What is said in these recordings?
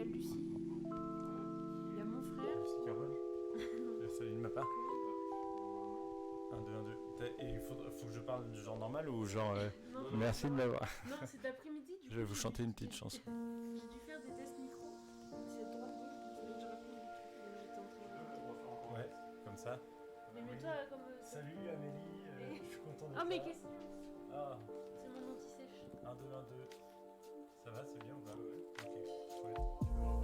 m'appelle Lucie. Il y a mon frère. C'est carbone. Salut de ma part. 1, 2, 1, 2. Et il faut que je parle du genre normal ou genre. Non, Merci de m'avoir. non, cet après-midi, du coup. Je vais vous chanter une petite chanson. J'ai dû faire des tests micro. C'est droite-gauche, donc il fallait que je réponde vite. Donc j'étais en train de. Ouais, comme ça. Mais mets-toi comme. Salut Amélie, je suis content d'être Oh, mais là. qu'est-ce que Ah, c'est mon anti-sèche. 1, 2, 1, 2. Ça va, c'est bien ou pas? Ouais. Ok, chouette. Oui.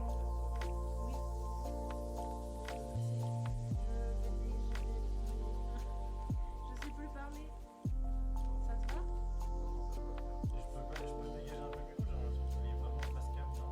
Je sais plus parler. Ça te va? Je peux dégager un peu le micro, j'ai l'impression qu'il est vraiment face cam, non?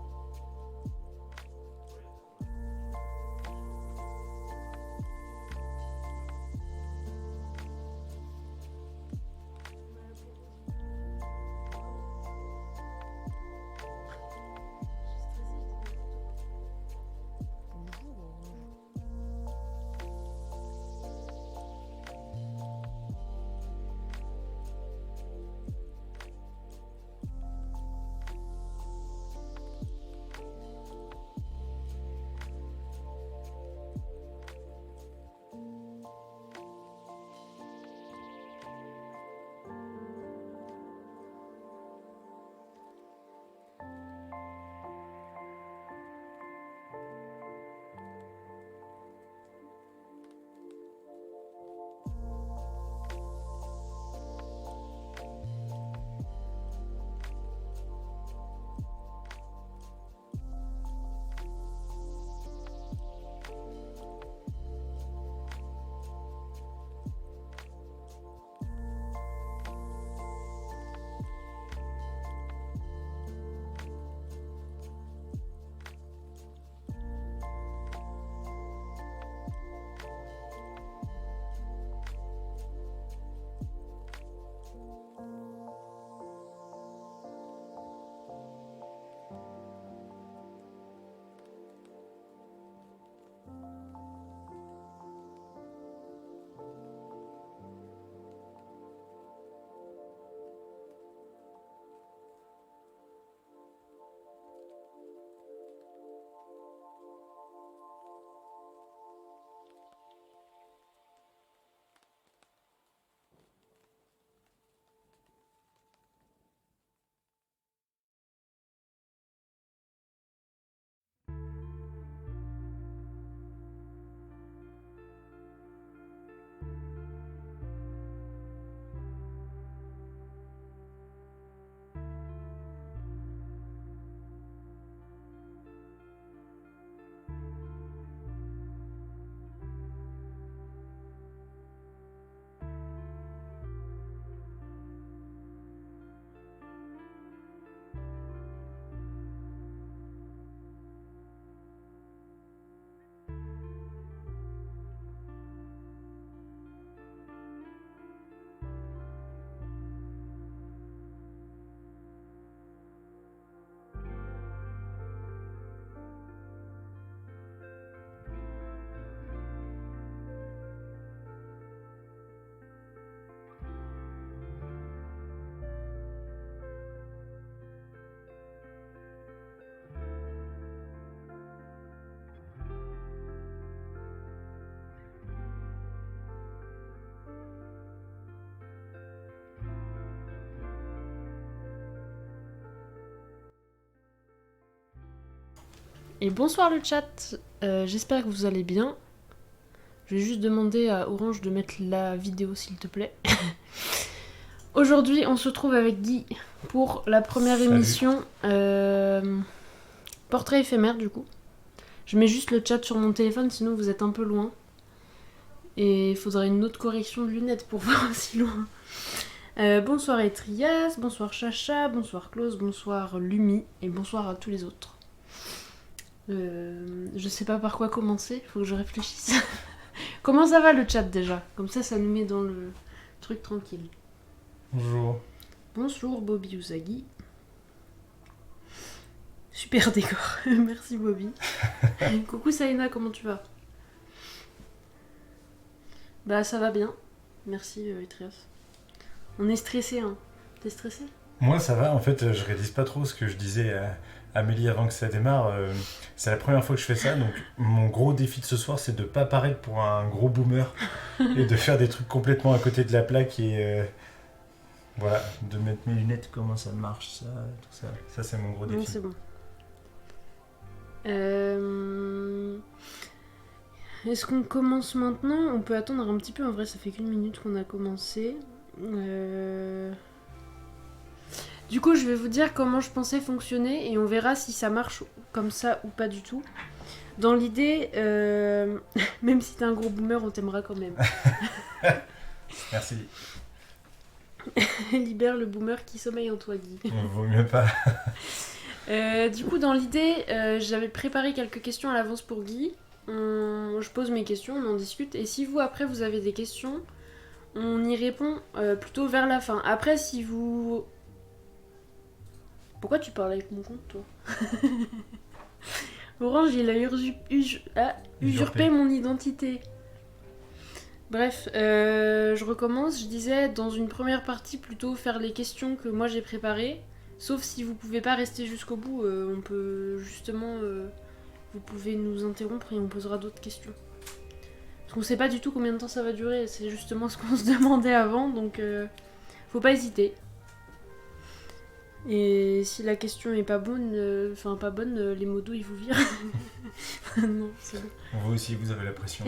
Et bonsoir le chat, j'espère que vous allez bien. Je vais juste demander à Orange de mettre la vidéo s'il te plaît. Aujourd'hui on se trouve avec Guy pour la première Salut. émission portrait éphémère du coup. Je mets juste le chat sur mon téléphone sinon vous êtes un peu loin. Et il faudrait une autre correction de lunettes pour voir aussi loin. Bonsoir Etrias, bonsoir Chacha, bonsoir Klaus, bonsoir Lumi et bonsoir à tous les autres. Je sais pas par quoi commencer, faut que je réfléchisse. Comment ça va le chat déjà? Comme ça nous met dans le truc tranquille. Bonjour. Bonjour Bobby Usagi. Super décor, merci Bobby. Coucou Saïna, comment tu vas? Bah ça va bien, merci Etrias. On est stressé hein, t'es stressé? Moi ça va, en fait je réalise pas trop ce que je disais Amélie, avant que ça démarre, c'est la première fois que je fais ça, donc mon gros défi de ce soir, c'est de pas paraître pour un gros boomer et de faire des trucs complètement à côté de la plaque et voilà, de mettre mes lunettes, comment ça marche, ça, tout ça. Ça, c'est mon gros Non, défi. c'est bon. Est-ce qu'on commence maintenant? On peut attendre un petit peu, en vrai, ça fait qu'une minute qu'on a commencé. Du coup, je vais vous dire comment je pensais fonctionner et on verra si ça marche comme ça ou pas du tout. Dans l'idée, même si t'es un gros boomer, on t'aimera quand même. Merci. Libère le boomer qui sommeille en toi, Guy. Vaut mieux pas. Du coup, dans l'idée, j'avais préparé quelques questions à l'avance pour Guy. Je pose mes questions, on en discute. Et si vous, après, vous avez des questions, on y répond plutôt vers la fin. Après, si vous... Pourquoi tu parles avec mon compte, toi? Orange, il a usurpé mon identité. Bref, je recommence. Je disais, dans une première partie, plutôt faire les questions que moi j'ai préparées. Sauf si vous pouvez pas rester jusqu'au bout, on peut justement... vous pouvez nous interrompre et on posera d'autres questions. Parce qu'on sait pas du tout combien de temps ça va durer, c'est justement ce qu'on se demandait avant, donc faut pas hésiter. Et si la question est pas bonne, les modos ils vous virent. Non, c'est bon. Vous aussi, vous avez la pression.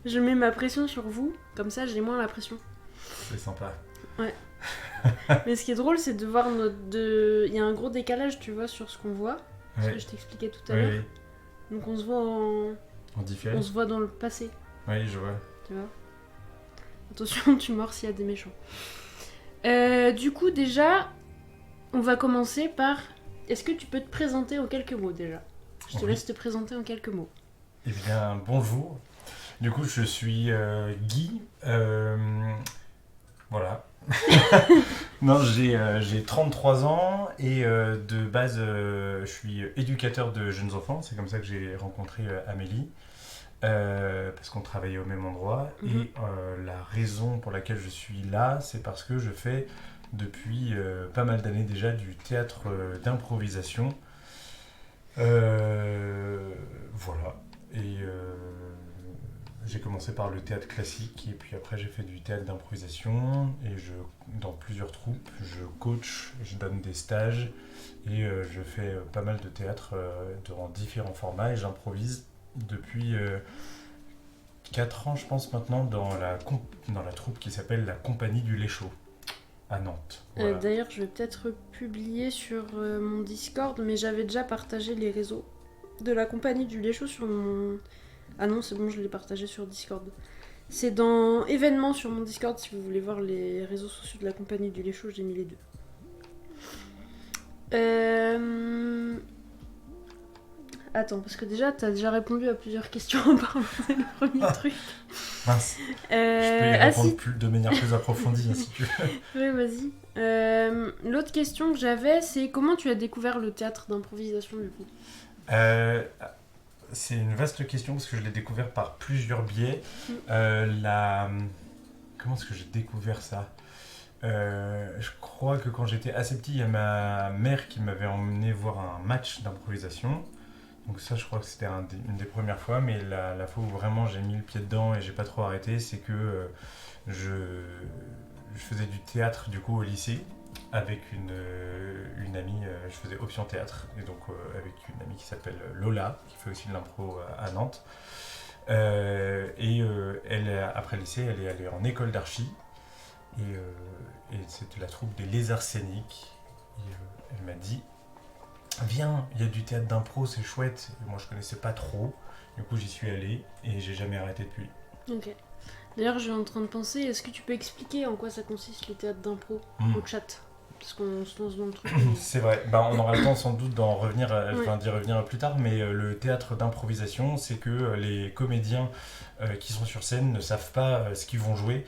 Je mets ma pression sur vous, comme ça j'ai moins la pression. C'est sympa. Ouais. Mais ce qui est drôle, c'est de voir il y a un gros décalage, tu vois, sur ce qu'on voit. Ce que je t'expliquais tout à l'heure. Oui. Donc on se voit En différé. on se voit dans le passé, Oui, je vois. tu vois. Attention, tu mords s'il y a des méchants. Du coup, déjà, on va commencer par... Est-ce que tu peux te présenter en quelques mots, déjà? Je te laisse te présenter en quelques mots. Eh bien, bonjour. Du coup, je suis Guy. Voilà. Non, j'ai 33 ans et de base, je suis éducateur de jeunes enfants. C'est comme ça que j'ai rencontré Amélie. Parce qu'on travaillait au même endroit. Et la raison pour laquelle je suis là, c'est parce que je fais depuis pas mal d'années déjà du théâtre d'improvisation. Voilà. Et j'ai commencé par le théâtre classique et puis après j'ai fait du théâtre d'improvisation et dans plusieurs troupes, je coach, je donne des stages et je fais pas mal de théâtre dans différents formats et j'improvise depuis 4 ans je pense maintenant dans la troupe qui s'appelle la Compagnie du Lait Chaud à Nantes. Voilà. D'ailleurs, je vais peut-être publier sur mon Discord, mais j'avais déjà partagé les réseaux de la Compagnie du Lait Chaud sur mon... Ah non, c'est bon, je l'ai partagé sur Discord. C'est dans événements sur mon Discord, si vous voulez voir les réseaux sociaux de la Compagnie du Lait Chaud, j'ai mis les deux. Attends, parce que déjà, t'as déjà répondu à plusieurs questions en parlant de le premier truc. Mince. Je peux y répondre de manière plus approfondie, si tu veux. Oui, vas-y. L'autre question que j'avais, c'est comment tu as découvert le théâtre d'improvisation, du coup? C'est une vaste question parce que je l'ai découvert par plusieurs biais. Comment est-ce que j'ai découvert ça? Je crois que quand j'étais assez petit, il y a ma mère qui m'avait emmené voir un match d'improvisation. Donc ça, je crois que c'était une des premières fois, mais la fois où vraiment j'ai mis le pied dedans et j'ai pas trop arrêté, c'est que je faisais du théâtre du coup au lycée avec une amie, je faisais option théâtre, et donc avec une amie qui s'appelle Lola, qui fait aussi de l'impro à Nantes. Après le lycée, elle est allée en école d'archi, et c'était la troupe des Lézards scéniques. Elle m'a dit, viens, il y a du théâtre d'impro, c'est chouette. Et moi je connaissais pas trop, du coup j'y suis allé et j'ai jamais arrêté depuis. Ok. D'ailleurs, je suis en train de penser, est-ce que tu peux expliquer en quoi ça consiste le théâtre d'impro au chat? Parce qu'on se lance dans le truc. C'est vrai, on aura le temps sans doute d'y revenir plus tard, mais le théâtre d'improvisation, c'est que les comédiens qui sont sur scène ne savent pas ce qu'ils vont jouer.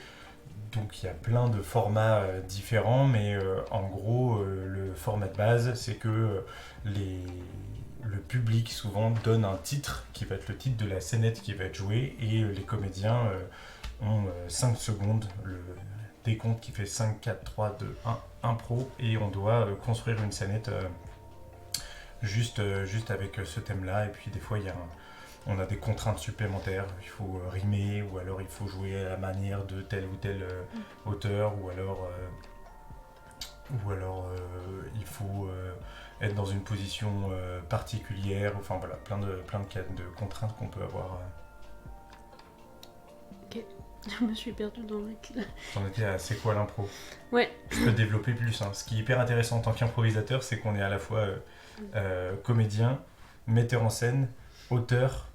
Donc il y a plein de formats différents, mais en gros, le format de base, c'est que le public souvent donne un titre qui va être le titre de la scénette qui va être jouée, et les comédiens ont 5 secondes, le décompte qui fait 5, 4, 3, 2, 1, impro, et on doit construire une scénette juste avec ce thème-là. Et puis des fois, on a des contraintes supplémentaires. Il faut rimer, ou alors il faut jouer à la manière de tel ou tel auteur, il faut être dans une position particulière. Enfin voilà, plein de cas de contraintes qu'on peut avoir. Ok, je me suis perdue dans le... T'en étais à c'est quoi l'impro? Ouais. Je peux développer plus. Hein. Ce qui est hyper intéressant en tant qu'improvisateur, c'est qu'on est à la fois comédien, metteur en scène, auteur.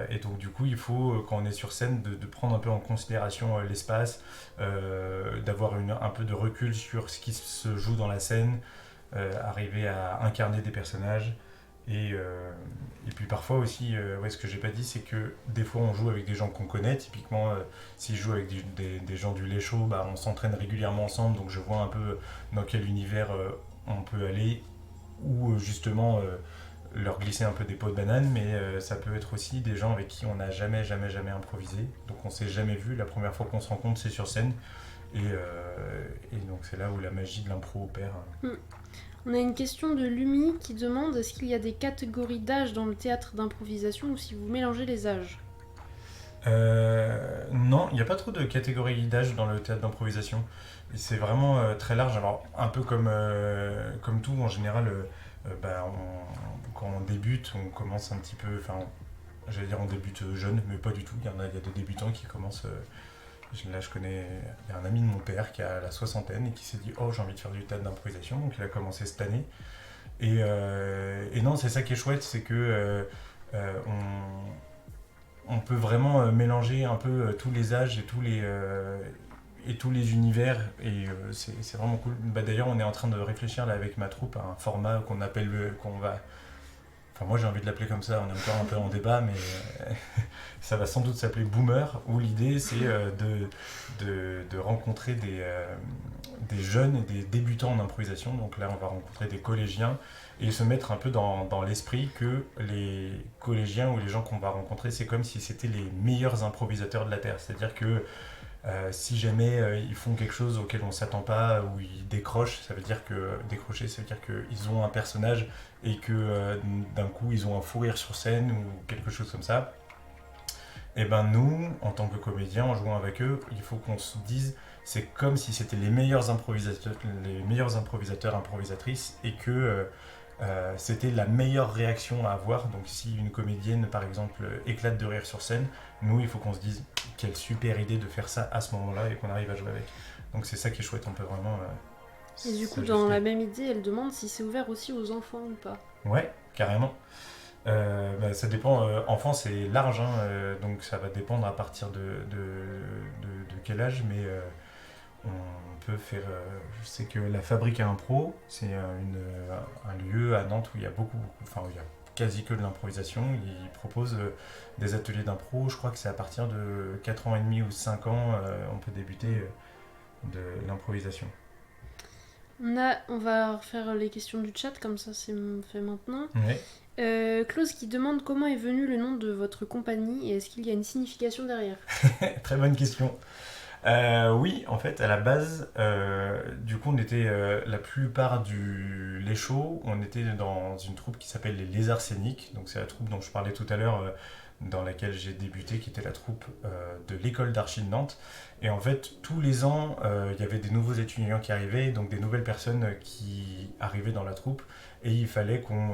Et donc du coup, il faut, quand on est sur scène, de prendre un peu en considération l'espace, d'avoir un peu de recul sur ce qui se joue dans la scène, arriver à incarner des personnages. Et puis parfois aussi, ce que j'ai pas dit, c'est que des fois on joue avec des gens qu'on connaît. Typiquement, si je joue avec des gens du lait chaud, on s'entraîne régulièrement ensemble, donc je vois un peu dans quel univers on peut aller, ou justement leur glisser un peu des pots de banane, mais ça peut être aussi des gens avec qui on n'a jamais, jamais, jamais improvisé, donc on s'est jamais vu. La première fois qu'on se rencontre, c'est sur scène, et donc c'est là où la magie de l'impro opère. On a une question de Lumi qui demande est-ce qu'il y a des catégories d'âge dans le théâtre d'improvisation ou si vous mélangez les âges? Non, il n'y a pas trop de catégories d'âge dans le théâtre d'improvisation. C'est vraiment très large. Alors, un peu comme tout, en général, quand on débute, on commence un petit peu. Enfin, j'allais dire on débute jeune, mais pas du tout. Il y a des débutants qui commencent. Là, je connais. Il y a un ami de mon père qui a la soixantaine et qui s'est dit oh, j'ai envie de faire du théâtre d'improvisation. Donc, il a commencé cette année. Et non, c'est ça qui est chouette, c'est que on peut vraiment mélanger un peu tous les âges et tous les univers, et c'est vraiment cool. D'ailleurs, on est en train de réfléchir là avec ma troupe à un format enfin moi j'ai envie de l'appeler comme ça, on est encore un peu en débat, mais ça va sans doute s'appeler Boomer, où l'idée c'est de rencontrer des jeunes et des débutants en improvisation. Donc là on va rencontrer des collégiens et se mettre un peu dans l'esprit que les collégiens ou les gens qu'on va rencontrer, c'est comme si c'était les meilleurs improvisateurs de la Terre. C'est-à-dire que si jamais ils font quelque chose auquel on ne s'attend pas, ou ils décrochent, décrocher, ça veut dire qu'ils ont un personnage et que d'un coup ils ont un fou rire sur scène ou quelque chose comme ça. Et ben nous, en tant que comédiens, en jouant avec eux, il faut qu'on se dise c'est comme si c'était les meilleurs improvisateurs, improvisatrices, et que c'était la meilleure réaction à avoir. Donc si une comédienne par exemple éclate de rire sur scène, nous il faut qu'on se dise quelle super idée de faire ça à ce moment-là et qu'on arrive à jouer avec. Donc c'est ça qui est chouette, on peut vraiment et du coup dans la même idée elle demande si c'est ouvert aussi aux enfants ou pas. Ouais, carrément. Ça dépend, enfant c'est large, hein, donc ça va dépendre à partir de quel âge, mais on peut faire. Je sais que la Fabrique à Impro, c'est un lieu à Nantes où il y a enfin où il y a quasi que de l'improvisation. Ils proposent des ateliers d'impro, je crois que c'est à partir de 4 ans et demi ou 5 ans, on peut débuter de l'improvisation. On va refaire les questions du chat, comme ça c'est fait maintenant. Ouais. Clause qui demande comment est venu le nom de votre compagnie et est-ce qu'il y a une signification derrière? Très bonne question. Oui, en fait, à la base, du coup, on était la plupart du lait chaud, on était dans une troupe qui s'appelle les Lézards Scéniques. Donc, c'est la troupe dont je parlais tout à l'heure, dans laquelle j'ai débuté, qui était la troupe de l'école d'archi de Nantes. Et en fait, tous les ans, il y avait des nouveaux étudiants qui arrivaient, donc des nouvelles personnes qui arrivaient dans la troupe, et il fallait qu'on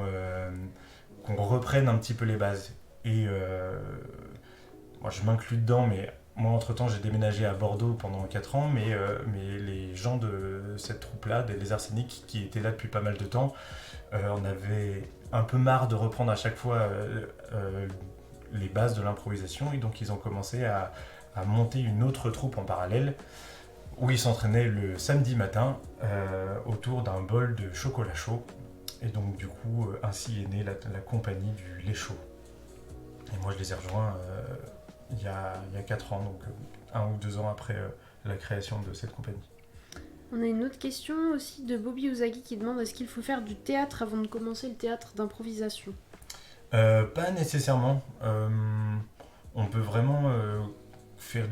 reprenne un petit peu les bases. Et moi, je m'inclus dedans, mais moi, entre-temps, j'ai déménagé à Bordeaux pendant 4 ans, mais les gens de cette troupe-là, des Arsenics, qui étaient là depuis pas mal de temps, on avait un peu marre de reprendre à chaque fois les bases de l'improvisation, et donc ils ont commencé à monter une autre troupe en parallèle, où ils s'entraînaient le samedi matin autour d'un bol de chocolat chaud. Et donc, du coup, ainsi est née la compagnie du lait chaud. Et moi, je les ai rejoints il y a 4 ans, donc 1 ou 2 ans après la création de cette compagnie. On a une autre question aussi de Bobby Uzagi qui demande est-ce qu'il faut faire du théâtre avant de commencer le théâtre d'improvisation? Pas nécessairement. On peut vraiment faire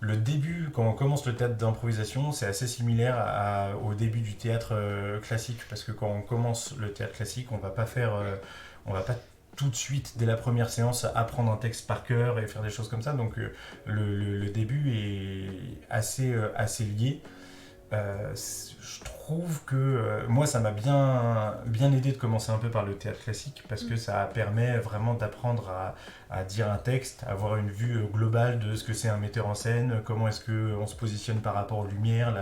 le début, quand on commence le théâtre d'improvisation, c'est assez similaire au début du théâtre classique, parce que quand on commence le théâtre classique, on va pas tout de suite, dès la première séance, apprendre un texte par cœur et faire des choses comme ça. Donc le début est assez lié. Je trouve que moi ça m'a bien aidé de commencer un peu par le théâtre classique parce que ça permet vraiment d'apprendre à dire un texte, avoir une vue globale de ce que c'est un metteur en scène, comment est-ce qu'on se positionne par rapport aux lumières,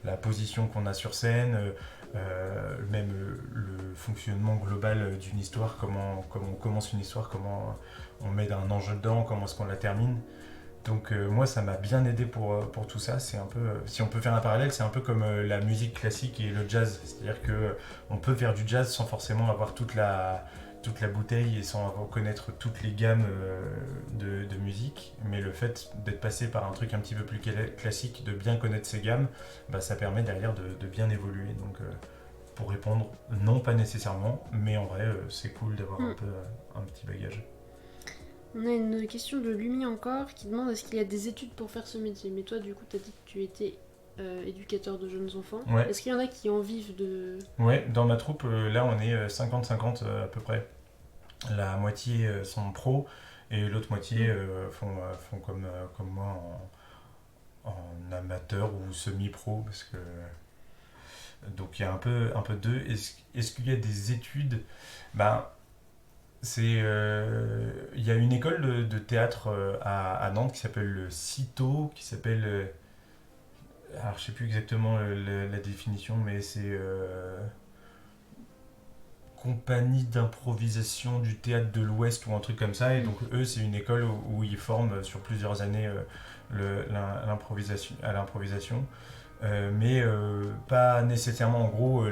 la position qu'on a sur scène, même le fonctionnement global d'une histoire, comment on commence une histoire, comment on met un enjeu dedans, comment est-ce qu'on la termine. Donc moi ça m'a bien aidé pour tout ça. C'est un peu, si on peut faire un parallèle, c'est un peu comme la musique classique et le jazz. C'est-à-dire que on peut faire du jazz sans forcément avoir toute la bouteille et sans connaître toutes les gammes de musique. Mais le fait d'être passé par un truc un petit peu plus classique, de bien connaître ces gammes, bah, ça permet derrière de bien évoluer. Donc pour répondre, non pas nécessairement, mais en vrai c'est cool d'avoir un peu un petit bagage. On a une question de Lumi encore qui demande est-ce qu'il y a des études pour faire ce métier. Mais toi, du coup, tu as dit que tu étais éducateur de jeunes enfants. Ouais. Est-ce qu'il y en a qui en vivent de... Ouais, dans ma troupe, là on est 50-50 à peu près. La moitié sont pros et l'autre moitié font comme moi en amateur ou semi-pro. Parce que... Donc il y a un peu d'eux. Est-ce qu'il y a des études? Ben, il y a une école de théâtre à Nantes qui s'appelle le CITO, qui s'appelle... alors je sais plus exactement la définition, mais c'est Compagnie d'improvisation du théâtre de l'Ouest ou un truc comme ça. Et donc eux, c'est une école où ils forment sur plusieurs années à l'improvisation. Mais pas nécessairement en gros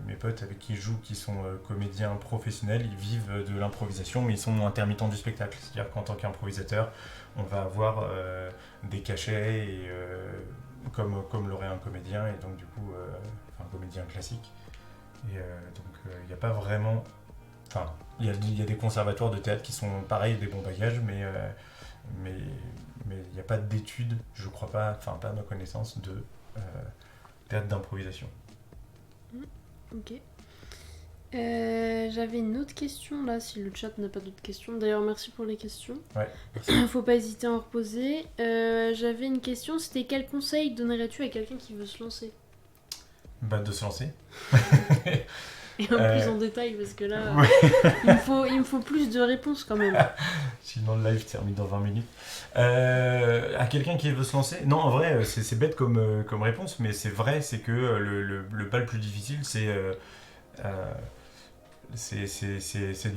mes potes avec qui je joue, qui sont comédiens professionnels, ils vivent de l'improvisation, mais ils sont intermittents du spectacle. C'est-à-dire qu'en tant qu'improvisateur, on va avoir des cachets, et, comme l'aurait un comédien, et donc du coup, un comédien classique. Et donc il n'y a pas vraiment... Enfin, il y a des conservatoires de théâtre qui sont pareils, des bons bagages, mais il n'y a pas d'études, je crois pas, enfin pas à ma connaissance, de théâtre d'improvisation. Ok. J'avais une autre question là, si le chat n'a pas d'autres questions. D'ailleurs, merci pour les questions. Ouais. Faut pas hésiter à en reposer. J'avais une question, c'était quel conseil donnerais-tu à quelqu'un qui veut se lancer? Bah, de se lancer. Et en plus en détail, parce que là, ouais. il me faut plus de réponses quand même. Sinon le live termine dans 20 minutes. À quelqu'un qui veut se lancer, non, en vrai, c'est bête comme réponse, mais c'est vrai, c'est que le pas le plus difficile, c'est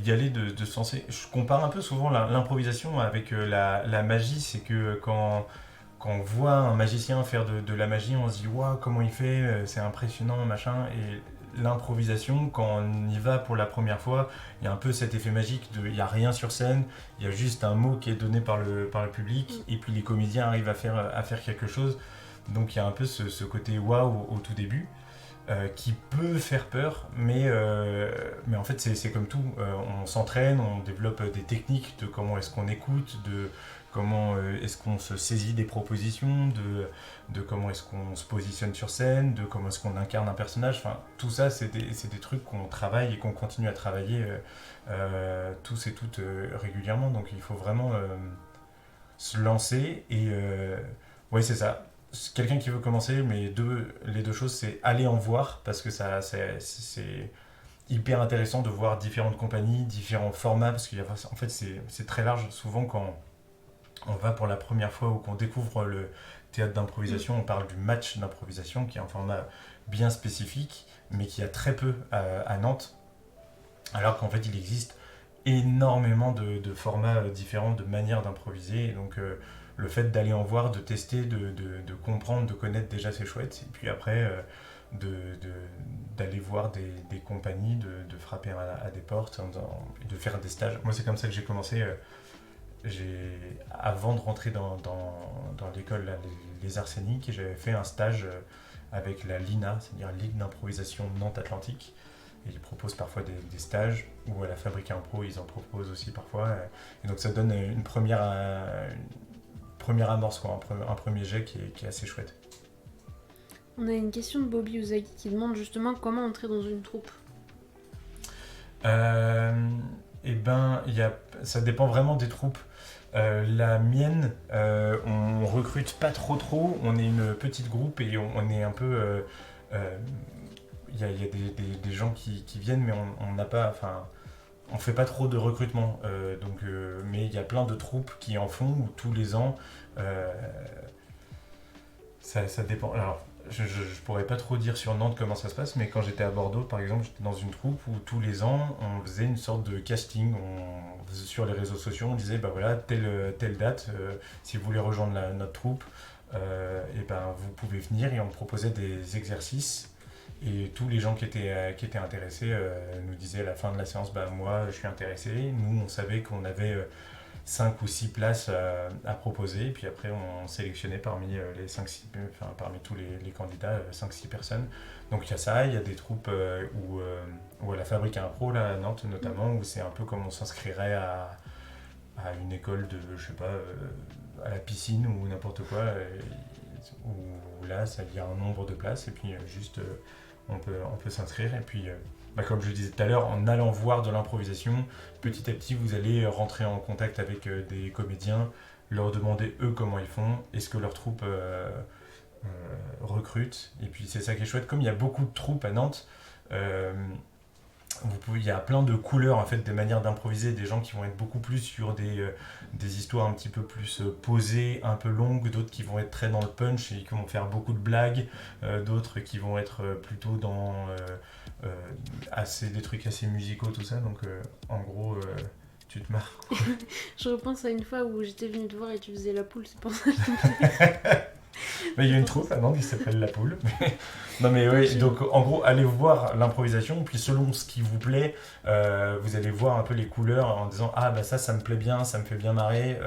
d'y aller, de se lancer. Je compare un peu souvent l'improvisation avec la magie. C'est que quand on voit un magicien faire de la magie, on se dit waouh, comment il fait, c'est impressionnant, machin. Et l'improvisation, quand on y va pour la première fois, il y a un peu cet effet magique il n'y a rien sur scène, il y a juste un mot qui est donné par le public, et puis les comédiens arrivent à faire quelque chose. Donc il y a un peu ce côté waouh au tout début. Qui peut faire peur, mais en fait c'est comme tout, on s'entraîne, on développe des techniques de comment est-ce qu'on écoute, de comment est-ce qu'on se saisit des propositions, de comment est-ce qu'on se positionne sur scène, de comment est-ce qu'on incarne un personnage. Enfin, tout ça c'est des trucs qu'on travaille et qu'on continue à travailler tous et toutes régulièrement, donc il faut vraiment se lancer et ouais, c'est ça. Quelqu'un qui veut commencer, mais les deux choses, c'est aller en voir, parce que c'est hyper intéressant de voir différentes compagnies, différents formats, parce qu'en fait c'est très large. Souvent quand on va pour la première fois ou qu'on découvre le théâtre d'improvisation, on parle du match d'improvisation, qui est un format bien spécifique, mais qui a très peu à Nantes, alors qu'en fait il existe énormément de formats différents, de manières d'improviser, et donc le fait d'aller en voir, de tester, de comprendre, de connaître, déjà c'est chouette. Et puis après, d'aller voir des compagnies, de frapper à des portes, de faire des stages. Moi c'est comme ça que j'ai commencé. Avant de rentrer dans l'école, là, les Arséniques, j'avais fait un stage avec la LINA, c'est-à-dire Ligue d'improvisation Nantes-Atlantique. Et ils proposent parfois des stages, ou à la Fabrique Impro, ils en proposent aussi parfois. Et donc ça donne une première première amorce, quoi, un premier jet qui est assez chouette. On a une question de Bobby Uzagi qui demande justement comment entrer dans une troupe. Eh ben, ça dépend vraiment des troupes. La mienne, on recrute pas trop. On est une petite groupe et on est un peu. Il y a des gens qui viennent, mais on n'a pas. Enfin, on fait pas trop de recrutement. Mais il y a plein de troupes qui en font où tous les ans. Ça dépend. Alors, je pourrais pas trop dire sur Nantes comment ça se passe, mais quand j'étais à Bordeaux, par exemple, j'étais dans une troupe où tous les ans, on faisait une sorte de casting. Sur les réseaux sociaux, on disait, bah voilà, telle date, si vous voulez rejoindre notre troupe, et ben vous pouvez venir, et on proposait des exercices. Et tous les gens qui étaient intéressés nous disaient à la fin de la séance, bah moi je suis intéressé. Nous, on savait qu'on avait 5 ou 6 places à proposer, et puis après on sélectionnait parmi les 5-6, enfin, parmi tous les candidats 5-6 personnes. Donc il y a ça, il y a des troupes où à la Fabrique à Impro, là, à Nantes notamment, où c'est un peu comme on s'inscrirait à une école de, je sais pas, à la piscine ou n'importe quoi, où là il y a un nombre de places, et puis on peut s'inscrire, et puis comme je disais tout à l'heure, en allant voir de l'improvisation, petit à petit, vous allez rentrer en contact avec des comédiens, leur demander eux comment ils font, est-ce que leur troupe recrute. Et puis c'est ça qui est chouette, comme il y a beaucoup de troupes à Nantes, il y a plein de couleurs, en fait, des manières d'improviser, des gens qui vont être beaucoup plus sur des histoires un petit peu plus posées, un peu longues, d'autres qui vont être très dans le punch et qui vont faire beaucoup de blagues, d'autres qui vont être plutôt dans des trucs assez musicaux, tout ça. Donc en gros, tu te marres. Je repense à une fois où j'étais venue te voir et tu faisais la poule, c'est pour ça que je Mais il y a une troupe à Nantes qui s'appelle La Poule. Non mais oui, donc en gros, allez voir l'improvisation, puis selon ce qui vous plaît, vous allez voir un peu les couleurs en disant ah bah ça me plaît bien, ça me fait bien marrer,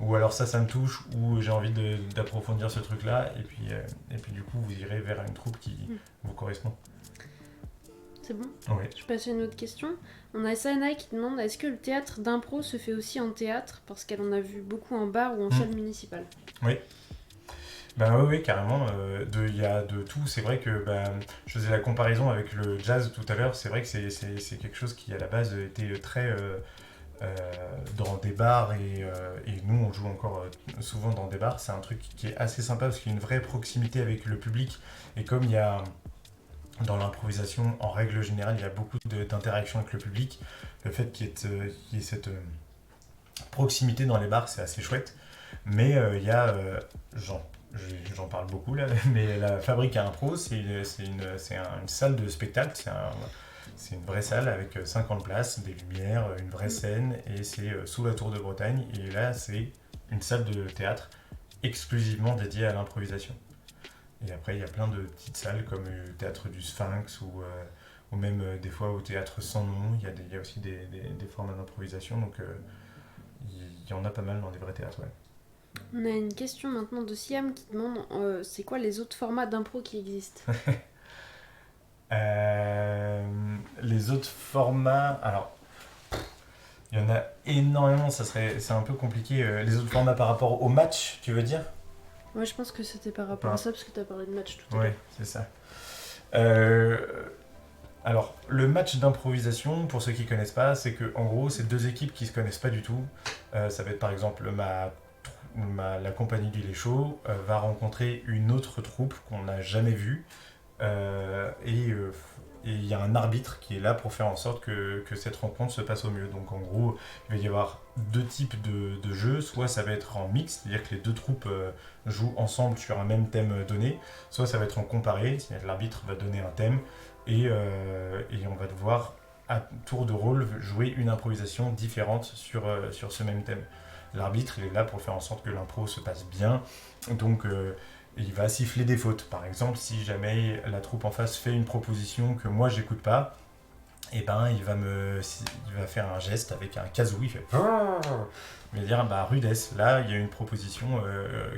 ou alors ça me touche, ou j'ai envie d'approfondir ce truc-là, et puis du coup vous irez vers une troupe qui vous correspond. C'est bon ? Oui. Je passe à une autre question. On a Sana qui demande est-ce que le théâtre d'impro se fait aussi en théâtre, parce qu'elle en a vu beaucoup en bar ou en salle municipale. Oui. Ben oui, carrément, il y a de tout. C'est vrai que je faisais la comparaison avec le jazz tout à l'heure. C'est vrai que c'est quelque chose qui à la base était très dans des bars, et nous on joue encore souvent dans des bars. C'est un truc qui est assez sympa parce qu'il y a une vraie proximité avec le public, et comme il y a dans l'improvisation en règle générale il y a beaucoup d'interactions avec le public, le fait qu'il y ait cette proximité dans les bars, c'est assez chouette. Mais il y a j'en parle beaucoup là, mais la Fabrique à Impro, c'est une salle de spectacle, c'est une vraie salle avec 50 places, des lumières, une vraie scène, et c'est sous la Tour de Bretagne, et là c'est une salle de théâtre exclusivement dédiée à l'improvisation. Et après il y a plein de petites salles comme le théâtre du Sphinx, ou même des fois au théâtre sans nom, il y a aussi des formats d'improvisation, donc il y en a pas mal dans des vrais théâtres, ouais. On a une question maintenant de Siam qui demande c'est quoi les autres formats d'impro qui existent. Les autres formats, alors il y en a énormément, c'est un peu compliqué. Les autres formats par rapport au match, tu veux dire ? Ouais, je pense que c'était par rapport à ça, parce que tu as parlé de match tout à l'heure. Ouais, c'est ça. Alors, le match d'improvisation, pour ceux qui ne connaissent pas, c'est que en gros, c'est deux équipes qui ne se connaissent pas du tout. Ça va être par exemple la compagnie du lait chaud va rencontrer une autre troupe qu'on n'a jamais vue, et il y a un arbitre qui est là pour faire en sorte que cette rencontre se passe au mieux. Donc en gros, il va y avoir deux types de jeux, soit ça va être en mix, c'est-à-dire que les deux troupes jouent ensemble sur un même thème donné, soit ça va être en comparé, c'est-à-dire que l'arbitre va donner un thème, et on va devoir à tour de rôle jouer une improvisation différente sur ce même thème. L'arbitre, il est là pour faire en sorte que l'impro se passe bien, donc il va siffler des fautes. Par exemple, si jamais la troupe en face fait une proposition que moi j'écoute pas, et ben il va faire un geste avec un kazoo, il fait il va dire rudesse, là il y a une proposition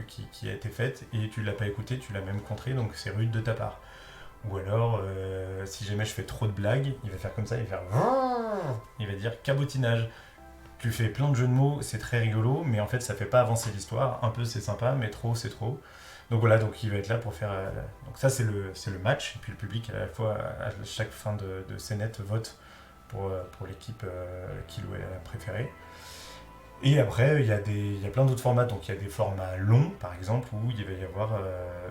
qui a été faite et tu l'as pas écoutée, tu l'as même contrée, donc c'est rude de ta part. Ou alors si jamais je fais trop de blagues, il va faire comme ça, il va dire cabotinage. tu fais plein de jeux de mots, c'est très rigolo, mais en fait ça fait pas avancer l'histoire. Un peu c'est sympa, mais trop c'est trop. Donc voilà, donc il va être là pour faire. Donc ça c'est le match, et puis le public à la fois à chaque fin de scénette vote pour l'équipe qu'il ou elle a préférée. Et après, il y a plein d'autres formats. Donc il y a des formats longs, par exemple, où il va y avoir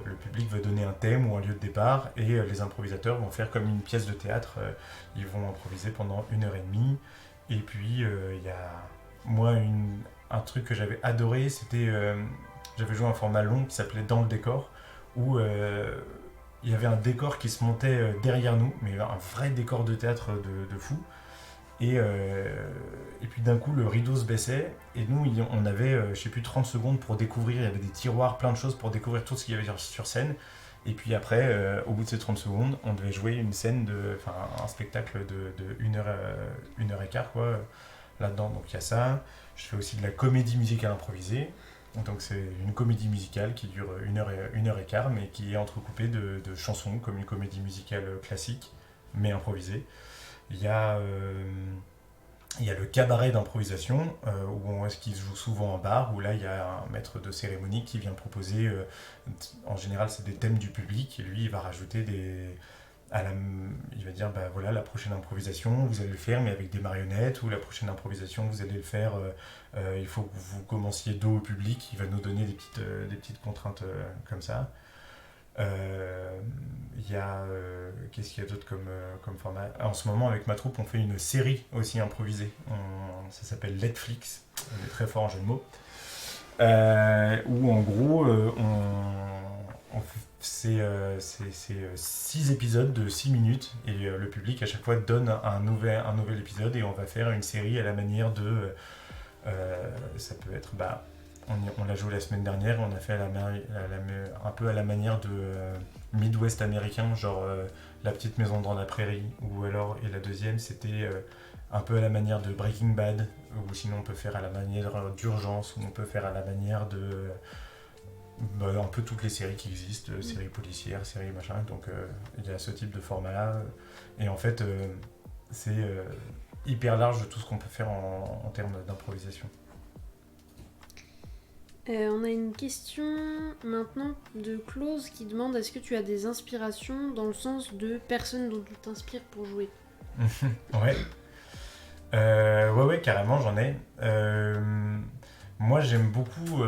le public veut donner un thème ou un lieu de départ, et les improvisateurs vont faire comme une pièce de théâtre. Ils vont improviser pendant 1 heure et demie. Et puis il y a moi un truc que j'avais adoré, c'était j'avais joué un format long qui s'appelait Dans le décor, où il y avait un décor qui se montait derrière nous, mais un vrai décor de théâtre de fou. Et puis d'un coup, le rideau se baissait, et nous, on avait, je sais plus, 30 secondes pour découvrir. Il y avait des tiroirs, plein de choses pour découvrir tout ce qu'il y avait sur scène. Et puis après, au bout de ces 30 secondes, on devait jouer une scène, un spectacle de 1 heure et quart, quoi, là-dedans. Donc il y a ça. Je fais aussi de la comédie musicale improvisée. Donc c'est une comédie musicale qui dure 1 heure et quart, mais qui est entrecoupée de chansons, comme une comédie musicale classique, mais improvisée. Il y a, il y a le cabaret d'improvisation, qui se joue souvent en bar, où là il y a un maître de cérémonie qui vient proposer, en général c'est des thèmes du public, et lui il va rajouter il va dire bah voilà, la prochaine improvisation vous allez le faire mais avec des marionnettes, ou la prochaine improvisation vous allez le faire, il faut que vous commenciez dos au public, il va nous donner des petites contraintes comme ça. Il y a qu'est-ce qu'il y a d'autre comme format. En ce moment avec ma troupe on fait une série aussi improvisée, ça s'appelle Netflix, on est très fort en jeu de mots, où en gros c'est 6 épisodes de 6 minutes, et le public à chaque fois donne un nouvel épisode, et on va faire une série à la manière de ça peut être on l'a joué la semaine dernière, on a fait un peu à la manière de Midwest américain, genre La petite maison dans la prairie, et la deuxième c'était un peu à la manière de Breaking Bad, ou sinon on peut faire à la manière d'Urgence, ou on peut faire à la manière de un peu toutes les séries qui existent, séries policières, séries machin, donc il y a ce type de format là, et en fait c'est hyper large de tout ce qu'on peut faire en termes d'improvisation. On a une question maintenant de Clause qui demande est-ce que tu as des inspirations dans le sens de personnes dont tu t'inspires pour jouer. Ouais. Ouais, carrément, j'en ai. Moi, j'aime beaucoup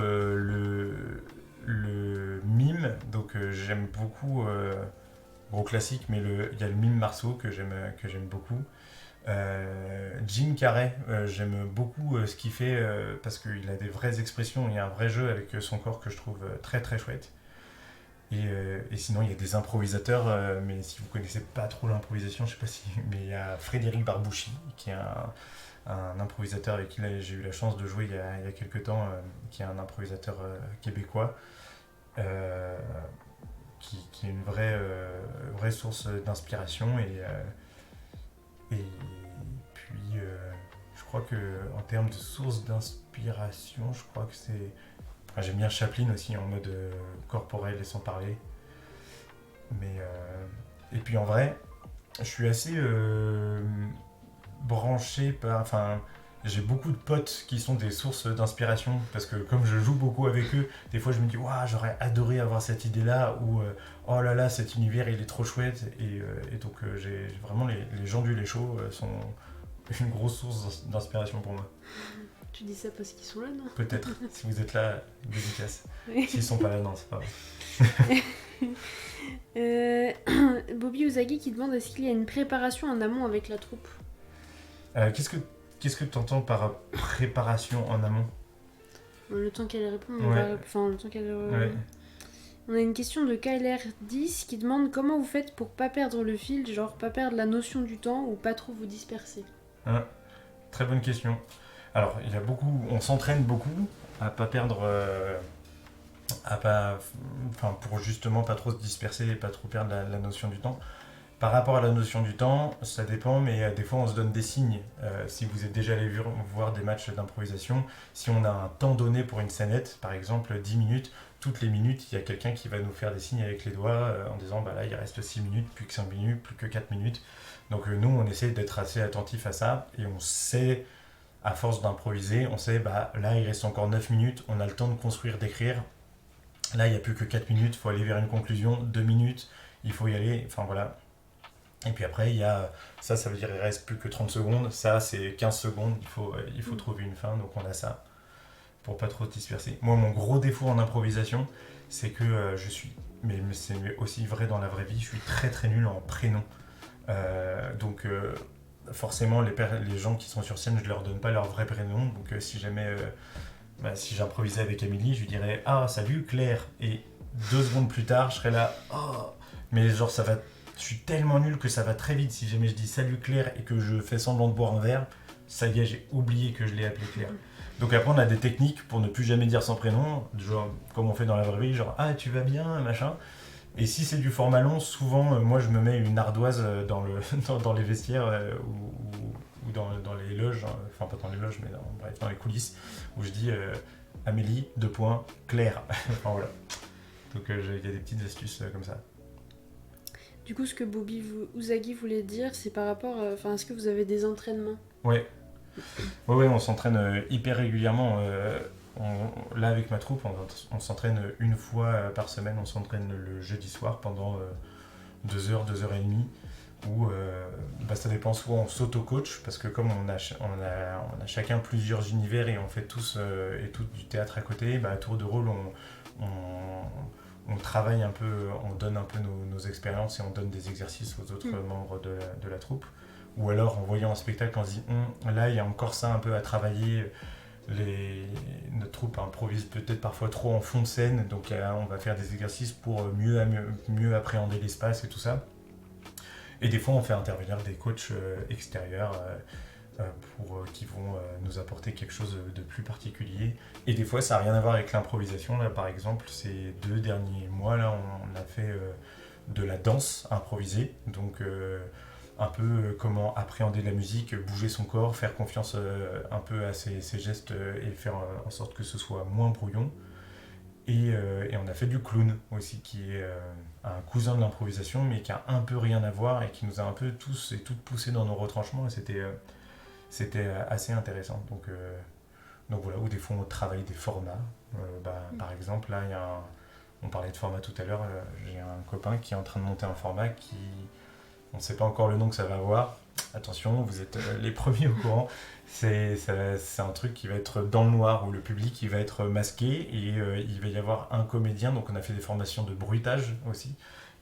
le mime, donc j'aime beaucoup, gros classique, mais il y a le mime Marceau que j'aime beaucoup. Jim Carrey, j'aime beaucoup ce qu'il fait, parce qu'il a des vraies expressions, il y a un vrai jeu avec son corps que je trouve très très chouette. Et sinon il y a des improvisateurs, mais si vous connaissez pas trop l'improvisation, je sais pas si, mais il y a Frédéric Barbouchi qui est un improvisateur avec qui j'ai eu la chance de jouer il y a quelques temps, qui est un improvisateur québécois, qui est une vraie source d'inspiration, et puis je crois que en termes de source d'inspiration, je crois que c'est... Enfin, j'aime bien Chaplin aussi en mode corporel et sans parler. Et puis en vrai, je suis assez branché par... Enfin, j'ai beaucoup de potes qui sont des sources d'inspiration, parce que comme je joue beaucoup avec eux, des fois je me dis waouh, j'aurais adoré avoir cette idée-là, ou oh là là, cet univers il est trop chouette, et donc j'ai vraiment les gens du Les Chauds sont une grosse source d'inspiration pour moi. Tu dis ça parce qu'ils sont là, non? Peut-être, si vous êtes là, dédicace. Oui. S'ils sont pas là, non, c'est pas vrai. Bobby Ozagi qui demande est-ce qu'il y a une préparation en amont avec la troupe? Qu'est-ce que tu entends par préparation en amont? Le temps qu'elle répond, Ouais. enfin le temps qu'elle... Ouais. On a une question de KLR10 qui demande comment vous faites pour pas perdre le fil, genre pas perdre la notion du temps ou pas trop vous disperser. Très bonne question. Alors, on s'entraîne beaucoup à pas perdre, pour justement pas trop se disperser et pas trop perdre la notion du temps. Par rapport à la notion du temps, ça dépend, mais des fois on se donne des signes. Si vous êtes déjà allé voir des matchs d'improvisation, si on a un temps donné pour une scénette, par exemple 10 minutes, toutes les minutes, il y a quelqu'un qui va nous faire des signes avec les doigts en disant bah là il reste 6 minutes, plus que 5 minutes, plus que 4 minutes. Donc nous on essaie d'être assez attentif à ça, et on sait à force d'improviser, on sait, bah là il reste encore 9 minutes, on a le temps de construire, d'écrire. Là il n'y a plus que 4 minutes, il faut aller vers une conclusion, 2 minutes, il faut y aller, enfin voilà. Et puis après, il y a ça veut dire qu'il reste plus que 30 secondes, ça c'est 15 secondes, il faut trouver une fin, donc on a ça pour pas trop se disperser. Moi, mon gros défaut en improvisation, c'est que je suis, mais c'est aussi vrai dans la vraie vie, je suis très très nul en prénom. Donc forcément, les gens qui sont sur scène, je leur donne pas leur vrai prénom. Donc si jamais, si j'improvisais avec Amélie, je lui dirais ah salut Claire, et 2 secondes plus tard, je serais là oh, mais genre ça va, je suis tellement nul que ça va très vite. Si jamais je dis salut Claire et que je fais semblant de boire un verre, ça y est, j'ai oublié que je l'ai appelé Claire. Donc après, on a des techniques pour ne plus jamais dire son prénom, genre comme on fait dans la vraie vie, genre ah tu vas bien, machin. Et si c'est du format long, souvent, moi je me mets une ardoise dans les vestiaires ou dans les loges, enfin pas dans les loges, mais bref, dans les coulisses, où je dis Amélie, 2 points, Claire. Enfin voilà. Donc il y a des petites astuces comme ça. Du coup, ce que Bobby Ouzaghi voulait dire, c'est par rapport, est-ce que vous avez des entraînements? Ouais, on s'entraîne hyper régulièrement. Là, avec ma troupe, on s'entraîne une fois par semaine. On s'entraîne le jeudi soir pendant 2 heures, 2 heures et demie. Où ça dépend, soit on s'auto-coach, parce que comme on a chacun plusieurs univers et on fait tous et tout du théâtre à côté, à tour de rôle, on travaille un peu, on donne un peu nos expériences et on donne des exercices aux autres membres de la troupe. Ou alors en voyant un spectacle, on se dit là il y a encore ça un peu à travailler. Notre troupe improvise peut-être parfois trop en fond de scène, donc on va faire des exercices pour mieux appréhender l'espace et tout ça. Et des fois on fait intervenir des coachs extérieurs qui vont nous apporter quelque chose de plus particulier. Et des fois ça n'a rien à voir avec l'improvisation. Là par exemple, ces 2 derniers mois là, on a fait de la danse improvisée, donc un peu comment appréhender la musique, bouger son corps, faire confiance un peu à ses gestes et faire en sorte que ce soit moins brouillon. Et on a fait du clown aussi, qui est un cousin de l'improvisation, mais qui a un peu rien à voir et qui nous a un peu tous et toutes poussés dans nos retranchements. Et c'était assez intéressant. Donc voilà, où des fois on travaille des formats. Par exemple, là, on parlait de format tout à l'heure, j'ai un copain qui est en train de monter un format qui... On ne sait pas encore le nom que ça va avoir. Attention, vous êtes les premiers au courant. C'est un truc qui va être dans le noir, où le public il va être masqué et il va y avoir un comédien. Donc on a fait des formations de bruitage aussi.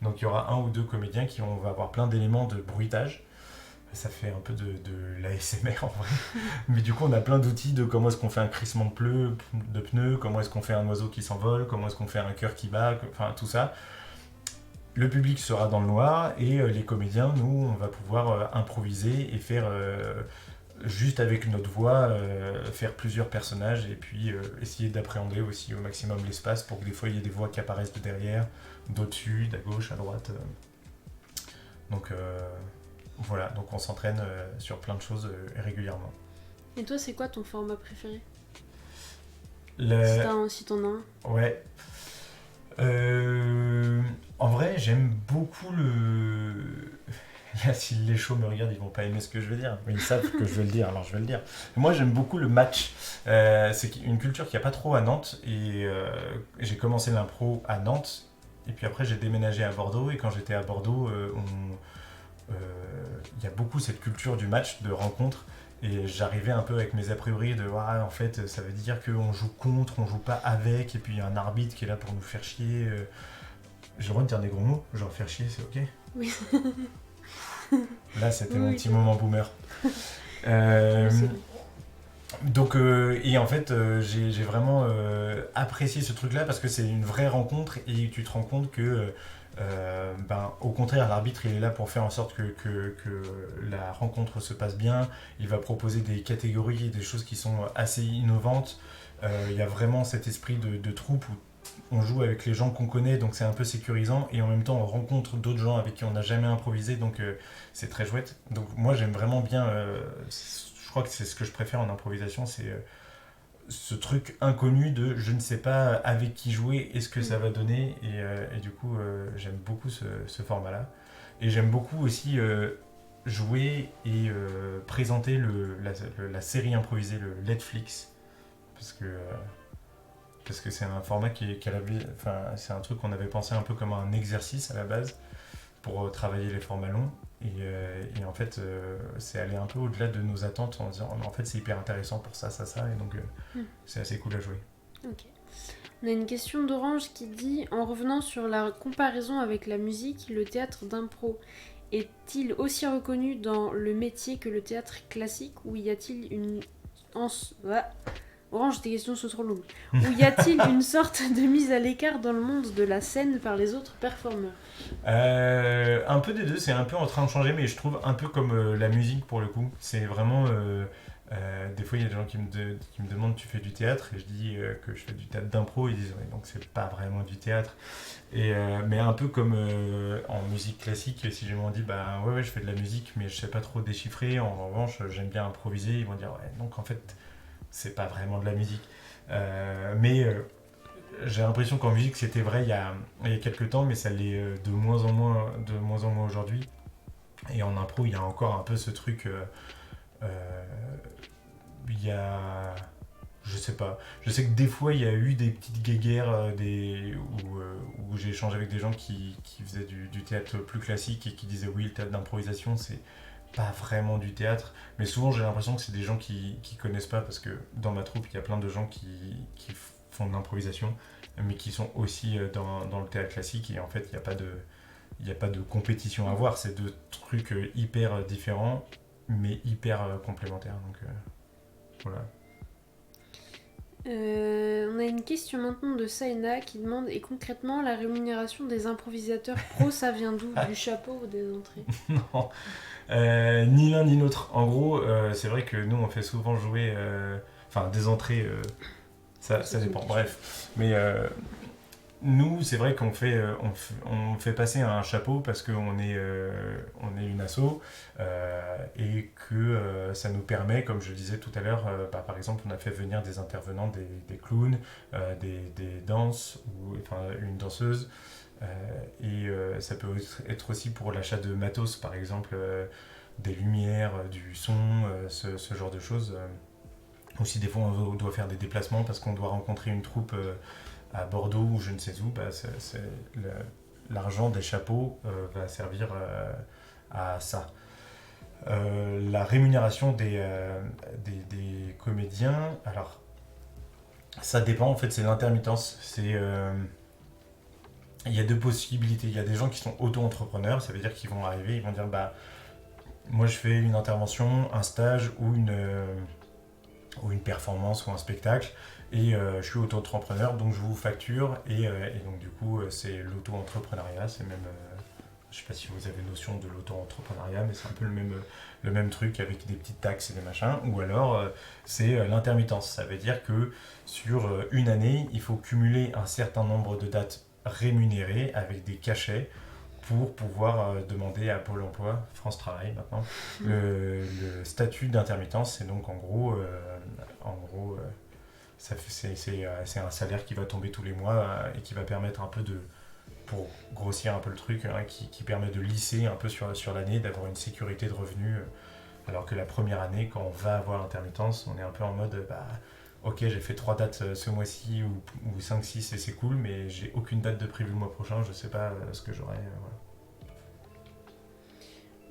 Donc il y aura 1 ou 2 comédiens on va avoir plein d'éléments de bruitage. Ça fait un peu de l'ASMR en vrai. Mais du coup on a plein d'outils de comment est-ce qu'on fait un crissement de pneus, comment est-ce qu'on fait un oiseau qui s'envole, comment est-ce qu'on fait un cœur qui bat, enfin tout ça. Le public sera dans le noir et les comédiens, nous, on va pouvoir improviser et faire, juste avec notre voix, faire plusieurs personnages et puis essayer d'appréhender aussi au maximum l'espace pour que des fois il y ait des voix qui apparaissent de derrière, d'au-dessus, d'à gauche, à droite. Donc voilà, donc on s'entraîne sur plein de choses régulièrement. Et toi, c'est quoi ton format préféré? Le... Si t'en as un. Ouais. En vrai, j'aime beaucoup le... Là, si les chauds me regardent, ils vont pas aimer ce que je vais dire. Mais ils savent que je vais le dire, alors je vais le dire. Moi, j'aime beaucoup le match. C'est une culture qu'il n'y a pas trop à Nantes. Et j'ai commencé l'impro à Nantes. Et puis après, j'ai déménagé à Bordeaux. Et quand j'étais à Bordeaux, il y a beaucoup cette culture du match, de rencontre. Et j'arrivais un peu avec mes a priori de en fait ça veut dire qu'on joue contre, on joue pas avec, et puis il y a un arbitre qui est là pour nous faire chier. J'ai le droit de dire des gros mots, genre faire chier, c'est ok? Oui. Là c'était Oui, mon oui, petit moment boomer. Donc et en fait j'ai vraiment apprécié ce truc là parce que c'est une vraie rencontre et tu te rends compte que au contraire l'arbitre il est là pour faire en sorte que la rencontre se passe bien. Il va proposer des catégories, des choses qui sont assez innovantes. Il y a vraiment cet esprit de troupe où on joue avec les gens qu'on connaît, donc c'est un peu sécurisant, et en même temps on rencontre d'autres gens avec qui on n'a jamais improvisé, donc c'est très chouette. Donc moi j'aime vraiment bien, je crois que c'est ce que je préfère en improvisation, c'est ce truc inconnu de je ne sais pas avec qui jouer et ce que ça va donner, et du coup j'aime beaucoup ce format là. Et j'aime beaucoup aussi jouer et présenter la série improvisée, le Netflix, parce que c'est un format c'est un truc qu'on avait pensé un peu comme un exercice à la base pour travailler les formats longs. Et en fait, c'est aller un peu au-delà de nos attentes en disant en fait c'est hyper intéressant pour ça, et donc c'est assez cool à jouer. Ok. On a une question d'Orange qui dit: en revenant sur la comparaison avec la musique, le théâtre d'impro est-il aussi reconnu dans le métier que le théâtre classique, ou y a-t-il une... Orange, tes questions sont trop longues. Ou y a-t-il une sorte de mise à l'écart dans le monde de la scène par les autres performeurs? Un peu des deux, c'est un peu en train de changer, mais je trouve un peu comme la musique pour le coup. C'est vraiment... des fois, il y a des gens qui me demandent: tu fais du théâtre? Et je dis que je fais du théâtre d'impro. Ils disent ouais, donc c'est pas vraiment du théâtre. Mais un peu comme en musique classique, si je m'en dis bah ouais, je fais de la musique, mais je sais pas trop déchiffrer. En revanche, j'aime bien improviser. Ils vont dire ouais, donc en fait, c'est pas vraiment de la musique. Mais j'ai l'impression qu'en musique, c'était vrai il y a quelques temps, mais ça l'est de moins en moins aujourd'hui. Et en impro, il y a encore un peu ce truc. Il y a... Je sais pas. Je sais que des fois, il y a eu des petites guéguerres où j'ai échangé avec des gens qui faisaient du théâtre plus classique et qui disaient oui, le théâtre d'improvisation, c'est pas vraiment du théâtre. Mais souvent, j'ai l'impression que c'est des gens qui connaissent pas, parce que dans ma troupe, il y a plein de gens qui font de l'improvisation, mais qui sont aussi dans le théâtre classique. Et en fait, il n'y a pas de compétition à avoir. C'est deux trucs hyper différents, mais hyper complémentaires. Donc voilà. On a une question maintenant de Saina qui demande: et concrètement, la rémunération des improvisateurs pro, ça vient d'où? Du chapeau ou des entrées? Non, ni l'un ni l'autre. En gros, c'est vrai que nous, on fait souvent jouer... Enfin, des entrées, ça dépend. Bref. Mais nous, c'est vrai qu'on on fait passer un chapeau parce qu'on on est une asso et que ça nous permet, comme je le disais tout à l'heure, par exemple, on a fait venir des intervenants, des clowns, des danses, enfin une danseuse. Ça peut être aussi pour l'achat de matos, par exemple, des lumières, du son, ce genre de choses. Aussi, des fois, on doit faire des déplacements parce qu'on doit rencontrer une troupe à Bordeaux ou je ne sais où. L'argent des chapeaux va servir à ça. La rémunération des comédiens, alors ça dépend, en fait, c'est l'intermittence. Il y a deux possibilités. Il y a des gens qui sont auto-entrepreneurs, ça veut dire qu'ils vont arriver, ils vont dire bah moi je fais une intervention, un stage ou une performance ou un spectacle, et je suis auto-entrepreneur, donc je vous facture, et donc du coup c'est l'auto-entrepreneuriat. C'est même je sais pas si vous avez notion de l'auto-entrepreneuriat, mais c'est un peu le même truc avec des petites taxes et des machins. Ou alors c'est l'intermittence, ça veut dire que sur une année il faut cumuler un certain nombre de dates rémunérées avec des cachets pour pouvoir demander à Pôle emploi, France Travail maintenant, le statut d'intermittence. Et donc en gros c'est un salaire qui va tomber tous les mois et qui va permettre un peu pour grossir un peu le truc, hein, qui permet de lisser un peu sur l'année, d'avoir une sécurité de revenus. Alors que la première année, quand on va avoir l'intermittence, on est un peu en mode ok, j'ai fait 3 dates ce mois-ci ou 5-6 et c'est cool, mais j'ai aucune date de prévu le mois prochain, je sais pas ce que j'aurai. Voilà.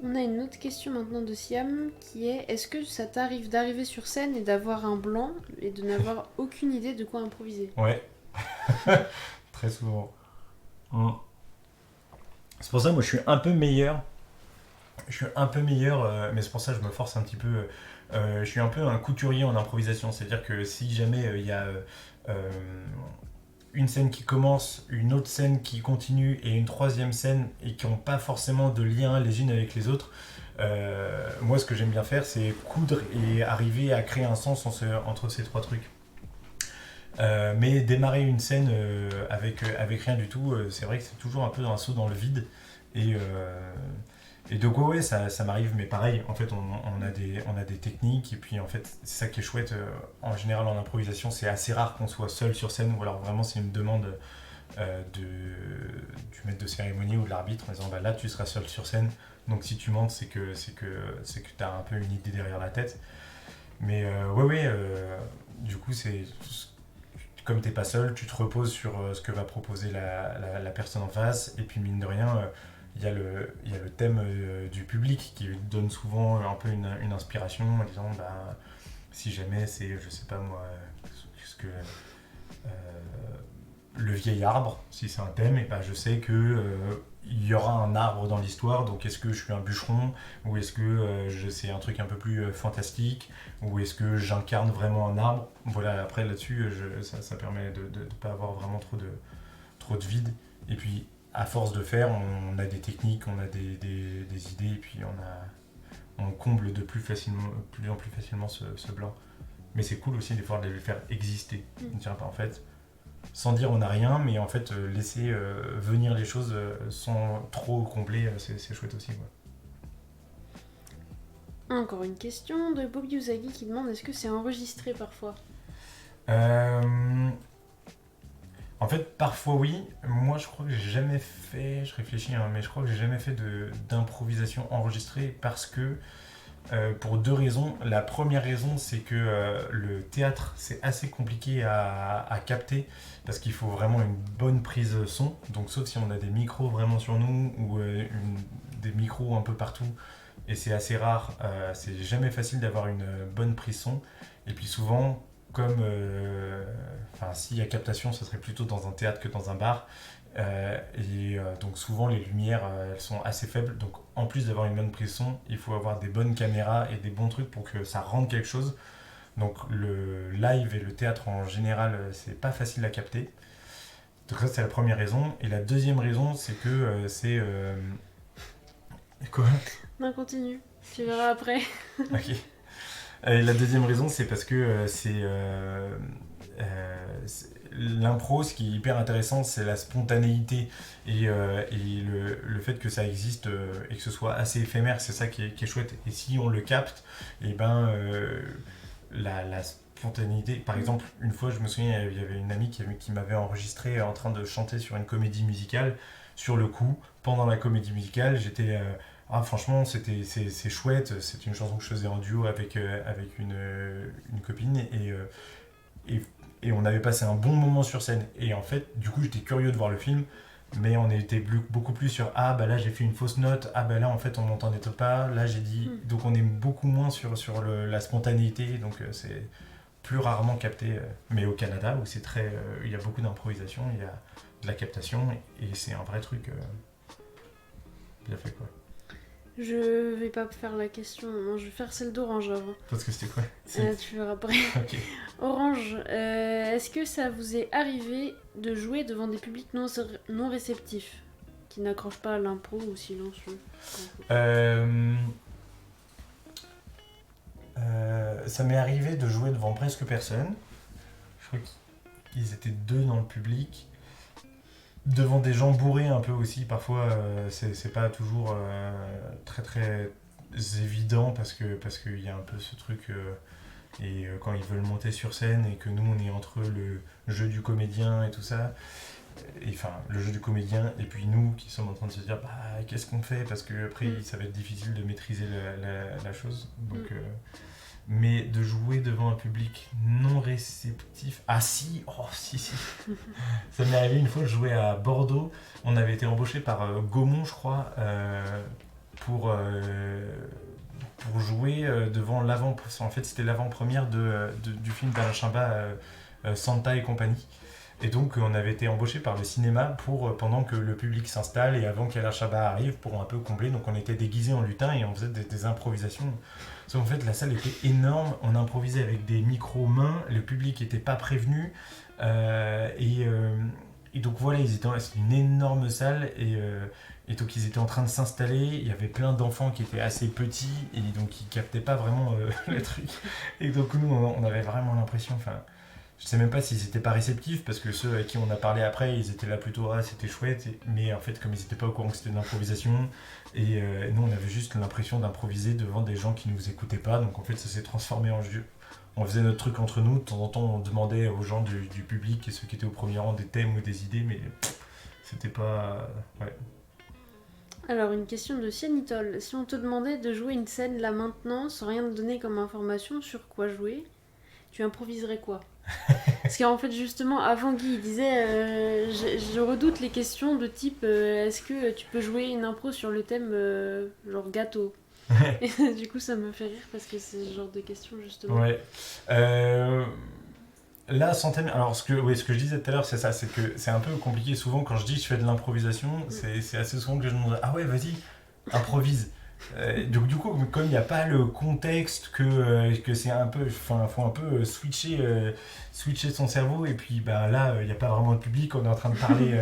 On a une autre question maintenant de Siam qui est: est-ce que ça t'arrive d'arriver sur scène et d'avoir un blanc et de n'avoir aucune idée de quoi improviser? Ouais, très souvent. C'est pour ça moi je suis un peu meilleur. Mais c'est pour ça que je me force un petit peu. Je suis un peu un couturier en improvisation, c'est-à-dire que si jamais il y a une scène qui commence, une autre scène qui continue et une troisième scène et qui n'ont pas forcément de lien les unes avec les autres, moi ce que j'aime bien faire c'est coudre et arriver à créer un sens entre ces trois trucs. Mais démarrer une scène avec rien du tout, c'est vrai que c'est toujours un peu un saut dans le vide. Et donc ouais, ça m'arrive, mais pareil, en fait on a des techniques, et puis en fait c'est ça qui est chouette. En général en improvisation c'est assez rare qu'on soit seul sur scène, ou alors vraiment c'est une demande du maître de cérémonie ou de l'arbitre en disant bah là tu seras seul sur scène, Donc si tu montes, c'est que tu as un peu une idée derrière la tête. Mais ouais, du coup, comme t'es pas seul, tu te reposes sur ce que va proposer la personne en face. Et puis mine de rien, il y a le thème du public qui donne souvent un peu une inspiration en disant bah, si jamais c'est, je sais pas moi, ce que le vieil arbre, si c'est un thème, et ben je sais que il y aura un arbre dans l'histoire, donc est-ce que je suis un bûcheron, ou est-ce que c'est un truc un peu plus fantastique, ou est-ce que j'incarne vraiment un arbre. Voilà, après là-dessus, ça permet de ne pas avoir vraiment trop de vide. Et puis, à force de faire, on a des techniques, on a des idées, et puis on comble de plus en plus facilement ce blanc. Mais c'est cool aussi des fois de les faire exister. Dire, bah, en fait, sans dire on n'a rien, mais en fait laisser venir les choses sans trop combler, c'est chouette aussi. Ouais. Encore une question de Bob Yuzagi qui demande est-ce que c'est enregistré parfois? En fait, parfois oui. Moi, je crois que j'ai jamais fait, je réfléchis, hein, mais je crois que j'ai jamais fait d'improvisation enregistrée parce que pour deux raisons. La première raison, c'est que le théâtre, c'est assez compliqué à capter parce qu'il faut vraiment une bonne prise son. Donc, sauf si on a des micros vraiment sur nous ou des micros un peu partout, et c'est assez rare, c'est jamais facile d'avoir une bonne prise son. Et puis, souvent, comme s'il y a captation, ce serait plutôt dans un théâtre que dans un bar. Donc souvent les lumières elles sont assez faibles, donc en plus d'avoir une bonne prise son, il faut avoir des bonnes caméras et des bons trucs pour que ça rende quelque chose. Donc le live et le théâtre en général c'est pas facile à capter. Donc ça c'est la première raison. Et la deuxième raison c'est que c'est... Quoi ? Non, continue, tu verras après. Ok. La deuxième raison c'est parce que l'impro, ce qui est hyper intéressant, c'est la spontanéité et le fait que ça existe et que ce soit assez éphémère, c'est ça qui est chouette. Et si on le capte, et ben la spontanéité. Par exemple, une fois, je me souviens, il y avait une amie qui m'avait enregistré en train de chanter sur une comédie musicale. Sur le coup, pendant la comédie musicale, j'étais franchement, c'est chouette. C'est une chanson que je faisais en duo avec une copine et on avait passé un bon moment sur scène. Et en fait, du coup, j'étais curieux de voir le film, mais on était beaucoup plus sur ah bah là j'ai fait une fausse note, ah bah là en fait on m'entendait pas, là j'ai dit. Donc on est beaucoup moins sur la spontanéité, donc c'est plus rarement capté. Mais au Canada, où c'est très. Il y a beaucoup d'improvisation, il y a de la captation, et c'est un vrai truc bien fait quoi. Je vais pas faire la question, non, je vais faire celle d'Orange avant. Parce que c'était quoi tu verras après. Ok. Orange, est-ce que ça vous est arrivé de jouer devant des publics non réceptifs, qui n'accrochent pas à l'impro ou silencieux? Ça m'est arrivé de jouer devant presque personne. Je crois qu'ils étaient 2 dans le public. Devant des gens bourrés un peu aussi, parfois c'est pas toujours très très évident parce qu'il y a un peu ce truc et quand ils veulent monter sur scène et que nous on est entre le jeu du comédien et tout ça, et enfin le jeu du comédien et puis nous qui sommes en train de se dire bah qu'est-ce qu'on fait parce que après ça va être difficile de maîtriser la chose, donc mais de jouer devant un public non réceptif. Ah si, oh si. Ça m'est arrivé une fois, je jouais à Bordeaux. On avait été embauché par Gaumont, je crois, pour jouer devant l'avant. En fait, c'était l'avant-première du film d'Alain Chabat, Santa et compagnie. Et donc, on avait été embauché par le cinéma pendant que le public s'installe et avant qu'Alain Chabat arrive pour un peu combler. Donc, on était déguisés en lutin et on faisait des improvisations. Sauf en fait, la salle était énorme. On improvisait avec des micros mains. Le public n'était pas prévenu. Et donc, voilà, c'était une énorme salle. Et donc, ils étaient en train de s'installer. Il y avait plein d'enfants qui étaient assez petits et donc qui ne captaient pas vraiment le truc. Et donc, nous, on avait vraiment l'impression. Je sais même pas s'ils étaient pas réceptifs parce que ceux à qui on a parlé après ils étaient là plutôt c'était chouette, mais en fait comme ils étaient pas au courant que c'était de l'improvisation et nous on avait juste l'impression d'improviser devant des gens qui nous écoutaient pas, donc en fait ça s'est transformé en jeu. On faisait notre truc entre nous, de temps en temps on demandait aux gens du public et ceux qui étaient au premier rang des thèmes ou des idées, mais c'était pas... ouais. Alors, une question de Cianitol. Si on te demandait de jouer une scène là maintenant, sans rien te donner comme information sur quoi jouer, tu improviserais quoi? Parce qu'en fait, justement, avant Guy, il disait je redoute les questions de type est-ce que tu peux jouer une impro sur le thème genre gâteau? Et du coup, ça me fait rire parce que c'est ce genre de questions, justement. Ouais. Euh, Là, sans thème. Alors, ce que je disais tout à l'heure, c'est ça, c'est que c'est un peu compliqué. Souvent, quand je dis je fais de l'improvisation, c'est assez souvent que je me demande ah ouais, vas-y, improvise. Donc, du coup, comme il n'y a pas le contexte, que c'est un peu. Enfin, faut un peu switcher son cerveau, et puis bah, là, il n'y a pas vraiment de public, on est en train de parler.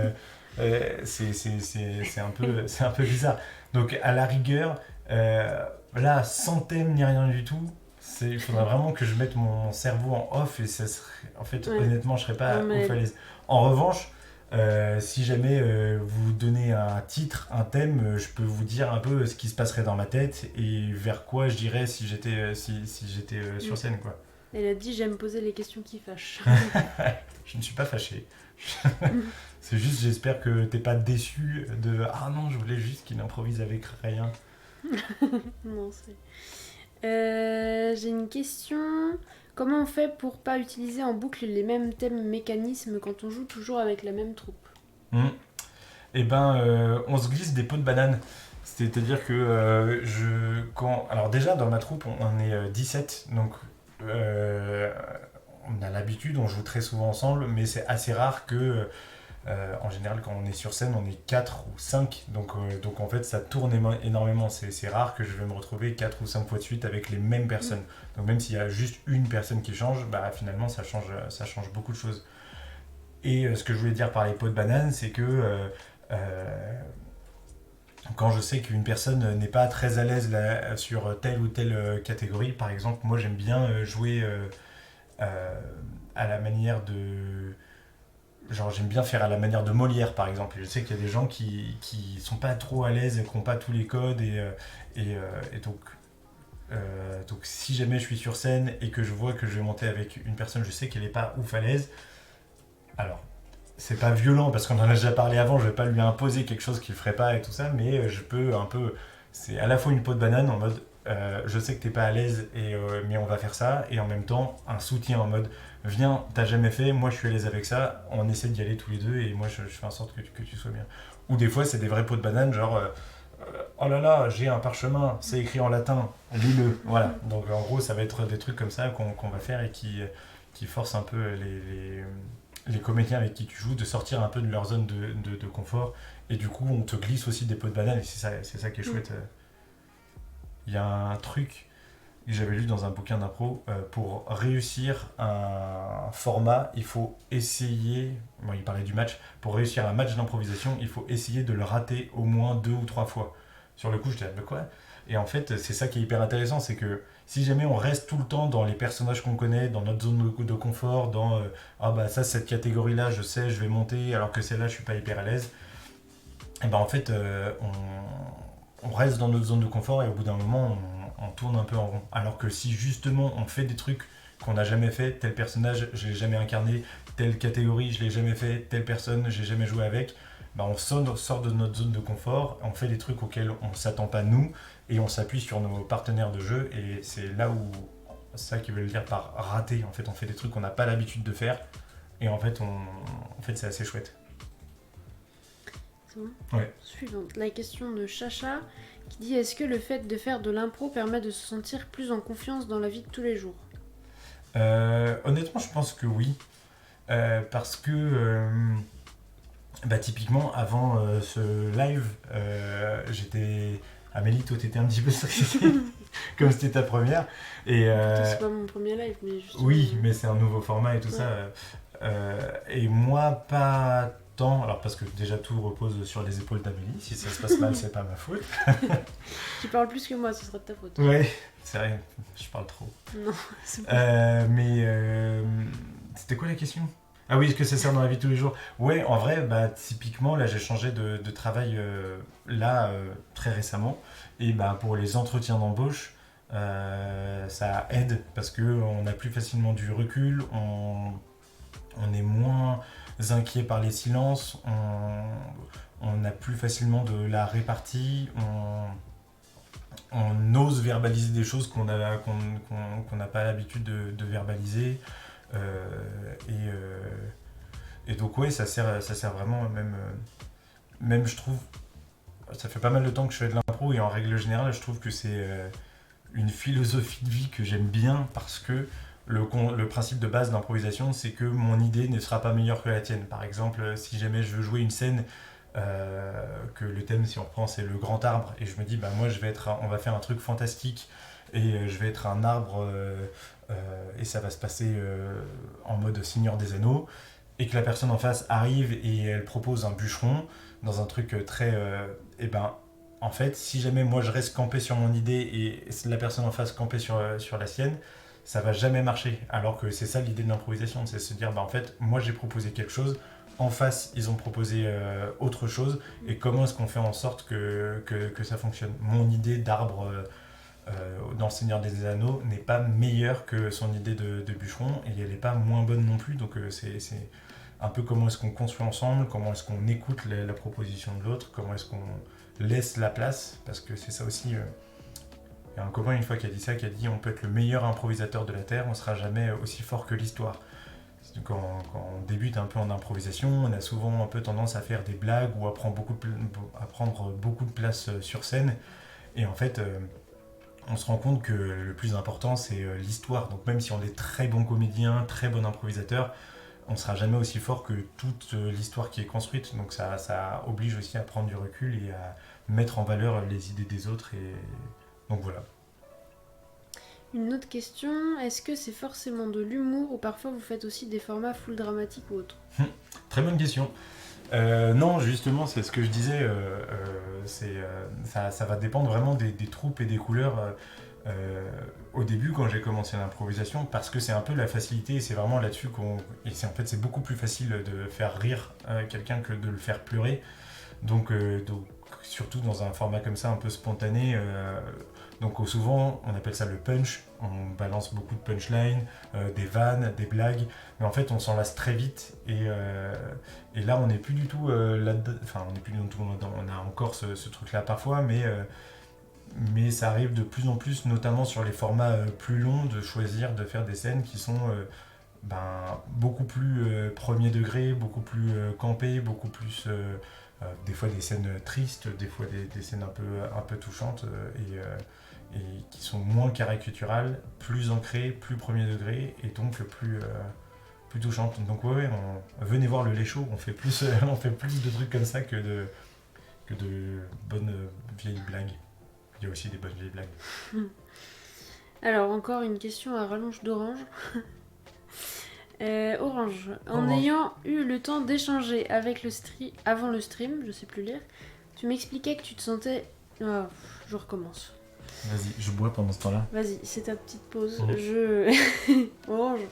C'est un peu bizarre. Donc, à la rigueur, là, sans thème ni rien du tout. Il faudrait vraiment que je mette mon cerveau en off et ça serait, en fait, Ouais. honnêtement, je serais pas Non, mais ouf à l'aise. En revanche, si jamais vous donnez un titre, un thème, je peux vous dire un peu ce qui se passerait dans ma tête et vers quoi je dirais si j'étais si j'étais sur scène, quoi. elle a dit j'aime poser les questions qui fâchent. Je ne suis pas fâché. C'est juste, j'espère que t'es pas déçu de ah non, je voulais juste qu'il improvise avec rien. Non, c'est. J'ai une question. Comment on fait pour pas utiliser en boucle les mêmes thèmes mécanismes quand on joue toujours avec la même troupe? Hmm. Eh ben, on se glisse des pots de banane. C'est-à-dire que alors déjà, dans ma troupe, on est 17, donc euh, on a l'habitude, on joue très souvent ensemble, mais c'est assez rare que, en général, quand on est sur scène, on est 4 ou 5, donc en fait, ça tourne énormément. C'est rare que je vais me retrouver 4 ou 5 fois de suite avec les mêmes personnes. Donc même s'il y a juste une personne qui change, bah, finalement, ça change beaucoup de choses. Et ce que je voulais dire par les pots de banane, c'est que euh, quand je sais qu'une personne n'est pas très à l'aise sur telle ou telle catégorie, par exemple, moi j'aime bien jouer euh, à la manière de. Genre, j'aime bien faire à la manière de Molière, par exemple. Et je sais qu'il y a des gens qui sont pas trop à l'aise et qui n'ont pas tous les codes. Et donc, si jamais je suis sur scène et que je vois que je vais monter avec une personne, je sais qu'elle n'est pas ouf à l'aise. Alors, c'est pas violent parce qu'on en a déjà parlé avant, je vais pas lui imposer quelque chose qu'il ferait pas et tout ça, mais je peux un peu. C'est à la fois une peau de banane en mode je sais que t'es pas à l'aise, mais on va faire ça, et en même temps un soutien en mode viens, t'as jamais fait, moi je suis à l'aise avec ça, on essaie d'y aller tous les deux et moi je fais en sorte que tu sois bien. Ou des fois c'est des vrais pots de banane, genre oh là là, j'ai un parchemin, c'est écrit en latin, lis-le. Voilà, donc en gros ça va être des trucs comme ça qu'on va faire et qui forcent un peu les comédiens avec qui tu joues de sortir un peu de leur zone de confort, et du coup on te glisse aussi des pots de banane et c'est ça qui est chouette. Il y a un truc que j'avais lu dans un bouquin d'impro, pour réussir un format il faut essayer, bon, il parlait du match, pour réussir un match d'improvisation il faut essayer de le rater au moins 2 ou 3 fois. Sur le coup j'étais là mais quoi, et en fait c'est ça qui est hyper intéressant, c'est que si jamais on reste tout le temps dans les personnages qu'on connaît, dans notre zone de confort, dans ah bah ça cette catégorie là je sais je vais monter alors que celle-là je suis pas hyper à l'aise, et ben en fait on reste dans notre zone de confort et au bout d'un moment on tourne un peu en rond. Alors que si justement on fait des trucs qu'on n'a jamais fait, tel personnage je l'ai jamais incarné, telle catégorie je l'ai jamais fait, telle personne j'ai jamais joué avec, bah on sort de notre zone de confort, on fait des trucs auxquels on ne s'attend pas nous, et on s'appuie sur nos partenaires de jeu, et c'est là où ça qui veut le dire par rater. En fait on fait des trucs qu'on n'a pas l'habitude de faire, et en fait c'est assez chouette. C'est bon. Ouais. Suivante. La question de Chacha qui dit est-ce que le fait de faire de l'impro permet de se sentir plus en confiance dans la vie de tous les jours? Honnêtement je pense que oui. Parce que bah, typiquement avant ce live, j'étais. Amélie, toi t'étais un petit peu stressée, comme c'était ta première. Et, Pourtant, c'est pas mon premier live, mais justement. oui, mais c'est un nouveau format et tout Ouais. ça. Et moi, pas tant. Alors, parce que déjà tout repose sur les épaules d'Amélie. Si ça se passe mal, c'est pas ma faute. Tu parles plus que moi, ce sera de ta faute. Ouais, c'est vrai, je parle trop. Non, c'est pas. Mais c'était quoi la question? Ah oui, est-ce que ça sert dans la vie de tous les jours? Ouais, en vrai, bah, typiquement, là j'ai changé de travail là très récemment. Et bah, pour les entretiens d'embauche, ça aide parce qu'on a plus facilement du recul, on est moins inquiet par les silences, on a plus facilement de la répartie, on ose verbaliser des choses qu'on n'a pas l'habitude de verbaliser. Et donc ouais, ça sert vraiment, même je trouve, ça fait pas mal de temps que je fais de l'impro et en règle générale je trouve que c'est une philosophie de vie que j'aime bien parce que le principe de base d'improvisation, c'est que mon idée ne sera pas meilleure que la tienne. Par exemple, si jamais je veux jouer une scène, que le thème, si on reprend, c'est le grand arbre, et je me dis, bah moi, on va faire un truc fantastique, et je vais être un arbre, et ça va se passer en mode Seigneur des Anneaux, et que la personne en face arrive et elle propose un bûcheron dans un truc très... et ben, en fait, si jamais moi je reste campé sur mon idée et la personne en face campée sur la sienne, ça va jamais marcher. Alors que c'est ça l'idée de l'improvisation, c'est se dire, bah en fait, moi j'ai proposé quelque chose, en face ils ont proposé autre chose, et comment est-ce qu'on fait en sorte que ça fonctionne. Mon idée d'arbre dans le Seigneur des Anneaux n'est pas meilleure que son idée de bûcheron, et elle n'est pas moins bonne non plus, donc c'est un peu comment est-ce qu'on construit ensemble, comment est-ce qu'on écoute la proposition de l'autre, comment est-ce qu'on laisse la place, parce que c'est ça aussi. Il y a un copain une fois qui a dit ça, qui a dit on peut être le meilleur improvisateur de la Terre, on ne sera jamais aussi fort que l'histoire. Quand on débute un peu en improvisation, on a souvent un peu tendance à faire des blagues ou à prendre beaucoup de place sur scène. Et en fait, on se rend compte que le plus important, c'est l'histoire. Donc même si on est très bon comédien, très bon improvisateur, on ne sera jamais aussi fort que toute l'histoire qui est construite. Donc ça oblige aussi à prendre du recul et à mettre en valeur les idées des autres. Et donc voilà. Une autre question, est-ce que c'est forcément de l'humour ou parfois vous faites aussi des formats full dramatiques ou autres? Très bonne question. Non, justement, c'est ce que je disais, ça va dépendre vraiment des troupes et des couleurs au début quand j'ai commencé l'improvisation, parce que c'est un peu la facilité et c'est vraiment là-dessus c'est beaucoup plus facile de faire rire quelqu'un que de le faire pleurer. Donc surtout dans un format comme ça un peu spontané, donc souvent on appelle ça le punch, on balance beaucoup de punchlines, des vannes, des blagues, mais en fait on s'en lasse très vite, et là on n'est plus du tout là-dedans, enfin on n'est plus du tout là-dedans, on a encore ce truc-là parfois, mais ça arrive de plus en plus, notamment sur les formats plus longs, de choisir de faire des scènes qui sont beaucoup plus premier degré, beaucoup plus campées, beaucoup plus... des fois des scènes tristes, des fois des scènes un peu touchantes, et qui sont moins caricaturales, plus ancrées, plus premier degré, et donc plus touchantes. Donc ouais, venez voir le lait chaud, on fait plus de trucs comme ça que de bonnes vieilles blagues. Il y a aussi des bonnes vieilles blagues. Alors encore une question à rallonge d'Orange. Orange, en ayant eu le temps d'échanger avec avant le stream, je sais plus lire, tu m'expliquais que tu te sentais... Oh, je recommence. Vas-y, je bois pendant ce temps-là. Vas-y, c'est ta petite pause. Orange,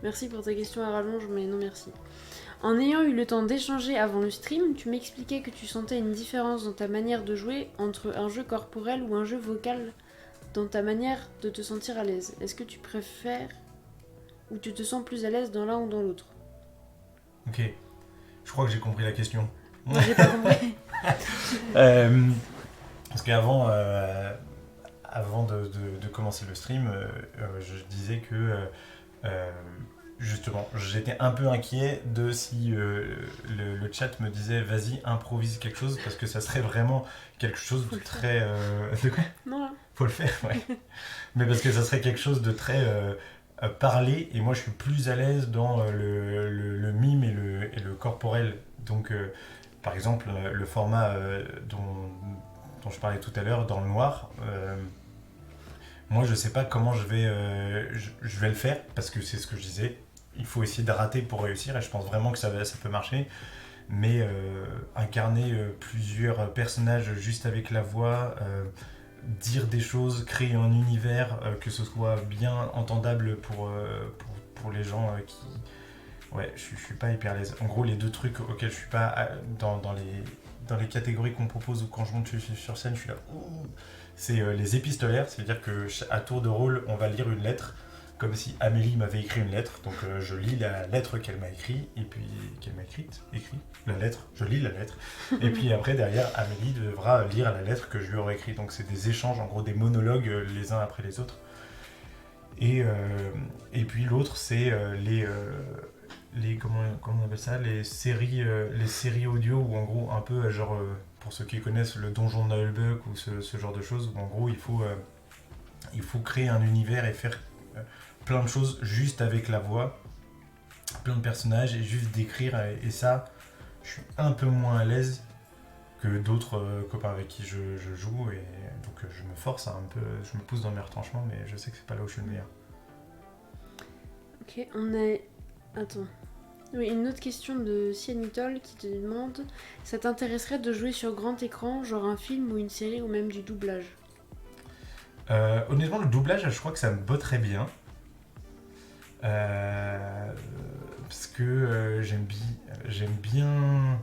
merci pour ta question à rallonge, mais non merci. En ayant eu le temps d'échanger avant le stream, tu m'expliquais que tu sentais une différence dans ta manière de jouer entre un jeu corporel ou un jeu vocal, dans ta manière de te sentir à l'aise. Est-ce que tu préfères ou tu te sens plus à l'aise dans l'un ou dans l'autre? Ok, je crois que j'ai compris la question. Moi, j'ai pas compris. Parce qu'avant de commencer le stream, je disais que justement, j'étais un peu inquiet de si le chat me disait vas-y, improvise quelque chose, parce que ça serait vraiment quelque chose de très... De quoi ? Non. Faut le faire, ouais. Mais parce que ça serait quelque chose de très parlé, et moi je suis plus à l'aise dans le mime et le corporel. Donc par exemple, le format dont je parlais tout à l'heure, dans le noir, moi je sais pas comment je vais le faire, parce que c'est ce que je disais, il faut essayer de rater pour réussir, et je pense vraiment que ça peut marcher, mais incarner plusieurs personnages juste avec la voix, dire des choses, créer un univers, que ce soit bien entendable pour les gens qui... Ouais, je suis pas hyper à l'aise. En gros, les deux trucs auxquels je suis pas dans les catégories qu'on propose, ou quand je monte sur scène, je suis là... C'est les épistolaires, c'est-à-dire qu'à tour de rôle, on va lire une lettre comme si Amélie m'avait écrit une lettre. Donc je lis la lettre qu'elle m'a écrite, et puis qu'elle m'a écrit la lettre, je lis la lettre. Et puis après, derrière, Amélie devra lire la lettre que je lui aurai écrite. Donc c'est des échanges, en gros des monologues les uns après les autres. Et puis l'autre, c'est comment on appelle ça, les séries audio, où en gros, un peu genre, pour ceux qui connaissent le donjon de Nullbuck ou ce genre de choses, où en gros, il faut créer un univers et faire plein de choses juste avec la voix, plein de personnages, et juste décrire. Et ça, je suis un peu moins à l'aise que d'autres copains avec qui je joue, et donc je me force un peu, je me pousse dans mes retranchements, mais je sais que c'est pas là où je suis le meilleur. Ok, on a... Attends. Oui, une autre question de Cianitol qui te demande: ça t'intéresserait de jouer sur grand écran, genre un film ou une série, ou même du doublage? Honnêtement, le doublage, je crois que ça me botterait bien. Parce que j'aime bien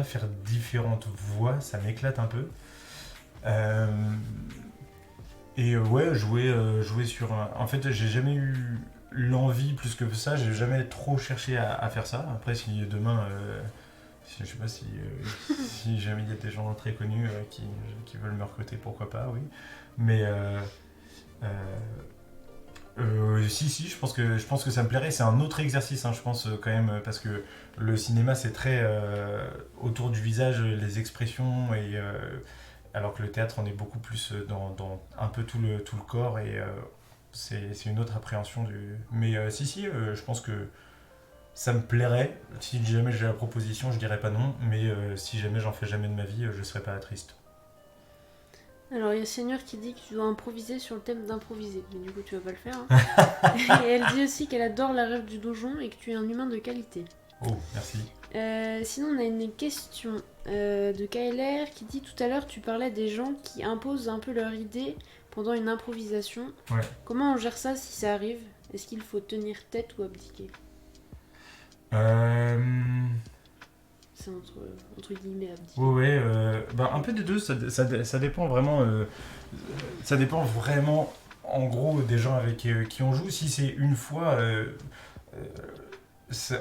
faire différentes voix, ça m'éclate un peu. Ouais, jouer sur un... En fait, j'ai jamais eu l'envie plus que ça, j'ai jamais trop cherché à faire ça. Après, si demain, je sais pas si jamais il y a des gens très connus qui veulent me recruter, pourquoi pas, oui. Mais si, je pense que ça me plairait. C'est un autre exercice, hein, je pense quand même, parce que le cinéma c'est très autour du visage, les expressions, alors que le théâtre on est beaucoup plus dans un peu tout le corps, et c'est une autre appréhension du. Mais je pense que ça me plairait. Si jamais j'ai la proposition, je dirais pas non, mais si jamais j'en fais jamais de ma vie, je serais pas triste. Alors, il y a Seigneur qui dit que tu dois improviser sur le thème d'improviser. Mais du coup, tu vas pas le faire. Hein. Et elle dit aussi qu'elle adore la rêve du donjon et que tu es un humain de qualité. Oh, merci. Sinon, on a une question de KLR qui dit: tout à l'heure, tu parlais des gens qui imposent un peu leur idée pendant une improvisation. Ouais. Comment on gère ça si ça arrive? Est-ce qu'il faut tenir tête ou abdiquer? C'est entre guillemets abdiquer. Ouais, un peu des deux, ça dépend vraiment. Ça dépend vraiment, en gros, des gens avec qui on joue. Si c'est une fois,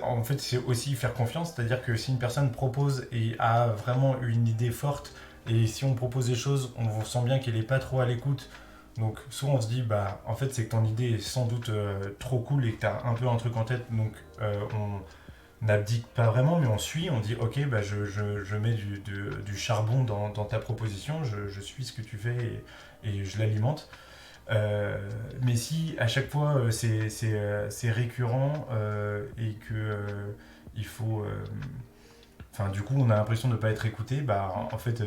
en fait, c'est aussi faire confiance. C'est-à-dire que si une personne propose et a vraiment une idée forte, et si on propose des choses, on sent bien qu'elle n'est pas trop à l'écoute. Donc, soit on se dit, bah, en fait, c'est que ton idée est sans doute trop cool et que tu as un peu un truc en tête, donc on n'abdique pas vraiment, mais on suit, on dit ok, bah je mets du charbon dans ta proposition, je suis ce que tu fais, et je l'alimente. Mais si à chaque fois c'est récurrent, et que il faut. Enfin, du coup, on a l'impression de ne pas être écouté, bah en fait.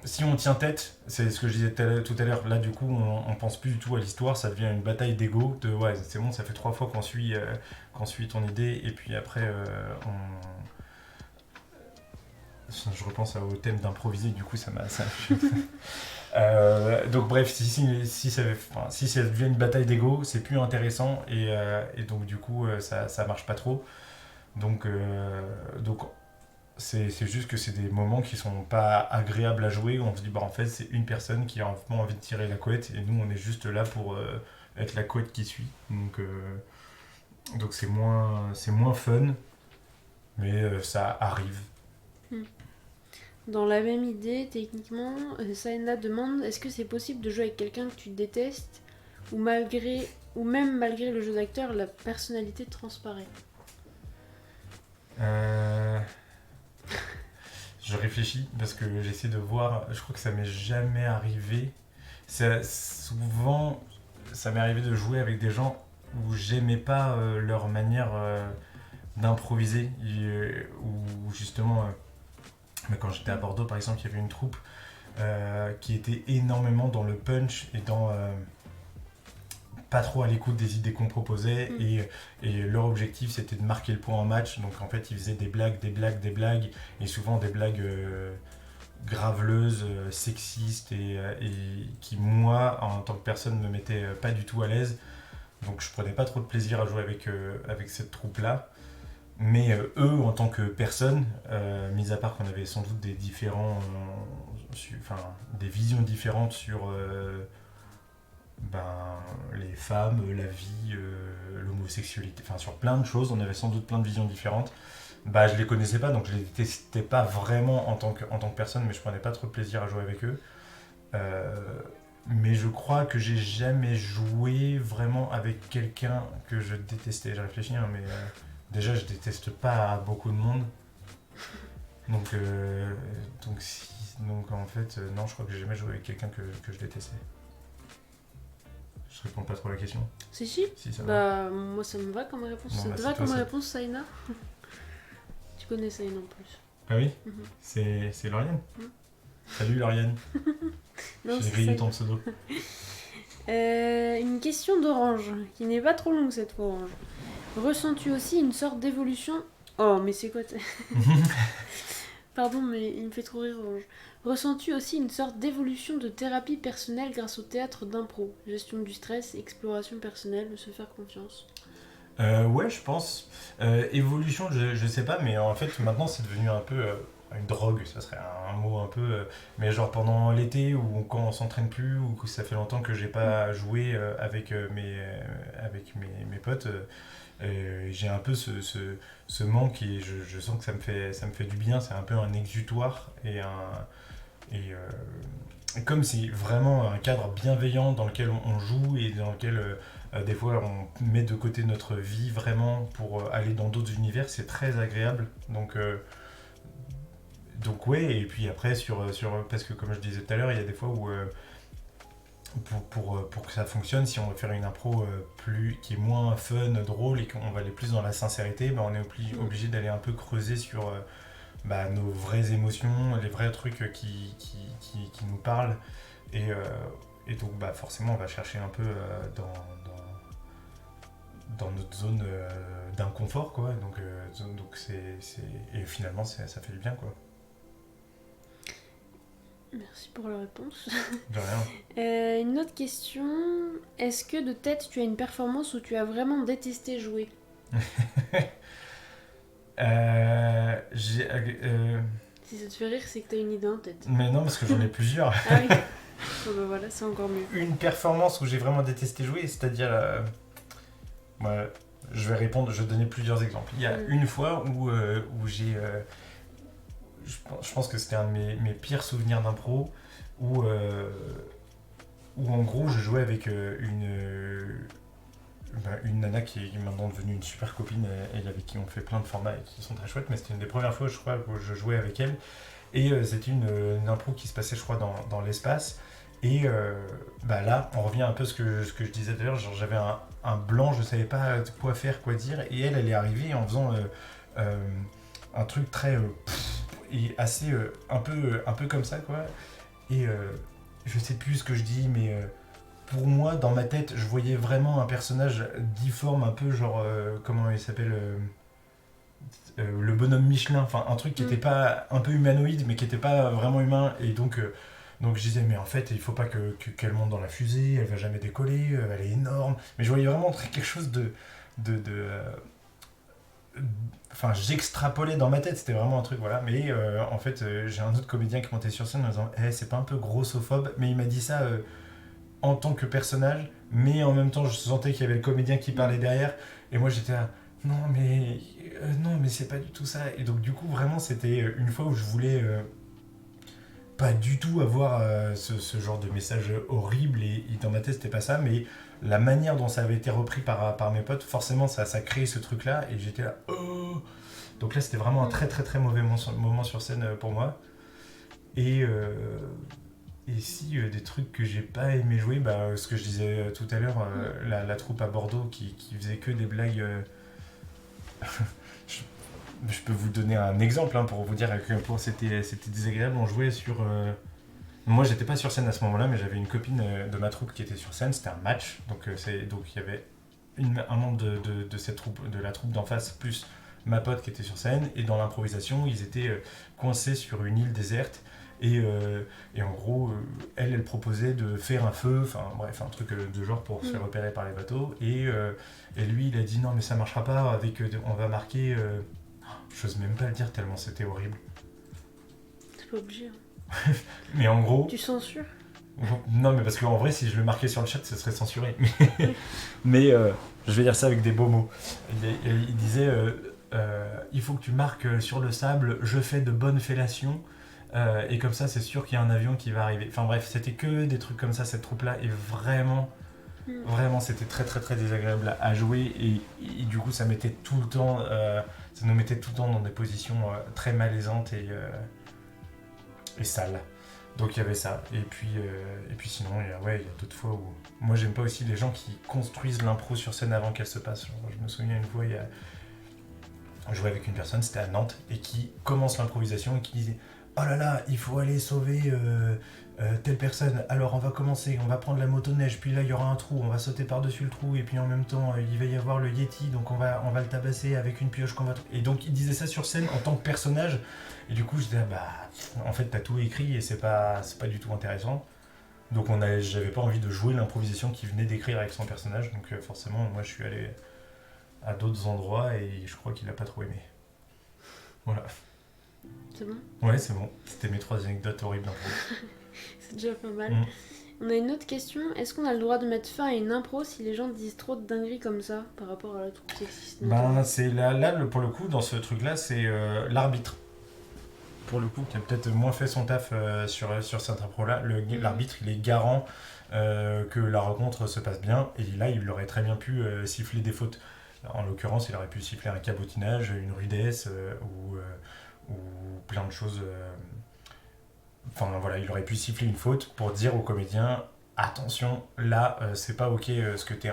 Si on tient tête, c'est ce que je disais tout à l'heure, là du coup on pense plus du tout à l'histoire, ça devient une bataille d'ego, de ouais c'est bon, ça fait 3 fois qu'on suit ton idée, et puis après je repense au thème d'improviser, du coup ça m'a... donc bref, si ça devient une bataille d'ego, c'est plus intéressant, et donc du coup ça marche pas trop, donc c'est juste que c'est des moments qui sont pas agréables à jouer, où on se dit bah en fait c'est une personne qui a vraiment envie de tirer la couette, et nous on est juste là pour être la couette qui suit, donc c'est moins fun, mais ça arrive. Dans la même idée, techniquement, Saena demande: est-ce que c'est possible de jouer avec quelqu'un que tu détestes, ou même malgré le jeu d'acteur, la personnalité transparaît? Je réfléchis parce que j'essaie de voir. Je crois que ça m'est jamais arrivé. Souvent, ça m'est arrivé de jouer avec des gens où j'aimais pas leur manière d'improviser. Ou justement, quand j'étais à Bordeaux par exemple, il y avait une troupe qui était énormément dans le punch et dans pas trop à l'écoute des idées qu'on proposait, et leur objectif c'était de marquer le point en match. Donc en fait ils faisaient des blagues, et souvent des blagues graveleuses, sexistes, et qui moi en tant que personne me mettaient pas du tout à l'aise. Donc je prenais pas trop de plaisir à jouer avec cette troupe là. Mais eux en tant que personnes, mis à part qu'on avait sans doute des visions différentes sur les femmes, la vie, l'homosexualité, enfin sur plein de choses, on avait sans doute plein de visions différentes. Bah je les connaissais pas, donc je les détestais pas vraiment en tant que personne, mais je prenais pas trop de plaisir à jouer avec eux. Euh, mais je crois que j'ai jamais joué vraiment avec quelqu'un que je détestais. Je réfléchis, hein, mais déjà je déteste pas beaucoup de monde. Donc, donc en fait, non, je crois que j'ai jamais joué avec quelqu'un que je détestais. Je réponds pas trop à la question. Si, si. Si, ça va. Bah, moi, ça me va comme réponse. Bon, Ça bah, te c'est va toi, comme ça. réponse, Saïna? Tu connais Saïna en plus. Ah oui. Mhm. C'est Lauriane. Mhm. Salut Lauriane. Non, J'ai c'est grillé Saïna. ton pseudo. Une question d'Orange, qui n'est pas trop longue cette fois, Orange. Ressens-tu aussi une sorte d'évolution... Oh, mais c'est quoi Pardon, mais il me fait trop rire, Orange. Ressens-tu aussi une sorte d'évolution de thérapie personnelle grâce au théâtre d'impro? Gestion du stress, exploration personnelle, se faire confiance. Ouais, je pense. Évolution, je sais pas, mais en fait, maintenant, c'est devenu un peu une drogue, ça serait un mot un peu. Mais genre pendant l'été, ou quand on s'entraîne plus, ou que ça fait longtemps que j'ai pas joué avec mes potes, j'ai un peu ce manque et je sens que ça me fait du bien. C'est un peu un exutoire et comme c'est vraiment un cadre bienveillant dans lequel on joue et dans lequel des fois on met de côté notre vie vraiment pour aller dans d'autres univers, c'est très agréable. Donc ouais, et puis après parce que comme je disais tout à l'heure, il y a des fois où pour que ça fonctionne, si on veut faire une impro qui est moins fun, drôle et qu'on va aller plus dans la sincérité, bah, on est obligé d'aller un peu creuser sur nos vraies émotions, les vrais trucs qui nous parlent. Et donc bah, forcément on va chercher un peu dans notre zone d'inconfort, quoi. Donc et finalement ça fait du bien, quoi. Merci pour la réponse. De rien. Une autre question. Est-ce que de tête, tu as une performance où tu as vraiment détesté jouer? Si Si ça te fait rire, c'est que tu as une idée en tête. Mais non, parce que j'en ai plusieurs. Ah oui. Bon, bah voilà, c'est encore mieux. Une performance où j'ai vraiment détesté jouer, c'est-à-dire... je vais donner plusieurs exemples. Il y a une fois où j'ai... je pense que c'était un de mes pires souvenirs d'impro, où en gros je jouais avec une nana qui est maintenant devenue une super copine et avec qui on fait plein de formats et qui sont très chouettes, mais c'était une des premières fois, je crois, où je jouais avec elle. Et c'était une impro qui se passait, je crois, dans l'espace. Et là, on revient un peu à ce que je disais tout à l'heure, genre j'avais un blanc, je savais pas quoi faire, quoi dire, et elle est arrivée en faisant un truc très... et assez un peu comme ça, quoi. Et je sais plus ce que je dis, mais pour moi, dans ma tête, je voyais vraiment un personnage difforme, un peu genre, comment il s'appelle, le bonhomme Michelin, enfin un truc qui était pas un peu humanoïde, mais qui était pas vraiment humain. Et donc je disais, mais en fait, il faut pas qu'elle monte dans la fusée, elle va jamais décoller, elle est énorme. Mais je voyais vraiment quelque chose enfin, j'extrapolais dans ma tête, c'était vraiment un truc, voilà. Mais en fait, j'ai un autre comédien qui montait sur scène en disant, c'est pas un peu grossophobe, mais il m'a dit ça en tant que personnage, mais en même temps, je sentais qu'il y avait le comédien qui parlait derrière, et moi j'étais là, non, mais c'est pas du tout ça. Et donc, du coup, vraiment, c'était une fois où je voulais pas du tout avoir ce genre de message horrible, et dans ma tête, c'était pas ça, mais la manière dont ça avait été repris par mes potes, forcément ça crée ce truc là et j'étais là oh. Donc là c'était vraiment un très très très mauvais moment sur scène pour moi. Et si des trucs que j'ai pas aimé jouer, ce que je disais tout à l'heure, la troupe à Bordeaux qui faisait que des blagues. Je peux vous donner un exemple pour vous dire à quel point c'était désagréable. On jouait sur... Moi, j'étais pas sur scène à ce moment-là, mais j'avais une copine de ma troupe qui était sur scène. C'était un match, donc il y avait un membre de cette troupe, de la troupe d'en face, plus ma pote qui était sur scène. Et dans l'improvisation, ils étaient coincés sur une île déserte. Et en gros, elle proposait de faire un feu, enfin bref, un truc de genre pour se faire repérer par les bateaux. Et lui, il a dit non, mais ça marchera pas. On va marquer. J'ose même pas le dire tellement c'était horrible. C'est pas obligé. Mais en gros. Tu censures? Non, mais parce qu'en vrai, si je le marquais sur le chat, ce serait censuré. Mais je vais dire ça avec des beaux mots. Il disait il faut que tu marques sur le sable, je fais de bonnes fellations. Et comme ça, c'est sûr qu'il y a un avion qui va arriver. Enfin bref, c'était que des trucs comme ça, cette troupe-là. Et vraiment, c'était très très très désagréable à jouer. Et du coup, ça mettait tout le temps, ça nous mettait tout le temps dans des positions très malaisantes et sales. Donc il y avait ça. Et puis sinon, il y a d'autres fois où... Moi, j'aime pas aussi les gens qui construisent l'impro sur scène avant qu'elle se passe. Genre, je me souviens une fois, on jouait avec une personne, c'était à Nantes, et qui commence l'improvisation et qui disait « Oh là là, il faut aller sauver telle personne. Alors on va commencer, on va prendre la motoneige, puis là il y aura un trou, on va sauter par-dessus le trou, et puis en même temps il va y avoir le Yeti, donc on va le tabasser avec une pioche qu'on va... » Et donc il disait ça sur scène en tant que personnage, et du coup je disais en fait t'as tout écrit et c'est pas du tout intéressant. Donc j'avais pas envie de jouer l'improvisation qu'il venait d'écrire avec son personnage, donc forcément moi je suis allé à d'autres endroits et je crois qu'il a pas trop aimé. Voilà. C'est bon ? Ouais, c'est bon. C'était mes 3 anecdotes horribles d'impro. C'est déjà pas mal. On a une autre question. Est-ce qu'on a le droit de mettre fin à une impro si les gens disent trop de dingueries comme ça par rapport à la troupe sexiste ? C'est là, pour le coup, dans ce truc-là, c'est l'arbitre. Pour le coup, qui a peut-être moins fait son taf sur cette impro-là. L'arbitre, il est garant que la rencontre se passe bien. Et là, il aurait très bien pu siffler des fautes. En l'occurrence, il aurait pu siffler un cabotinage, une rudesse ou plein de choses. Enfin voilà, il aurait pu siffler une faute pour dire au comédien attention, là c'est pas ok ce que t'es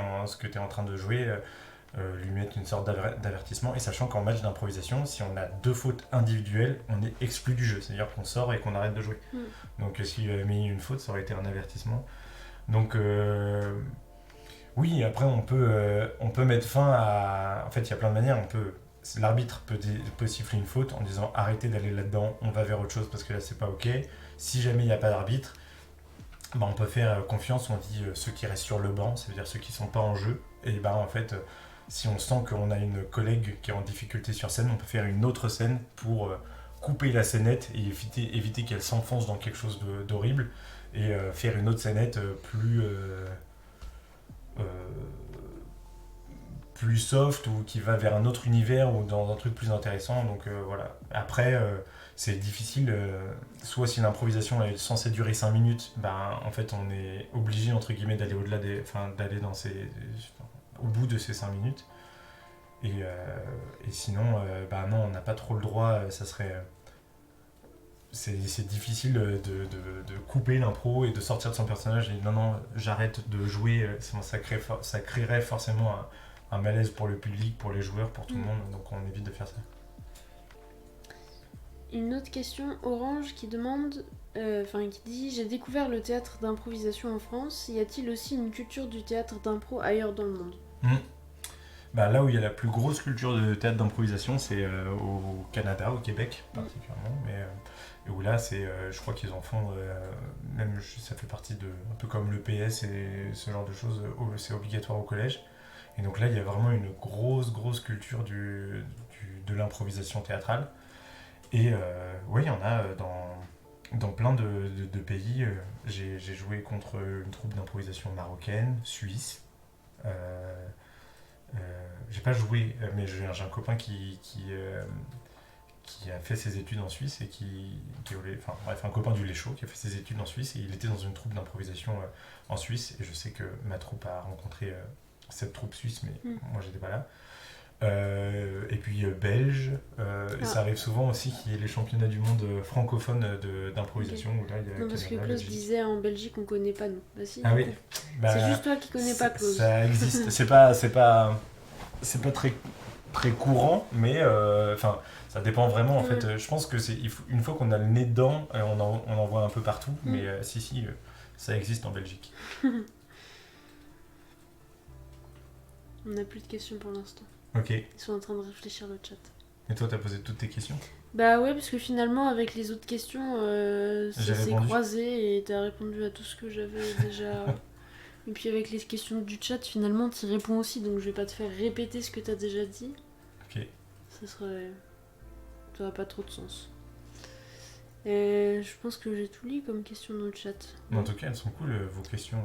en train de jouer, lui mettre une sorte d'avertissement. Et sachant qu'en match d'improvisation, si on a 2 fautes individuelles, on est exclu du jeu, c'est-à-dire qu'on sort et qu'on arrête de jouer. Donc s'il avait mis une faute, ça aurait été un avertissement. Donc oui, après on peut mettre fin à... En fait, il y a plein de manières. L'arbitre peut siffler une faute en disant arrêtez d'aller là-dedans, on va vers autre chose parce que là c'est pas ok. Si jamais il n'y a pas d'arbitre, on peut faire confiance, on dit ceux qui restent sur le banc, ça veut dire ceux qui sont pas en jeu. Et en fait, si on sent qu'on a une collègue qui est en difficulté sur scène, on peut faire une autre scène pour couper la scénette et éviter qu'elle s'enfonce dans quelque chose d'horrible et faire une autre scénette plus soft ou qui va vers un autre univers ou dans un truc plus intéressant. Donc voilà. Après, c'est difficile. Soit si l'improvisation est censée durer 5 minutes, en fait on est obligé entre guillemets d'aller au-delà d'aller au bout de ces 5 minutes. Et sinon, non, on n'a pas trop le droit. Ça serait c'est difficile de couper l'impro et de sortir de son personnage et non, j'arrête de jouer, ça créerait forcément un malaise pour le public, pour les joueurs, pour tout le monde, donc on évite de faire ça. Une autre question, Orange, qui demande, qui dit « J'ai découvert le théâtre d'improvisation en France, y a-t-il aussi une culture du théâtre d'impro ailleurs dans le monde ?» Là où il y a la plus grosse culture de théâtre d'improvisation, c'est au Canada, au Québec particulièrement, mais où là, je crois qu'ils en font, même ça fait partie un peu comme le PS et ce genre de choses, c'est obligatoire au collège. Et donc là, il y a vraiment une grosse culture de l'improvisation théâtrale. Et oui, il y en a dans plein de pays. J'ai joué contre une troupe d'improvisation marocaine, suisse. J'ai pas joué, mais j'ai un copain qui a fait ses études en Suisse et un copain du Léchaud qui a fait ses études en Suisse et il était dans une troupe d'improvisation en Suisse et je sais que ma troupe a rencontré cette troupe suisse mais moi j'étais pas là. Et puis belge, et ça arrive souvent aussi qu'il y ait les championnats du monde francophones d'improvisation où là il y a non parce que Claude disait en Belgique on connaît pas nous. Bah si. Ah oui. C'est juste toi qui connais pas Claude. Ça existe. C'est pas très très courant, mais ça dépend vraiment en fait. Je pense que une fois qu'on a le nez dedans, on en voit un peu partout, mais si ça existe en Belgique. On n'a plus de questions pour l'instant. Ok. Ils sont en train de réfléchir le chat. Et toi, t'as posé toutes tes questions ? Bah ouais, parce que finalement, avec les autres questions, ça s'est croisé et t'as répondu à tout ce que j'avais déjà. Et puis avec les questions du chat, finalement, t'y réponds aussi, donc je vais pas te faire répéter ce que t'as déjà dit. Ok. Ça n'aurait pas trop de sens. Je pense que j'ai tout lu comme question dans le chat. Mais en tout cas, elles sont cool, vos questions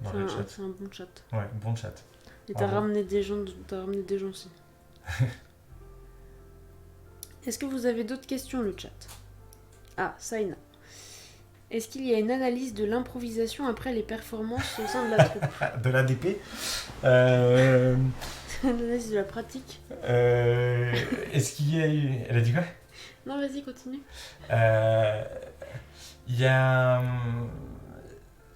dans le chat. C'est un bon chat. Ouais, bon chat. Et t'as Bravo. ramené des gens aussi. Est-ce que vous avez d'autres questions, le chat? Ah, Saina. Est-ce qu'il y a une analyse de l'improvisation après les performances au sein de la troupe? De l'ADP Une analyse de la pratique? Est-ce qu'il y a eu... Elle a dit quoi? Non, vas-y, continue. Il y a...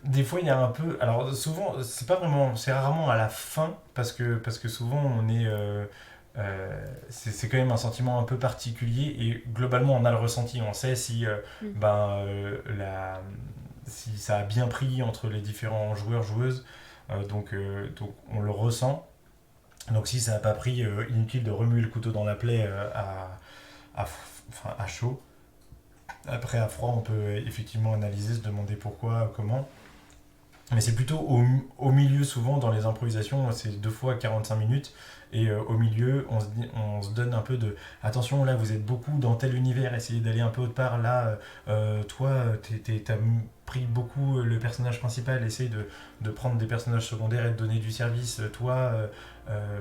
Des fois, il y a un peu... Alors, souvent, c'est pas vraiment... C'est rarement à la fin, parce que souvent, on est... c'est quand même un sentiment un peu particulier, et globalement, on a le ressenti. On sait si, si ça a bien pris entre les différents joueurs, joueuses. Donc, on le ressent. Donc, si ça n'a pas pris, inutile de remuer le couteau dans la plaie à chaud. Après, à froid, on peut effectivement analyser, se demander pourquoi, comment. Mais c'est plutôt au milieu, souvent, dans les improvisations, c'est 2 fois 45 minutes. Et au milieu, on se donne un peu de... Attention, là, vous êtes beaucoup dans tel univers, essayez d'aller un peu autre part. Là, toi, t'as pris beaucoup le personnage principal, essaye de prendre des personnages secondaires et de donner du service. Toi,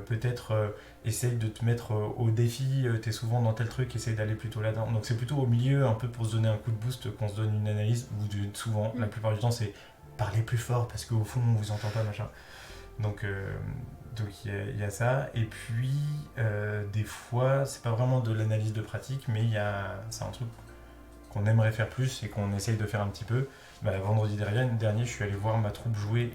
peut-être, essaye de te mettre au défi, t'es souvent dans tel truc, essaye d'aller plutôt là-dedans. Donc c'est plutôt au milieu, un peu pour se donner un coup de boost, qu'on se donne une analyse, ou souvent, la plupart du temps, c'est parler plus fort, parce qu'au fond, on vous entend pas, machin. Donc il y a ça. Et puis, des fois, c'est pas vraiment de l'analyse de pratique, mais c'est un truc qu'on aimerait faire plus et qu'on essaye de faire un petit peu. Vendredi dernier, je suis allé voir ma troupe jouer,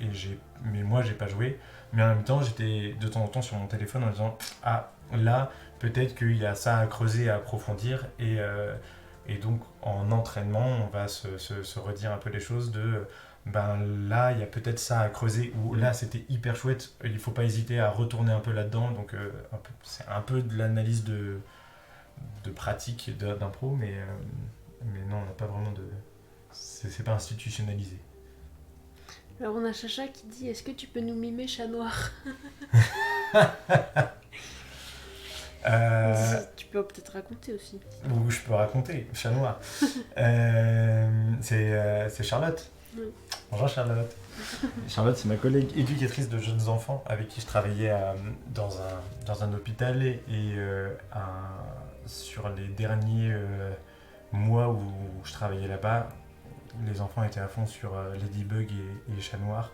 mais moi, j'ai pas joué. Mais en même temps, j'étais de temps en temps sur mon téléphone en disant « Ah, là, peut-être qu'il y a ça à creuser, à approfondir. » Et donc, en entraînement, on va se redire un peu les choses de... là, il y a peut-être ça à creuser, ou là, c'était hyper chouette, il faut pas hésiter à retourner un peu là-dedans. Donc, c'est un peu de l'analyse de pratique d'impro, mais non, on n'a pas vraiment de... C'est pas institutionnalisé. Alors, on a Chacha qui dit: est-ce que tu peux nous mimer Chat Noir? Tu peux peut-être raconter aussi. Ou je peux raconter, Chat Noir. C'est Charlotte. Oui. Bonjour Charlotte. Charlotte, c'est ma collègue éducatrice de jeunes enfants avec qui je travaillais dans un hôpital, et sur les derniers mois où je travaillais là-bas, les enfants étaient à fond sur Ladybug et Chat Noir,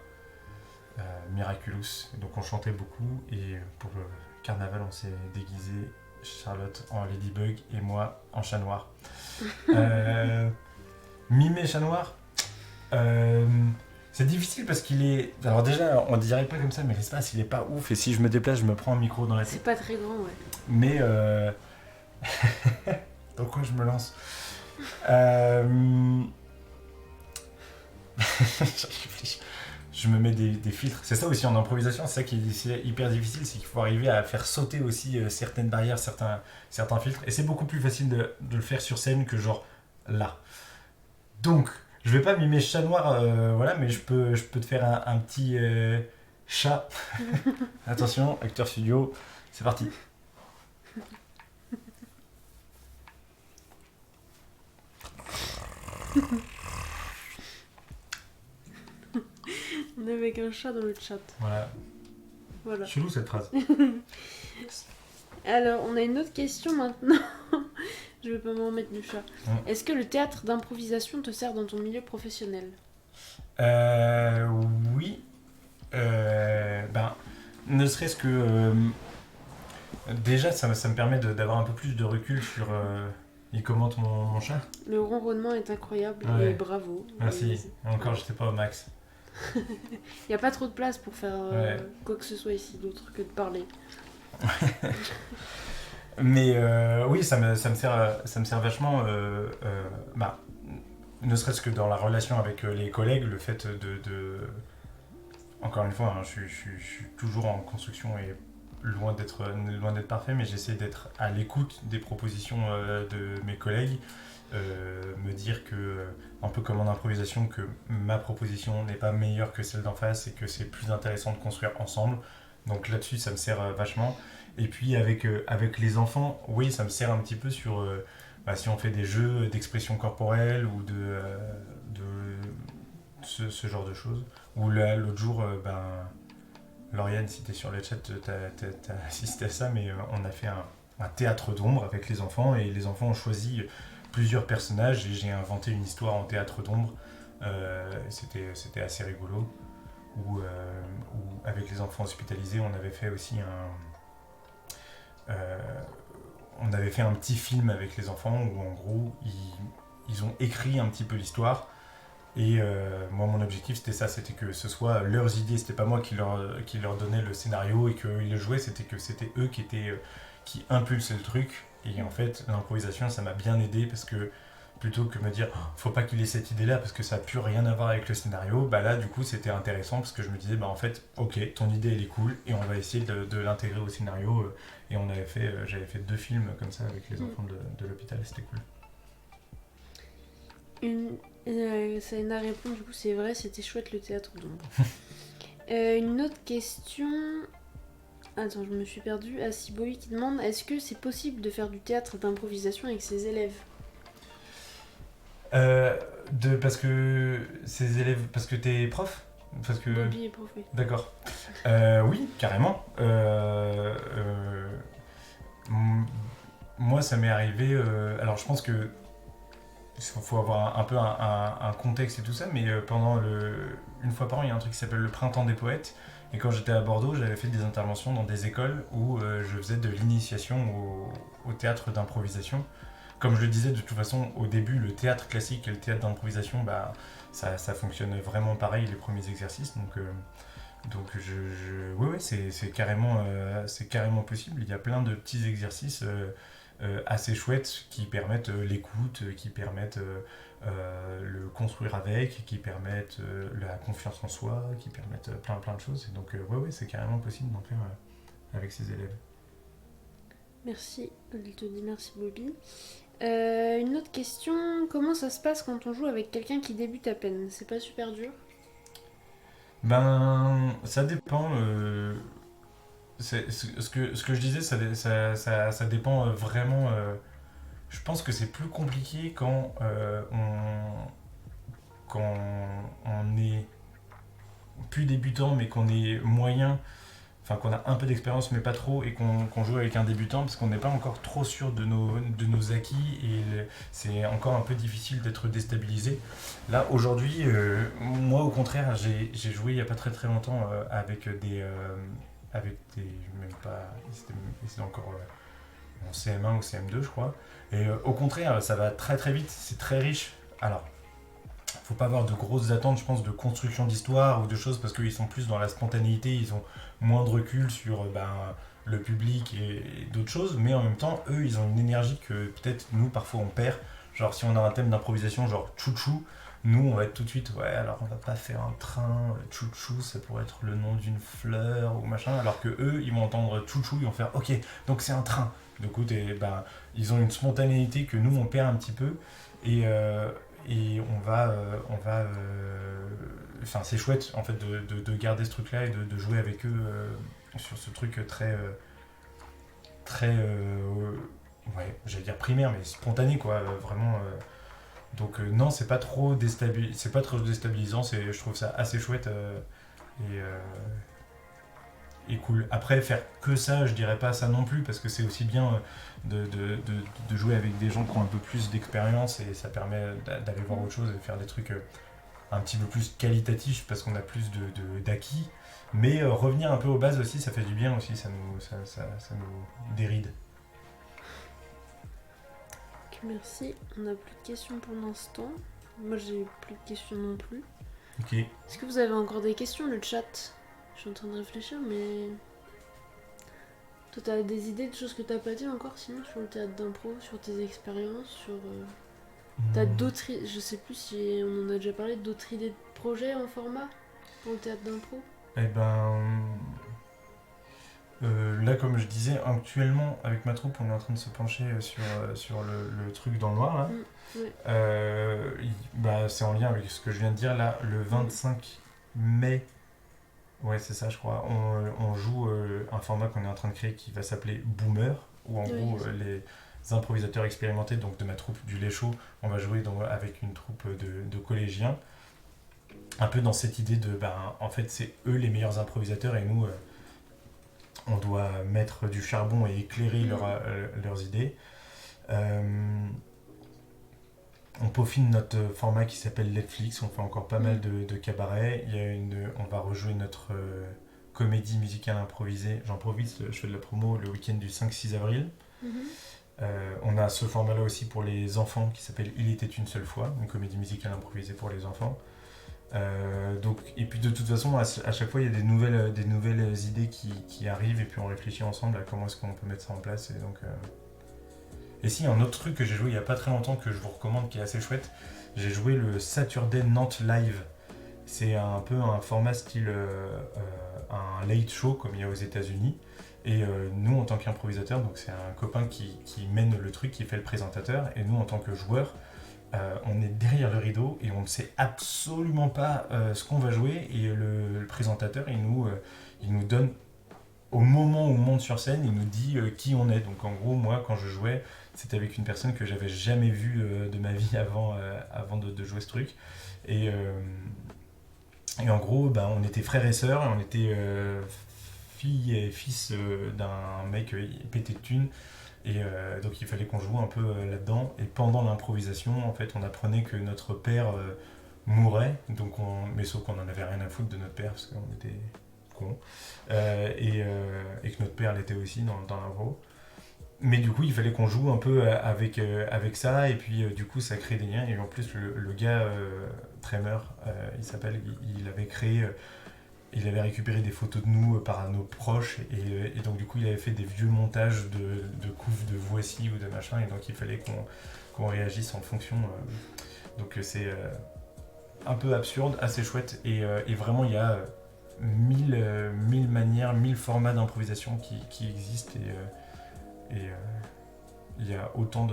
Miraculous. Donc on chantait beaucoup, et pour le carnaval, on s'est déguisé, Charlotte en Ladybug et moi en Chat Noir. Mimer Chat Noir, c'est difficile parce qu'il est... Alors déjà, on dirait pas comme ça, mais l'espace, il est pas ouf. Et si je me déplace, je me prends un micro dans la tête. C'est pas très grand, ouais. Mais... Dans quoi je me lance Je me mets des filtres. C'est ça aussi en improvisation, c'est ça qui est hyper difficile, c'est qu'il faut arriver à faire sauter aussi certaines barrières, certains filtres. Et c'est beaucoup plus facile de le faire sur scène que genre là. Donc, je vais pas mimer Chat Noir, voilà, mais je peux te faire un petit chat. Attention, acteur studio, c'est parti. On est avec un chat dans le chat. Voilà. Chelou cette phrase. Alors, on a une autre question maintenant. Je vais pas m'en mettre du chat. Est-ce que le théâtre d'improvisation te sert dans ton milieu professionnel? Oui. Ne serait-ce que... déjà, ça me permet d'avoir un peu plus de recul sur... il commente mon chat. Le ronronnement est incroyable, et bravo. Merci. Encore, j'étais pas au max. Il n'y a pas trop de place pour faire quoi que ce soit ici d'autre que de parler. Mais oui, ça me sert vachement, ne serait-ce que dans la relation avec les collègues, le fait de... Encore une fois, hein, je suis toujours en construction et loin d'être parfait, mais j'essaie d'être à l'écoute des propositions de mes collègues, me dire que, un peu comme en improvisation, que ma proposition n'est pas meilleure que celle d'en face et que c'est plus intéressant de construire ensemble. Donc là-dessus, ça me sert vachement. Et puis avec les enfants, oui, ça me sert un petit peu sur si on fait des jeux d'expression corporelle ou de ce genre de choses. Ou là, l'autre jour, Lauriane, si t'es sur le chat, t'as assisté à ça, mais on a fait un théâtre d'ombre avec les enfants, et les enfants ont choisi plusieurs personnages, et j'ai inventé une histoire en théâtre d'ombre. C'était assez rigolo. Où avec les enfants hospitalisés, on avait fait aussi on avait fait un petit film avec les enfants où en gros ils ont écrit un petit peu l'histoire. Et moi, mon objectif, c'était ça, c'était que ce soit leurs idées, c'était pas moi qui leur donnais le scénario et qu'ils le jouaient, c'était que c'était eux qui impulsaient le truc. Et en fait, l'improvisation, ça m'a bien aidé parce que plutôt que me dire oh, faut pas qu'il ait cette idée-là parce que ça a plus rien à voir avec le scénario, bah là, du coup, c'était intéressant parce que je me disais, bah en fait, ok, ton idée, elle est cool et on va essayer de l'intégrer au scénario. Et j'avais fait 2 films comme ça avec les enfants de l'hôpital, c'était cool. Saïna répond, du coup, c'est vrai, c'était chouette le théâtre d'ombre. Une autre question. Attends, je me suis perdue. Asiboï qui demande est-ce que c'est possible de faire du théâtre d'improvisation avec ses élèves ? Parce que ces élèves. Parce que t'es prof parce que... Bobby est prof, oui. D'accord. Oui, carrément. Moi, ça m'est arrivé. Alors, je pense que il faut avoir un peu un contexte et tout ça, mais une fois par an, il y a un truc qui s'appelle le Printemps des Poètes. Et quand j'étais à Bordeaux, j'avais fait des interventions dans des écoles où je faisais de l'initiation au théâtre d'improvisation. Comme je le disais, de toute façon, au début, le théâtre classique et le théâtre d'improvisation, ça fonctionne vraiment pareil, les premiers exercices. Donc ouais, c'est carrément possible. Il y a plein de petits exercices assez chouettes qui permettent l'écoute, qui permettent le construire avec, qui permettent la confiance en soi, qui permettent plein de choses. Et donc ouais, c'est carrément possible d'en faire avec ses élèves. Merci, elle te dit merci Bobby. Une autre question, comment ça se passe quand on joue avec quelqu'un qui débute à peine ? C'est pas super dur ? Ça dépend. Ce que je disais, ça dépend vraiment. Je pense que c'est plus compliqué quand on est plus débutant, mais qu'on est moyen, enfin qu'on a un peu d'expérience, mais pas trop, et qu'on joue avec un débutant, parce qu'on n'est pas encore trop sûr de nos acquis, et c'est encore un peu difficile d'être déstabilisé. Là, aujourd'hui, moi au contraire, j'ai joué il n'y a pas très longtemps même pas, c'était encore en CM1 ou CM2 je crois, et au contraire ça va très vite, c'est très riche. Alors faut pas avoir de grosses attentes, je pense, de construction d'histoire ou de choses, parce qu'ils sont plus dans la spontanéité, ils ont moins de recul sur le public et d'autres choses, mais en même temps eux ils ont une énergie que peut-être nous parfois on perd. Genre si on a un thème d'improvisation genre chouchou, nous on va être tout de suite ouais alors on va pas faire un train, chouchou ça pourrait être le nom d'une fleur ou machin, alors que eux ils vont entendre chouchou, ils vont faire ok donc c'est un train. Du coup ils ont une spontanéité que nous on perd un petit peu, et enfin c'est chouette en fait de garder ce truc là et de jouer avec eux sur ce truc très ouais j'allais dire primaire mais spontané quoi, vraiment. Donc non, c'est pas trop déstabilisant, je trouve ça assez chouette et, euh, et cool. Après, faire que ça, je dirais pas ça non plus, parce que c'est aussi bien de jouer avec des gens qui ont un peu plus d'expérience, et ça permet d'aller voir autre chose et de faire des trucs un petit peu plus qualitatifs, parce qu'on a plus d'acquis. Mais revenir un peu aux bases aussi, ça fait du bien aussi, ça nous déride. Merci, on n'a plus de questions pour l'instant. Moi j'ai plus de questions non plus. Ok. Est-ce que vous avez encore des questions, le chat ? Je suis en train de réfléchir, mais... Toi t'as des idées de choses que t'as pas dit encore sinon sur le théâtre d'impro, sur tes expériences, sur... T'as d'autres... Je sais plus si on en a déjà parlé, d'autres idées de projets en format pour le théâtre d'impro ? Eh ben... là, comme je disais, actuellement, avec ma troupe, on est en train de se pencher sur le truc dans le noir, là. Ouais. C'est en lien avec ce que je viens de dire, là, le 25 mai, ouais, c'est ça, je crois, on joue un format qu'on est en train de créer qui va s'appeler Boomer, où en gros, improvisateurs expérimentés, donc de ma troupe du Lait Chaud. On va jouer avec une troupe de collégiens. Un peu dans cette idée de, en fait, c'est eux les meilleurs improvisateurs et nous, on doit mettre du charbon et éclairer leurs idées. On peaufine notre format qui s'appelle Netflix, on fait encore pas mal de cabarets. On va rejouer notre comédie musicale improvisée. J'improvise, je fais de la promo le week-end du 5-6 avril. On a ce format-là aussi pour les enfants qui s'appelle Il était une seule fois, une comédie musicale improvisée pour les enfants. Et puis de toute façon, à chaque fois, il y a des nouvelles idées qui arrivent et puis on réfléchit ensemble à comment est-ce qu'on peut mettre ça en place. Et si, un autre truc que j'ai joué il n'y a pas très longtemps que je vous recommande qui est assez chouette, j'ai joué le Saturday Nantes Live. C'est un peu un format style un late show comme il y a aux États-Unis. Et nous, en tant qu'improvisateurs, donc c'est un copain qui mène le truc, qui fait le présentateur. Et nous, en tant que joueurs, on est derrière le rideau et on ne sait absolument pas ce qu'on va jouer. Et le présentateur, il nous donne, au moment où on monte sur scène, il nous dit qui on est. Donc en gros, moi, quand je jouais, c'était avec une personne que j'avais jamais vue de ma vie avant de jouer ce truc. Et en gros, on était frères et sœurs, et on était fille et fils d'un mec pété de thunes. Et donc il fallait qu'on joue un peu là-dedans. Et pendant l'improvisation, en fait, on apprenait que notre père mourait. Mais sauf qu'on en avait rien à foutre de notre père, parce qu'on était cons. Et que notre père l'était aussi dans l'impro. Mais du coup, il fallait qu'on joue un peu avec ça. Et puis du coup, ça crée des liens. Et en plus, le gars, Tremor, il s'appelle, il avait créé... il avait récupéré des photos de nous par nos proches et donc du coup il avait fait des vieux montages de couves de Voici ou de machin et donc il fallait qu'on réagisse en fonction. Donc c'est un peu absurde, assez chouette et vraiment il y a 1000 manières, 1000 formats d'improvisation qui existent et il y a autant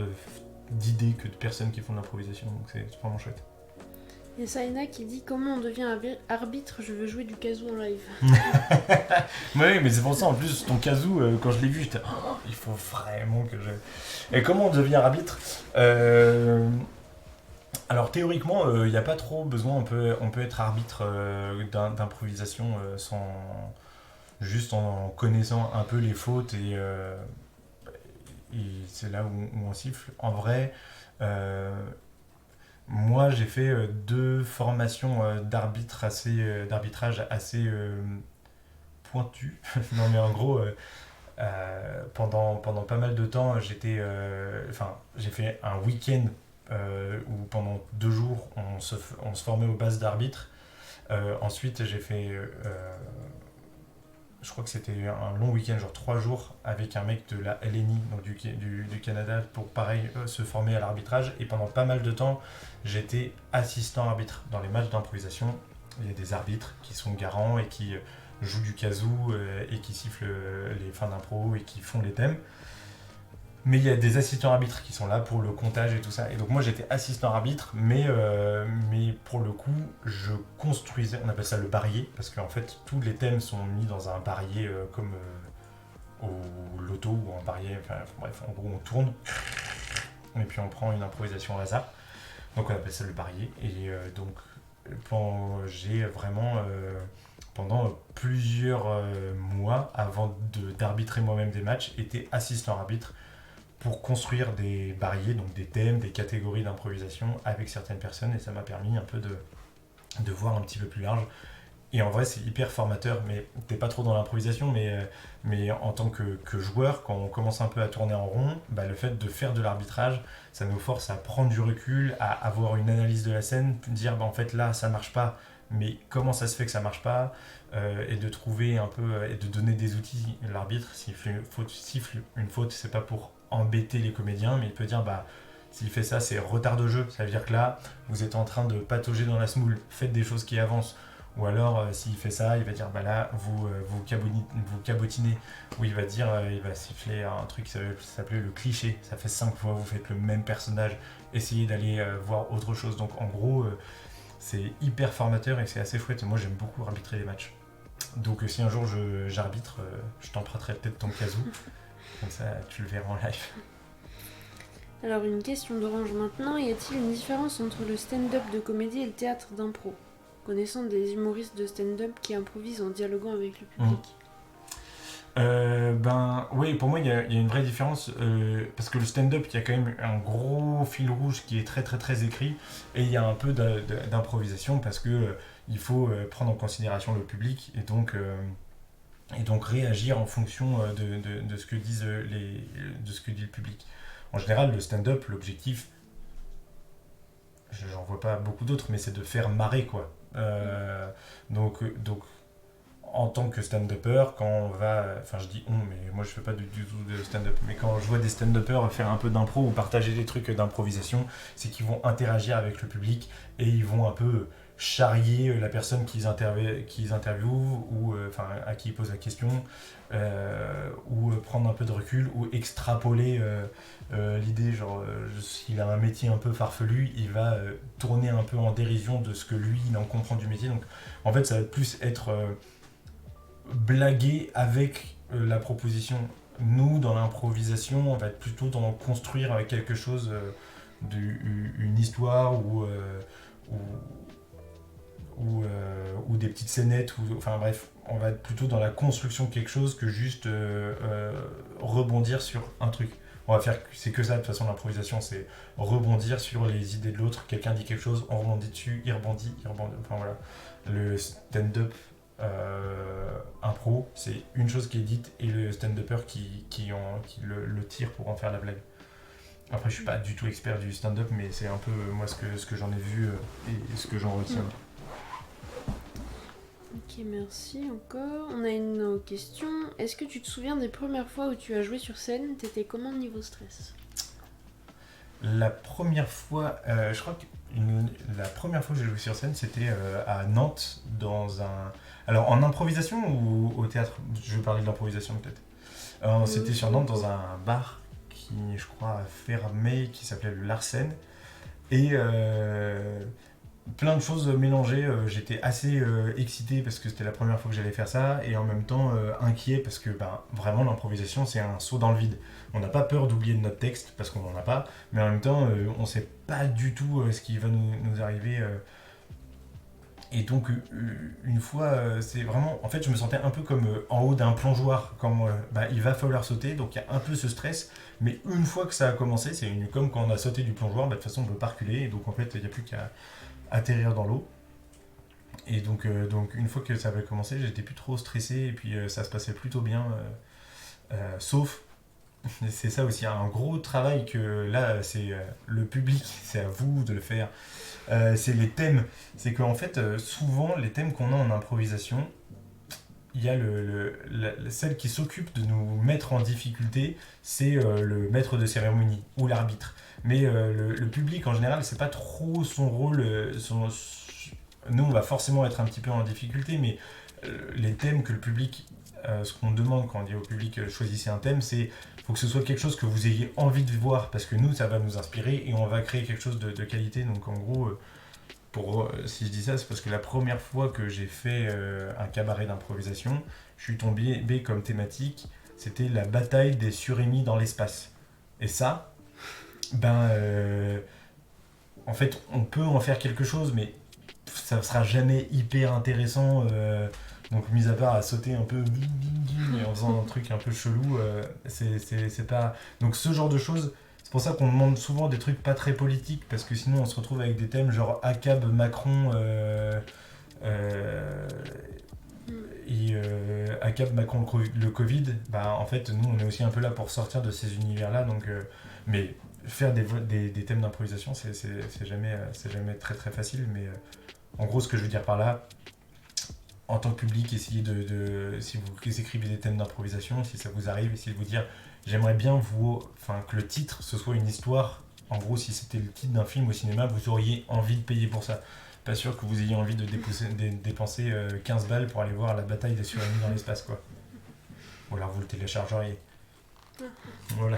d'idées que de personnes qui font de l'improvisation donc c'est vraiment chouette. Il y a Saina qui dit comment on devient arbitre, je veux jouer du kazoo en live. Oui, mais c'est pour ça en plus, ton kazoo, quand je l'ai vu, j'étais il faut vraiment que je. Et comment on devient arbitre Alors théoriquement, il n'y a pas trop besoin, on peut être arbitre d'improvisation juste en connaissant un peu les fautes et c'est là où on siffle. En vrai. Moi, j'ai fait 2 formations d'arbitrage assez pointues. Non, mais en gros, pendant pas mal de temps, j'ai fait un week-end où pendant 2 jours, on se formait aux bases d'arbitre. Ensuite, j'ai fait... je crois que c'était un long week-end, genre 3 jours, avec un mec de la LNI, donc du Canada, pour pareil se former à l'arbitrage. Et pendant pas mal de temps, j'étais assistant arbitre dans les matchs d'improvisation. Il y a des arbitres qui sont garants et qui jouent du kazoo et qui sifflent les fins d'impro et qui font les thèmes. Mais il y a des assistants arbitres qui sont là pour le comptage et tout ça. Et donc moi j'étais assistant arbitre, mais pour le coup, je construisais, on appelle ça le barillet, parce qu'en fait tous les thèmes sont mis dans un barillet comme au loto ou un barillet, enfin bref, en gros on tourne, et puis on prend une improvisation au hasard. Donc on appelle ça le barillet. Et donc j'ai vraiment, pendant plusieurs mois, avant d'arbitrer moi-même des matchs, été assistant arbitre pour construire des barillet, donc des thèmes, des catégories d'improvisation avec certaines personnes et ça m'a permis un peu de voir un petit peu plus large. Et en vrai, c'est hyper formateur, mais t'es pas trop dans l'improvisation, mais en tant que joueur, quand on commence un peu à tourner en rond, le fait de faire de l'arbitrage, ça nous force à prendre du recul, à avoir une analyse de la scène, dire en fait là ça marche pas, mais comment ça se fait que ça marche pas, et de trouver un peu, et de donner des outils. L'arbitre, s'il siffle une faute, c'est pas pour embêter les comédiens, mais il peut dire s'il fait ça, c'est retard de jeu, ça veut dire que là, vous êtes en train de patauger dans la semoule, faites des choses qui avancent. Ou alors, s'il fait ça, il va dire là, vous cabotinez. Ou il va dire, il va siffler un truc qui s'appelait le cliché. Ça fait 5 fois, vous faites le même personnage. Essayez d'aller voir autre chose. Donc en gros, c'est hyper formateur et c'est assez chouette. Et moi, j'aime beaucoup arbitrer les matchs. Donc si un jour j'arbitre, je t'emprunterai peut-être ton kazoo. Comme ça, tu le verras en live. Alors, une question d'Orange maintenant. Y a-t-il une différence entre le stand-up de comédie et le théâtre d'impro? Connaissant des humoristes de stand-up qui improvisent en dialoguant avec le public. Ben oui, pour moi il y a une vraie différence parce que le stand-up il y a quand même un gros fil rouge qui est très très très écrit et il y a un peu d'improvisation parce que il faut prendre en considération le public et donc réagir en fonction de ce que disent de ce que dit le public. En général, le stand-up, l'objectif, j'en vois pas beaucoup d'autres, mais c'est de faire marrer quoi. Donc en tant que stand-upper, quand on va. Enfin, je dis on, mais moi je fais pas du tout de stand-up. Mais quand je vois des stand-uppers faire un peu d'impro ou partager des trucs d'improvisation, c'est qu'ils vont interagir avec le public et ils vont un peu charrier la personne qu'ils interviewent ou enfin, à qui ils posent la question, ou prendre un peu de recul ou extrapoler l'idée. Genre, s'il a un métier un peu farfelu, il va tourner un peu en dérision de ce que lui il en comprend du métier. Donc en fait, ça va plus être. Blaguer avec la proposition. Nous, dans l'improvisation, on va être plutôt dans construire avec quelque chose, une histoire ou, ou des petites scénettes. Enfin bref, on va être plutôt dans la construction de quelque chose que juste rebondir sur un truc. On va faire, c'est que ça de toute façon l'improvisation, c'est rebondir sur les idées de l'autre. Quelqu'un dit quelque chose, on rebondit dessus, il rebondit. Enfin voilà. Le stand-up impro, c'est une chose qui est dite et le stand-upper qui le tire pour en faire la blague. Après, je suis pas du tout expert du stand-up, mais c'est un peu moi ce que j'en ai vu et ce que j'en retiens. Ok, merci encore. On a une autre question. Est-ce que tu te souviens des premières fois où tu as joué sur scène? T'étais comment niveau stress? La première fois, je crois que la première fois que j'ai joué sur scène, c'était à Nantes, dans un. Alors, en improvisation ou au théâtre? Je vais parler de l'improvisation peut-être. C'était sur Nantes, dans un bar qui, je crois, a fermé, qui s'appelait le Larsen. Et plein de choses mélangées. J'étais assez excité parce que c'était la première fois que j'allais faire ça et en même temps inquiet parce que vraiment l'improvisation c'est un saut dans le vide. On n'a pas peur d'oublier notre texte parce qu'on n'en a pas, mais en même temps on ne sait pas du tout ce qui va nous arriver. Et donc une fois, c'est vraiment, en fait je me sentais un peu comme en haut d'un plongeoir quand il va falloir sauter, donc il y a un peu ce stress. Mais une fois que ça a commencé, c'est comme quand on a sauté du plongeoir, de toute façon on ne peut pas reculer et donc en fait il n'y a plus qu'à atterrir dans l'eau. Et donc une fois que ça avait commencé, j'étais plus trop stressé et puis ça se passait plutôt bien. Sauf, c'est ça aussi, un gros travail que là, c'est le public, c'est à vous de le faire. C'est les thèmes. C'est qu'en fait, souvent, les thèmes qu'on a en improvisation, il y a celle qui s'occupe de nous mettre en difficulté, c'est le maître de cérémonie ou l'arbitre. Mais le public en général, c'est pas trop son rôle. Nous, on va forcément être un petit peu en difficulté, mais les thèmes que le public, ce qu'on demande quand on dit au public choisissez un thème, c'est faut que ce soit quelque chose que vous ayez envie de voir parce que nous, ça va nous inspirer et on va créer quelque chose de qualité. Donc en gros, si je dis ça, c'est parce que la première fois que j'ai fait un cabaret d'improvisation, je suis tombé comme thématique, c'était la bataille des surémis dans l'espace. Et ça, en fait, on peut en faire quelque chose, mais ça sera jamais hyper intéressant. Donc, mis à part à sauter un peu et en faisant un truc un peu chelou, c'est pas. Donc, ce genre de choses, c'est pour ça qu'on demande souvent des trucs pas très politiques, parce que sinon on se retrouve avec des thèmes genre ACAB Macron. Et ACAB Macron le Covid, en fait, nous on est aussi un peu là pour sortir de ces univers-là. Donc, mais faire des thèmes d'improvisation, c'est jamais très très facile. Mais en gros, ce que je veux dire par là, en tant que public, essayez si vous écrivez des thèmes d'improvisation, si ça vous arrive, essayez de vous dire j'aimerais bien que le titre ce soit une histoire. En gros, si c'était le titre d'un film au cinéma, vous auriez envie de payer pour ça. Pas sûr que vous ayez envie de dépenser 15 balles pour aller voir la bataille des surémis dans l'espace, quoi. Ou alors vous le téléchargeriez. Voilà.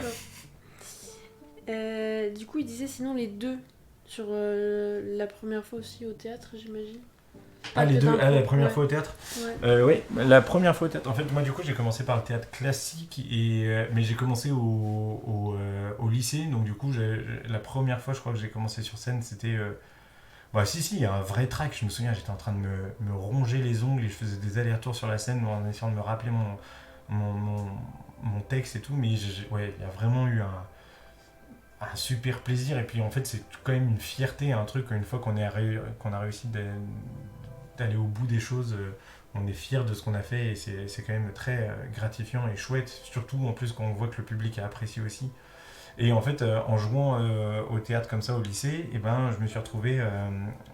Du coup, il disait sinon les deux sur la première fois aussi au théâtre, j'imagine. pas que d'impro. La première fois au théâtre. Ouais. Oui, la première fois au théâtre. En fait, moi, du coup, j'ai commencé par le théâtre classique, mais j'ai commencé au lycée. Donc, du coup, la première fois, je crois que j'ai commencé sur scène, c'était. Si, il y a un vrai track. Je me souviens, j'étais en train de me ronger les ongles et je faisais des allers-retours sur la scène en essayant de me rappeler mon texte et tout. Mais il y a vraiment eu un super plaisir. Et puis, en fait, c'est quand même une fierté, un truc, une fois qu'on a réussi d'aller au bout des choses. On est fier de ce qu'on a fait et c'est quand même très gratifiant et chouette, surtout en plus quand on voit que le public a apprécié aussi. Et en fait, en jouant au théâtre comme ça au lycée, je me suis retrouvé,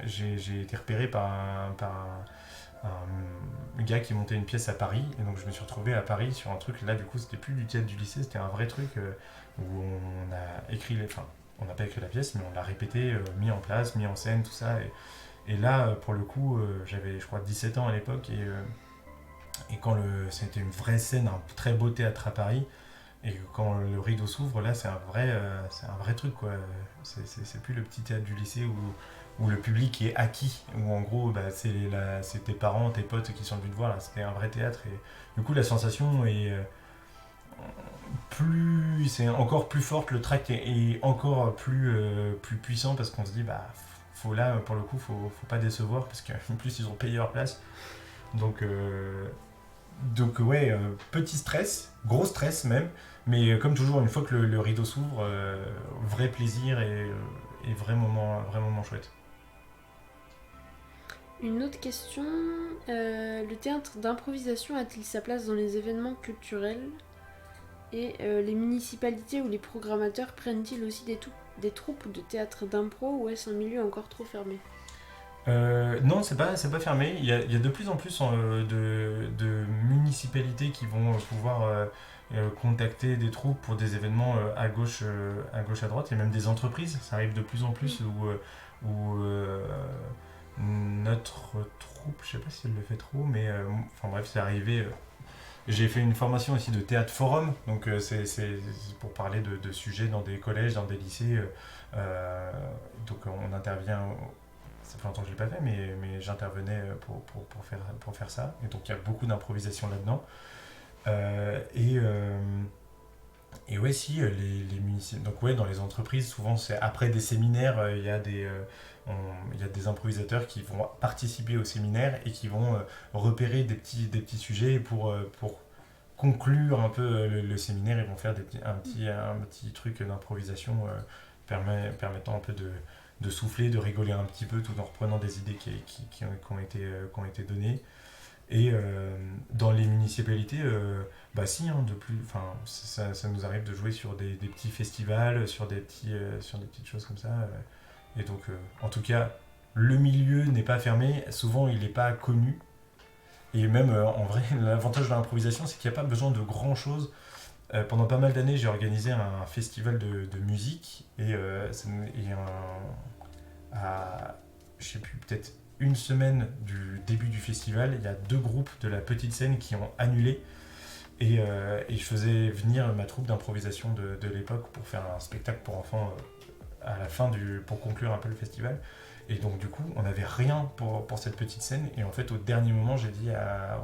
j'ai été repéré par un gars qui montait une pièce à Paris, et donc je me suis retrouvé à Paris sur un truc, là du coup c'était plus du théâtre du lycée, c'était un vrai truc où on a écrit, on n'a pas écrit la pièce, mais on l'a répété, mis en place, mis en scène, tout ça. Et là, pour le coup, j'avais, je crois, 17 ans à l'époque, et quand c'était une vraie scène, un très beau théâtre à Paris, et quand le rideau s'ouvre, là, c'est un vrai truc, quoi. C'est plus le petit théâtre du lycée où le public est acquis, où en gros, c'est tes parents, tes potes qui sont venus te voir, là, c'était un vrai théâtre, et du coup, la sensation est c'est encore plus forte, le track est encore plus puissant, parce qu'on se dit, là, pour le coup, faut pas décevoir, parce qu'en plus, ils ont payé leur place. Donc ouais, petit stress, gros stress même, mais comme toujours, une fois que le rideau s'ouvre, vrai plaisir et vrai moment chouette. Une autre question, le théâtre d'improvisation a-t-il sa place dans les événements culturels ? Et les municipalités ou les programmateurs prennent-ils aussi des troupes de théâtre d'impro, ou est-ce un milieu encore trop fermé ? Non, c'est pas fermé. Il y a de plus en plus de municipalités qui vont pouvoir contacter des troupes pour des événements à gauche, à droite. Il y a même des entreprises, ça arrive de plus en plus où notre troupe, je sais pas si elle le fait trop, mais enfin bref, c'est arrivé. J'ai fait une formation aussi de théâtre forum, donc c'est pour parler de sujets dans des collèges, dans des lycées. Donc on intervient. Ça fait longtemps que je ne l'ai pas fait, mais j'intervenais pour faire ça. Et donc il y a beaucoup d'improvisation là-dedans. Et ouais, si, les municipalités. Donc ouais, dans les entreprises, souvent c'est après des séminaires, il y a des improvisateurs qui vont participer au séminaire et qui vont repérer des petits sujets pour conclure un peu le séminaire. Ils vont faire un petit truc d'improvisation permettant un peu de souffler, de rigoler un petit peu tout en reprenant des idées qui ont été données. Et dans les municipalités, si, ça nous arrive de jouer sur des petits festivals, sur des petites choses comme ça. Et donc, en tout cas, le milieu n'est pas fermé, souvent il n'est pas connu. Et même, en vrai, l'avantage de l'improvisation, c'est qu'il n'y a pas besoin de grand-chose. Pendant pas mal d'années, j'ai organisé un festival de musique, et je sais plus, peut-être une semaine du début du festival, il y a 2 groupes de la petite scène qui ont annulé, et je faisais venir ma troupe d'improvisation de l'époque pour faire un spectacle pour enfants à la fin pour conclure un peu le festival. Et donc du coup, on n'avait rien pour cette petite scène, et en fait au dernier moment, j'ai dit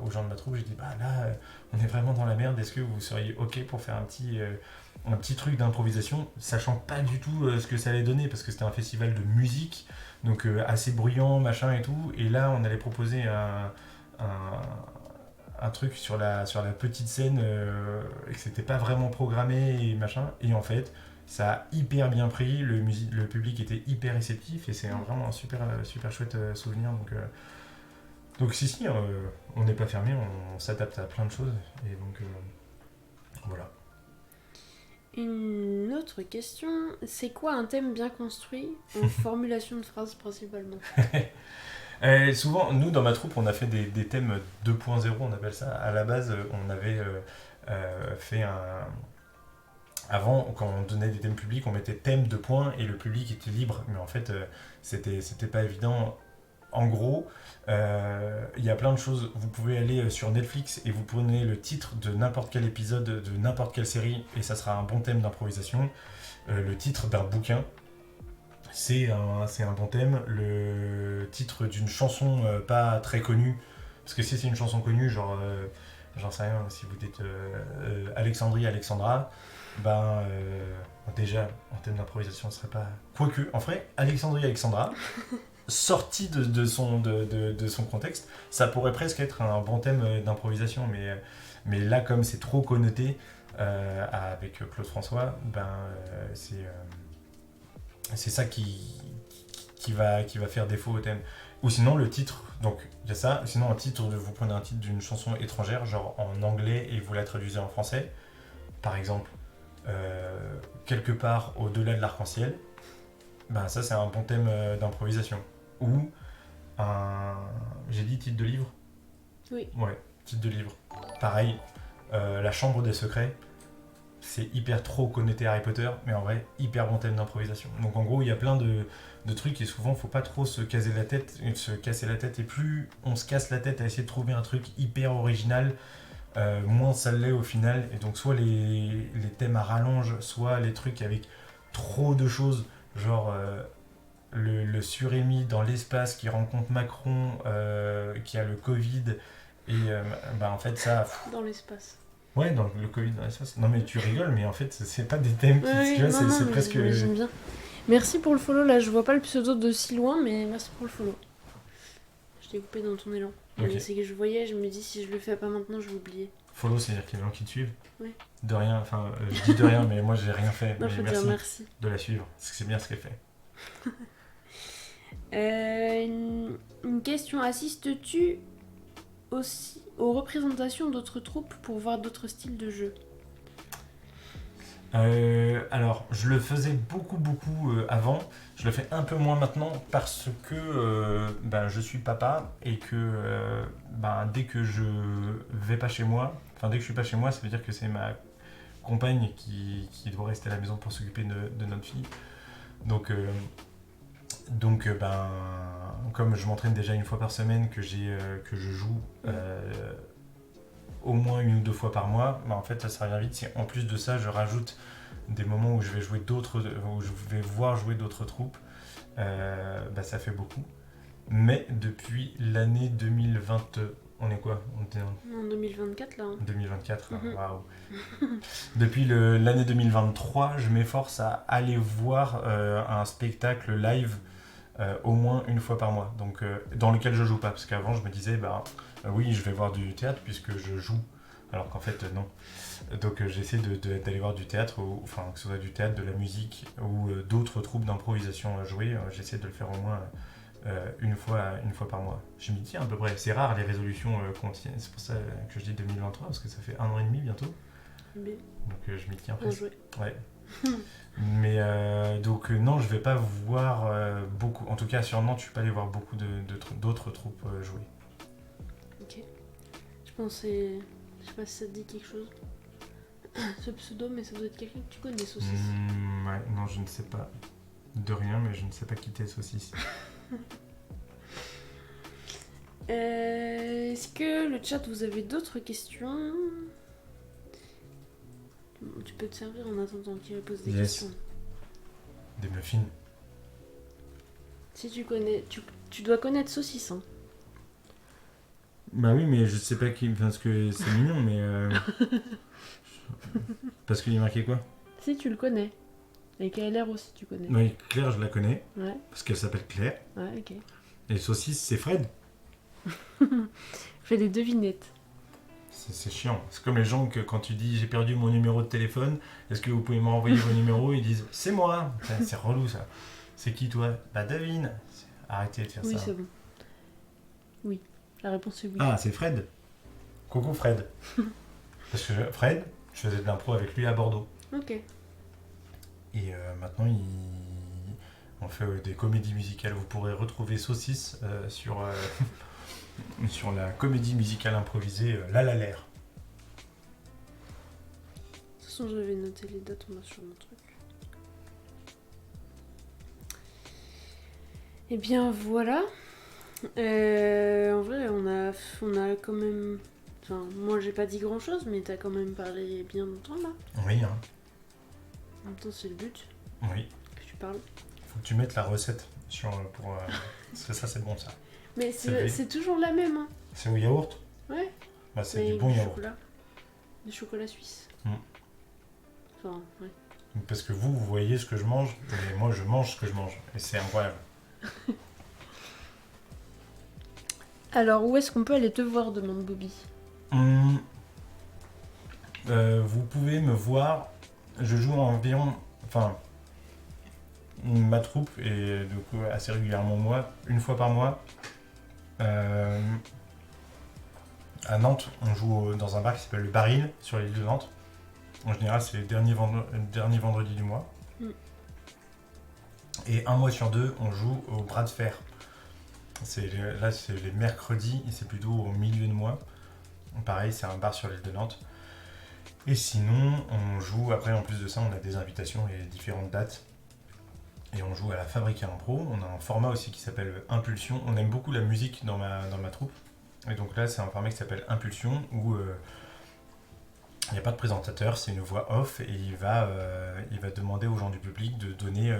aux gens de ma troupe, j'ai dit là, on est vraiment dans la merde, est-ce que vous seriez ok pour faire un petit truc d'improvisation, sachant pas du tout ce que ça allait donner, parce que c'était un festival de musique, donc assez bruyant, machin et tout, et là on allait proposer un truc sur la petite scène, et que c'était pas vraiment programmé et machin, et en fait ça a hyper bien pris, le public était hyper réceptif, et c'est vraiment un super chouette souvenir. Donc si, on n'est pas fermé, on s'adapte à plein de choses, et donc voilà. Une autre question, c'est quoi un thème bien construit en formulation de phrases principalement ? Souvent, nous dans ma troupe, on a fait des thèmes 2.0, on appelle ça. À la base, on avait fait Avant, quand on donnait des thèmes publics, on mettait thème 2 points et le public était libre. Mais en fait, c'était pas évident. En gros, il y a plein de choses. Vous pouvez aller sur Netflix et vous prenez le titre de n'importe quel épisode de n'importe quelle série, et ça sera un bon thème d'improvisation. Le titre d'un bouquin. c'est un bon thème. Le titre d'une chanson pas très connue, parce que si c'est une chanson connue, genre, j'en sais rien, si vous dites Alexandrie, Alexandra, ben déjà en thème d'improvisation, ce serait pas. Quoique, en vrai, Alexandrie, Alexandra, sorti de son contexte, ça pourrait presque être un bon thème d'improvisation, mais là, comme c'est trop connoté avec Claude François, ben c'est ça qui va faire défaut au thème. Ou sinon le titre, donc il y a ça, sinon vous prenez un titre d'une chanson étrangère, genre en anglais et vous la traduisez en français, par exemple quelque part au-delà de l'arc-en-ciel, ben ça c'est un bon thème d'improvisation. Ou un... J'ai dit titre de livre? Oui. Ouais, titre de livre. Pareil, La Chambre des Secrets, c'est hyper trop connoté Harry Potter, mais en vrai, hyper bon thème d'improvisation. Donc en gros, il y a plein de trucs et souvent, faut pas trop se casser la tête. Et plus on se casse la tête à essayer de trouver un truc hyper original, moins ça l'est au final. Et donc soit les thèmes à rallonge, soit les trucs avec trop de choses, genre le surémis dans l'espace qui rencontre Macron, qui a le Covid, et bah en fait ça... Dans l'espace. Ouais, dans le Covid dans l'espace. Non mais tu rigoles, mais en fait c'est pas des thèmes qui... Oui, tu vois, non, c'est mais presque... j'imagine bien. Merci pour le follow, là je vois pas le pseudo de si loin, mais merci pour le follow. Je t'ai coupé dans ton élan. Ok. C'est que je voyais, je me dis si je le fais pas maintenant, je vais oublier. Follow, c'est-à-dire qu'il y a des gens qui te suivent. Oui. De rien, enfin je dis de rien, mais moi j'ai rien fait. Non, Mais faut merci, dire merci. de la suivre, parce que c'est bien ce qu'elle fait. Une question, assistes-tu aussi aux représentations d'autres troupes pour voir d'autres styles de jeu? Alors, je le faisais beaucoup avant. Je le fais un peu moins maintenant parce que ben, je suis papa et que ben, dès que je vais pas chez moi, enfin dès que je suis pas chez moi, ça veut dire que c'est ma compagne qui doit rester à la maison pour s'occuper de notre fille. Donc, ben, comme je m'entraîne déjà une fois par semaine, que je joue au moins une ou deux fois par mois, bah en fait ça revient vite. Si en plus de ça je rajoute des moments où je vais voir jouer d'autres troupes, bah ça fait beaucoup. Mais depuis l'année 2020, on est quoi? On était En 2024 là. 2024, Mhm. waouh. Depuis l'année 2023, je m'efforce à aller voir un spectacle live au moins une fois par mois, donc dans lequel je joue pas, parce qu'avant je me disais bah oui je vais voir du théâtre puisque je joue, alors qu'en fait non. Donc j'essaie d'aller voir du théâtre, enfin que ce soit du théâtre, de la musique ou d'autres troupes d'improvisation à jouer, j'essaie de le faire au moins une fois par mois. Je m'y tiens à peu près, c'est rare les résolutions qu'on tient, c'est pour ça que je dis 2023 parce que ça fait 1 an et demi bientôt. Mais Donc je m'y tiens bien presque. joué. Ouais. Mais donc non, je vais pas voir beaucoup. En tout cas, sur Nantes, je suis pas allé voir beaucoup d'autres troupes jouer. Ok. Je pensais. Je sais pas si ça te dit quelque chose. Ce pseudo, mais ça doit être quelqu'un que tu connais, Saucisse. Ouais, non, je ne sais pas. De rien, mais je ne sais pas qui t'es, Saucisse. Est-ce que le chat, vous avez d'autres questions? Tu peux te servir en attendant qu'il pose des Yes. questions. Des muffins. Si tu connais, tu dois connaître Saucisse. Hein. Bah oui, mais je sais pas qui. Parce que c'est mignon, mais. Parce qu'il est marqué quoi? Si tu le connais. Et KLR aussi, tu connais. Oui, Claire, je la connais. Ouais, Parce qu'elle s'appelle Claire. ouais, ok. Et Saucisse, c'est Fred. Fais des devinettes. C'est chiant. C'est comme les gens que quand tu dis j'ai perdu mon numéro de téléphone, est-ce que vous pouvez me renvoyer vos numéros? Ils disent c'est moi. C'est relou ça. C'est qui toi? Bah devine. Arrêtez de faire Oui, ça. c'est bon. Oui, la réponse est oui. Ah, c'est Fred. Coucou Fred. Parce que Fred, je faisais de l'impro avec lui à Bordeaux. Ok. Et maintenant, on fait des comédies musicales. Vous pourrez retrouver Saucisse sur la comédie musicale improvisée La La L'air. De toute façon, j'avais noté les dates, moi, sur mon truc. Et bien, voilà. En vrai, on a quand même... Enfin, moi, j'ai pas dit grand-chose, mais t'as quand même parlé bien longtemps, là. Oui, hein. En même temps, c'est le but, Oui. que tu parles. faut que tu mettes la recette parce que ça, c'est bon, ça. Mais C'est c'est toujours la même, hein. C'est au yaourt? Ouais. Bah, c'est Mais du bon yaourt. chocolat. Du chocolat suisse. Enfin, ouais. Parce que vous voyez ce que je mange, et moi, je mange ce que je mange. Et c'est incroyable. Alors, où est-ce qu'on peut aller te voir, demande Bobby. Vous pouvez me voir, je joue environ, enfin, ma troupe, et du coup assez régulièrement moi, une fois par mois. À Nantes, on joue dans un bar qui s'appelle le Baril, sur l'île de Nantes. En général, c'est le dernier vendredi du mois. Et un mois sur deux, on joue au bras de fer. Là, c'est les mercredis, et c'est plutôt au milieu de mois. Pareil, c'est un bar sur l'île de Nantes. Et sinon, on joue, après en plus de ça, on a des invitations et différentes dates. Et on joue à la Fabrique à Impro. On a un format aussi qui s'appelle Impulsion. On aime beaucoup la musique dans ma troupe. Et donc là, c'est un format qui s'appelle Impulsion où il n'y a pas de présentateur, c'est une voix off et il va demander aux gens du public de donner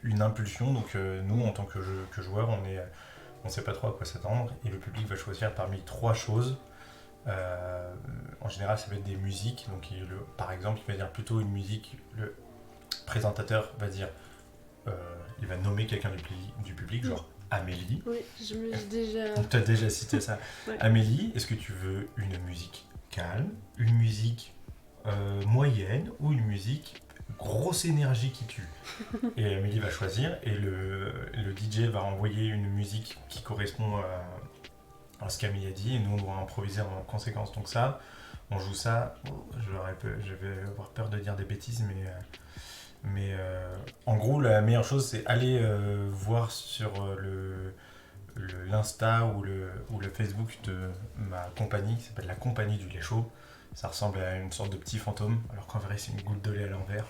une impulsion. Donc nous, en tant que joueurs, on ne sait pas trop à quoi s'attendre. Et le public va choisir parmi 3 choses. En général, ça va être des musiques. Donc, par exemple, il va dire plutôt une musique. Le présentateur va dire, il va nommer quelqu'un du public, genre Amélie. Oui, je me suis déjà. Tu as déjà cité ça. Ouais. Amélie, est-ce que tu veux une musique calme, une musique moyenne ou une musique grosse énergie qui tue? Et Amélie va choisir et le DJ va envoyer une musique qui correspond à ce qu'Amélie a dit et nous on doit improviser en conséquence. Donc ça, on joue ça, je vais avoir peur de dire des bêtises mais en gros la meilleure chose c'est aller voir sur l'Insta ou le Facebook de ma compagnie qui s'appelle la Compagnie du lait chaud. Ça ressemble à une sorte de petit fantôme, alors qu'en vrai c'est une goutte de lait à l'envers.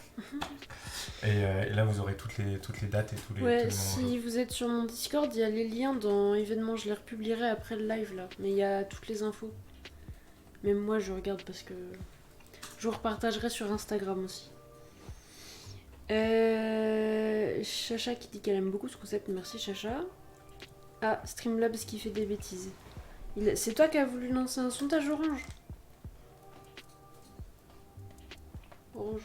Et là vous aurez toutes les dates et tous les Ouais, moments. si vous êtes sur mon Discord, il y a les liens dans événements, je les republierai après le live là. Mais il y a toutes les infos. Même moi je regarde parce que je vous repartagerai sur Instagram aussi. Chacha qui dit qu'elle aime beaucoup ce concept, merci Chacha. Ah, Streamlabs qui fait des bêtises. C'est toi qui as voulu lancer un sondage Orange? Orange.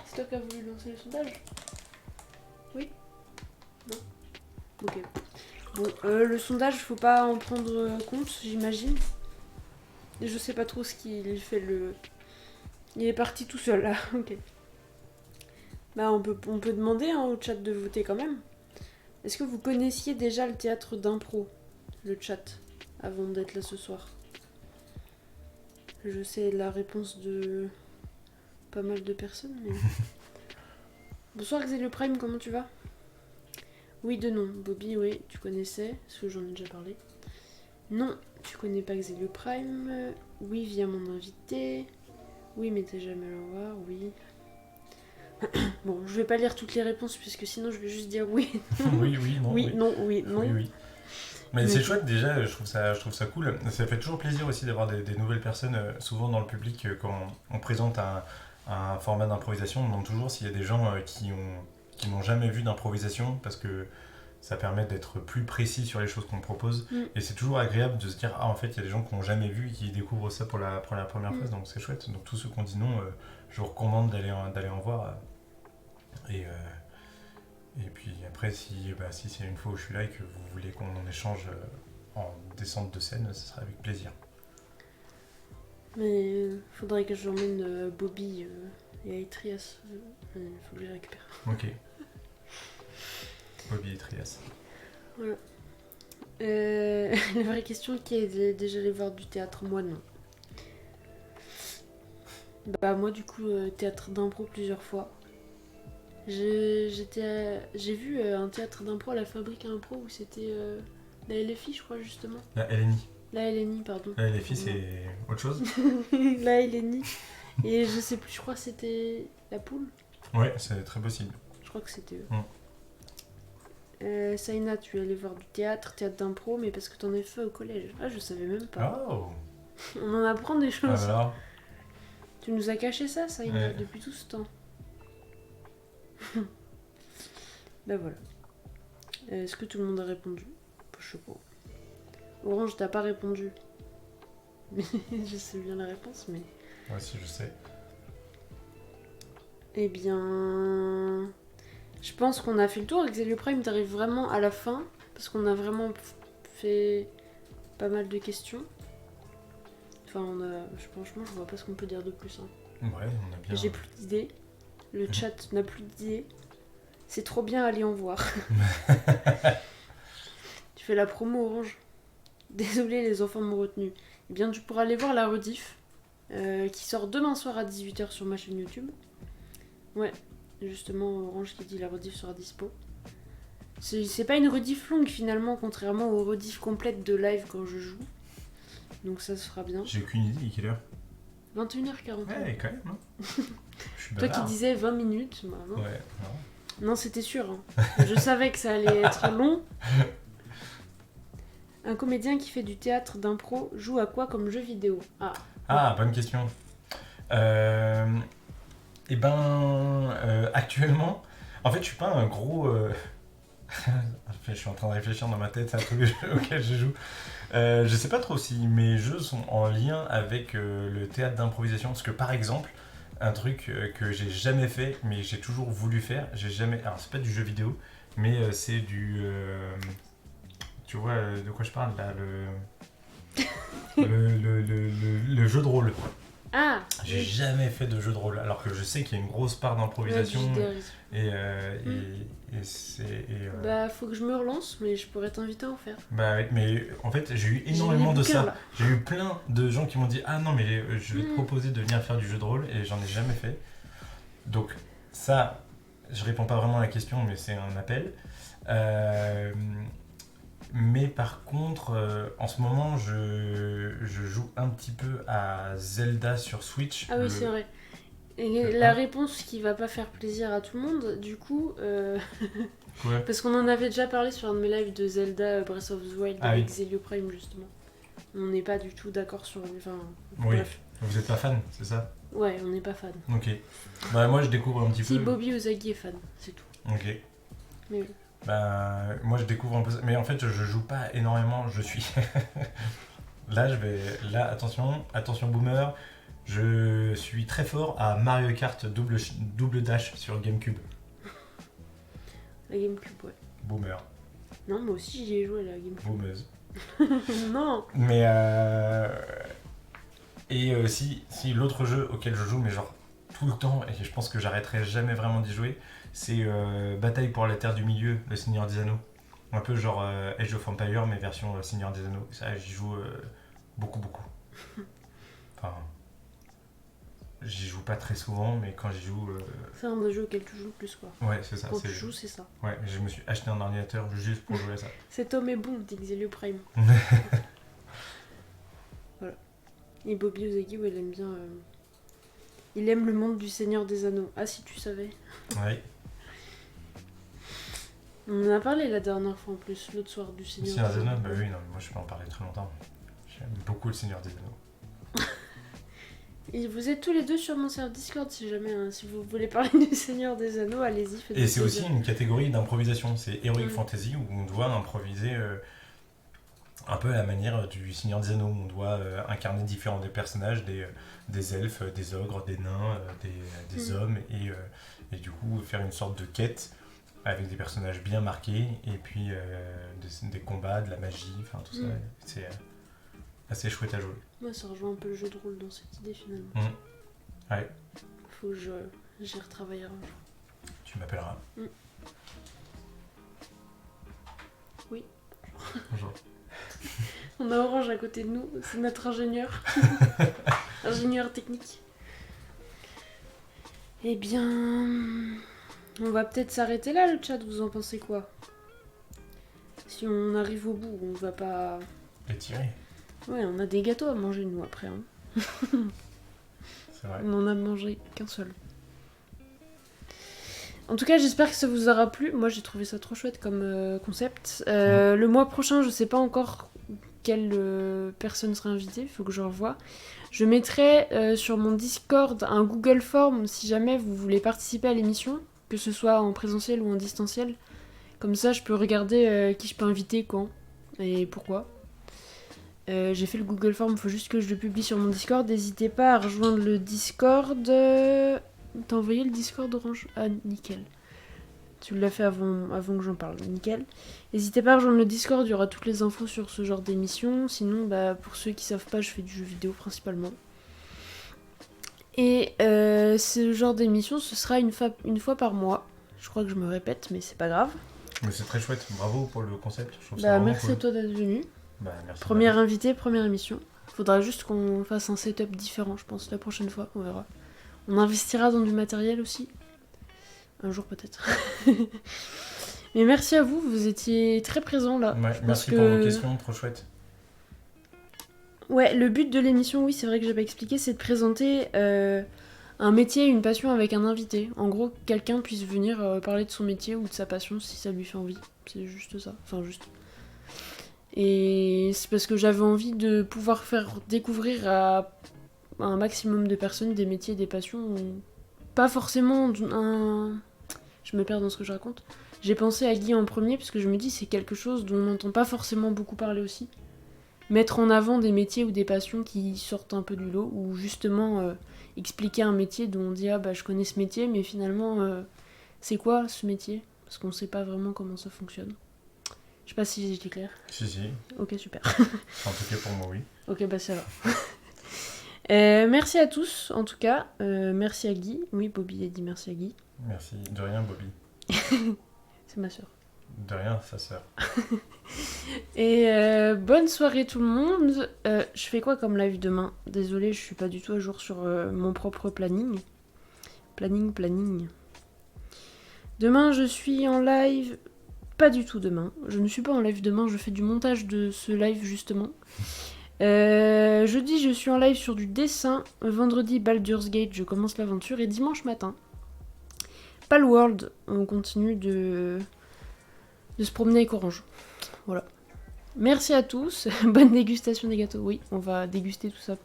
C'est toi qui as voulu lancer le sondage? Oui? Non? Ok. Bon, le sondage, faut pas en prendre compte, j'imagine. Et je sais pas trop ce qu'il fait le... Il est parti tout seul là, ok. Bah on peut demander au chat de voter quand même. Est-ce que vous connaissiez déjà le théâtre d'impro, le chat, avant d'être là ce soir? Je sais la réponse de pas mal de personnes, mais... Bonsoir Xelio Prime, comment tu vas? Oui de non. Bobby, oui, tu connaissais, parce que j'en ai déjà parlé. Non, tu connais pas Xelio Prime. Oui, via mon invité. Oui, mais t'es jamais allé le voir, oui. Bon, je vais pas lire toutes les réponses, puisque sinon je vais juste dire oui. Oui, non. Oui, non, oui, non. Oui. Mais c'est chouette déjà, je trouve ça cool. Ça fait toujours plaisir aussi d'avoir des nouvelles personnes, souvent dans le public, quand on présente un format d'improvisation, on demande toujours s'il y a des gens qui n'ont jamais vu d'improvisation, parce que ça permet d'être plus précis sur les choses qu'on propose. Et c'est toujours agréable de se dire, ah en fait il y a des gens qui n'ont jamais vu et qui découvrent ça pour la première fois, donc c'est chouette. Donc tous ceux qui ont dit non, je vous recommande d'aller en voir. Et puis après, si c'est une fois où je suis là et que vous voulez qu'on en échange en descente de scène, ce sera avec plaisir. Mais faudrait que j'emmène Bobby et Trias. Il faut que je les récupère. Ok. Bobby et Trias. Voilà. La vraie question, qui est déjà allé voir du théâtre? Moi, non. Bah moi, du coup, théâtre d'impro plusieurs fois. J'ai vu un théâtre d'impro à la Fabrique à Impro où c'était la LFI, je crois, justement. La LNI. La LNI, pardon. La LFI, c'est autre chose. La LNI. Et je sais plus, je crois que c'était la Poule. Ouais, c'est très possible. Je crois que c'était eux. Saïna, tu es allé voir du théâtre d'impro, mais parce que t'en as fait au collège. Ah, je savais même pas. Oh. On en apprend des choses. Alors. Tu nous as caché ça, Saïna, depuis tout ce temps. Bah voilà. Est-ce que tout le monde a répondu? Je sais pas. Orange, t'as pas répondu. Mais je sais bien la réponse, mais... Moi aussi, je sais. Eh bien... Je pense qu'on a fait le tour. Xelio Prime, t'arrives vraiment à la fin. Parce qu'on a vraiment fait pas mal de questions. Enfin, franchement, je vois pas ce qu'on peut dire de plus. Hein. Ouais, on a bien... J'ai plus d'idées. Le chat n'a plus d'idées. C'est trop bien, allez en voir. Tu fais la promo Orange. Désolé, les enfants m'ont retenu. Eh bien, tu pourras aller voir la rediff. Qui sort demain soir à 18h sur ma chaîne YouTube. Ouais, justement, Orange qui dit la rediff sera dispo. C'est pas une rediff longue finalement, contrairement aux rediffs complètes de live quand je joue. Donc ça se fera bien. J'ai aucune idée, il est quelle heure? 21h40. Ouais, quand même. Hein. Je suis Toi bavard. qui disais 20 minutes, bah non. Ouais, non. Non, c'était sûr. Hein. Je savais que ça allait être long. Un comédien qui fait du théâtre d'impro joue à quoi comme jeu vidéo? Ah, bonne question. Actuellement, en fait, je suis pas un gros... Je suis en train de réfléchir dans ma tête à tous les jeux auxquels je joue. Je sais pas trop si mes jeux sont en lien avec le théâtre d'improvisation. Parce que par exemple, un truc que j'ai jamais fait, mais j'ai toujours voulu faire, j'ai jamais... Alors c'est pas du jeu vidéo, mais c'est du... Tu vois de quoi je parle là, le jeu de rôle. Ah J'ai oui. jamais fait de jeu de rôle, alors que je sais qu'il y a une grosse part d'improvisation. Et c'est... Bah, faut que je me relance, mais je pourrais t'inviter à en faire. Bah oui, mais en fait, j'ai eu J'ai énormément les de bouquins, ça. là. J'ai eu plein de gens qui m'ont dit « Ah non, mais je vais te proposer de venir faire du jeu de rôle » et j'en ai jamais fait. Donc ça, je réponds pas vraiment à la question, mais c'est un appel. Mais par contre, en ce moment, je joue un petit peu à Zelda sur Switch. Ah oui, c'est vrai. Et la réponse qui va pas faire plaisir à tout le monde, du coup, Ouais. parce qu'on en avait déjà parlé sur un de mes lives de Zelda Breath of the Wild avec Xelio Prime justement. On n'est pas du tout d'accord sur... Enfin, oui, bref. Vous êtes pas fan, c'est ça? Ouais, on n'est pas fan. Ok. Bah moi je découvre un petit peu... Si Bobby Ozagi est fan, c'est tout. Ok. Mais oui. Bah moi je découvre un peu ça. Mais en fait je joue pas énormément, je suis... Là, attention boomer, je suis très fort à Mario Kart double dash sur GameCube. La GameCube, ouais. Boomer. Non, moi aussi j'y ai joué à la GameCube. Boomeuse. Non. Mais et si l'autre jeu auquel je joue mais genre tout le temps et je pense que j'arrêterai jamais vraiment d'y jouer, c'est Bataille pour la Terre du Milieu, le Seigneur des Anneaux. Un peu genre Age of Empires mais version Seigneur des Anneaux. Ça j'y joue beaucoup. Enfin, j'y joue pas très souvent mais quand j'y joue... C'est un des jeux auquel tu joues le plus quoi. Ouais c'est ça. Quand tu joues c'est ça. Ouais, je me suis acheté un ordinateur juste pour jouer à ça. Cet homme est bon, dit Xelio Prime. Voilà. Et Bobby Ozagi, ouais, il aime bien... Il aime le monde du Seigneur des Anneaux. Ah si tu savais. Ouais. On en a parlé la dernière fois en plus, l'autre soir du Le Seigneur Seigneur des des Anneaux. Anneaux, bah oui, non mais moi je peux en parler très longtemps. J'aime beaucoup le Seigneur des Anneaux. Et vous êtes tous les deux sur mon serveur Discord si jamais, hein, si vous voulez parler du Seigneur des Anneaux, allez-y. Et c'est aussi une catégorie d'improvisation, c'est Heroic Mm. Fantasy où on doit improviser un peu à la manière du Seigneur des Anneaux. On doit incarner différents des personnages, des elfes, des ogres, des nains, des hommes et du coup faire une sorte de quête avec des personnages bien marqués et puis des combats, de la magie, enfin tout ça. Mm. C'est assez chouette à jouer. Moi ça rejoint un peu le jeu de rôle dans cette idée finalement. Ouais, Faut que j'y retravaille un jour. tu m'appelleras. Oui. Bonjour. On a Orange à côté de nous, c'est notre ingénieur. Ingénieur technique. Eh bien... On va peut-être s'arrêter là le chat, vous en pensez quoi? Si on arrive au bout, on va pas... Et tirer, Ouais, on a des gâteaux à manger nous après. Hein. c'est vrai. On en a mangé qu'un seul. En tout cas, j'espère que ça vous aura plu. Moi, j'ai trouvé ça trop chouette comme concept. Le mois prochain, je sais pas encore quelle personne sera invitée. Il faut que je revoie. Je mettrai sur mon Discord un Google Form si jamais vous voulez participer à l'émission, que ce soit en présentiel ou en distanciel. Comme ça, je peux regarder qui je peux inviter, quand et pourquoi. J'ai fait le Google Form, faut juste que je le publie sur mon Discord. N'hésitez pas à rejoindre le Discord. T'as envoyé le Discord Orange? Ah, nickel. Tu l'as fait avant que j'en parle, nickel. N'hésitez pas à rejoindre le Discord, il y aura toutes les infos sur ce genre d'émission. Sinon, pour ceux qui savent pas, je fais du jeu vidéo principalement. Et ce genre d'émission, ce sera une fois par mois. Je crois que je me répète, mais c'est pas grave. Mais c'est très chouette, bravo pour le concept. Je trouve ça Merci cool. à toi d'être venu. Merci. Première invitée, première émission. Faudra juste qu'on fasse un setup différent, je pense, la prochaine fois, on verra. On investira dans du matériel aussi. Un jour peut-être. Mais merci à vous, vous étiez très présents là. Ouais, merci pour vos questions, trop chouette. Ouais, le but de l'émission, oui, c'est vrai que j'avais expliqué, c'est de présenter un métier, une passion avec un invité. En gros, quelqu'un puisse venir parler de son métier ou de sa passion si ça lui fait envie. C'est juste ça. Enfin, juste. Et c'est parce que j'avais envie de pouvoir faire découvrir à un maximum de personnes des métiers et des passions. Pas forcément Je me perds dans ce que je raconte. J'ai pensé à Guy en premier parce que je me dis c'est quelque chose dont on n'entend pas forcément beaucoup parler aussi. Mettre en avant des métiers ou des passions qui sortent un peu du lot, ou justement expliquer un métier dont on dit je connais ce métier, mais finalement c'est quoi ce métier? Parce qu'on sait pas vraiment comment ça fonctionne. Je sais pas si j'étais claire. Si. Ok, super. En tout cas pour moi, oui. Ok, ça va. Merci à tous, en tout cas. Merci à Guy. Oui, Bobby a dit merci à Guy. Merci. De rien, Bobby. C'est ma soeur. De rien, sa sœur. Et bonne soirée tout le monde. Je fais quoi comme live demain? Désolée, je suis pas du tout à jour sur mon propre planning. Planning. Demain, je suis en live. Pas du tout demain. Je ne suis pas en live demain, je fais du montage de ce live justement. Jeudi, je suis en live sur du dessin. Vendredi, Baldur's Gate, je commence l'aventure. Et dimanche matin, Palworld, on continue de se promener avec Orange. Voilà. Merci à tous. Bonne dégustation des gâteaux. Oui, on va déguster tout ça.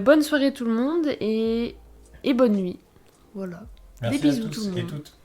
Bonne soirée tout le monde et bonne nuit. Voilà. Merci des bisous à tous tout le monde. et toutes.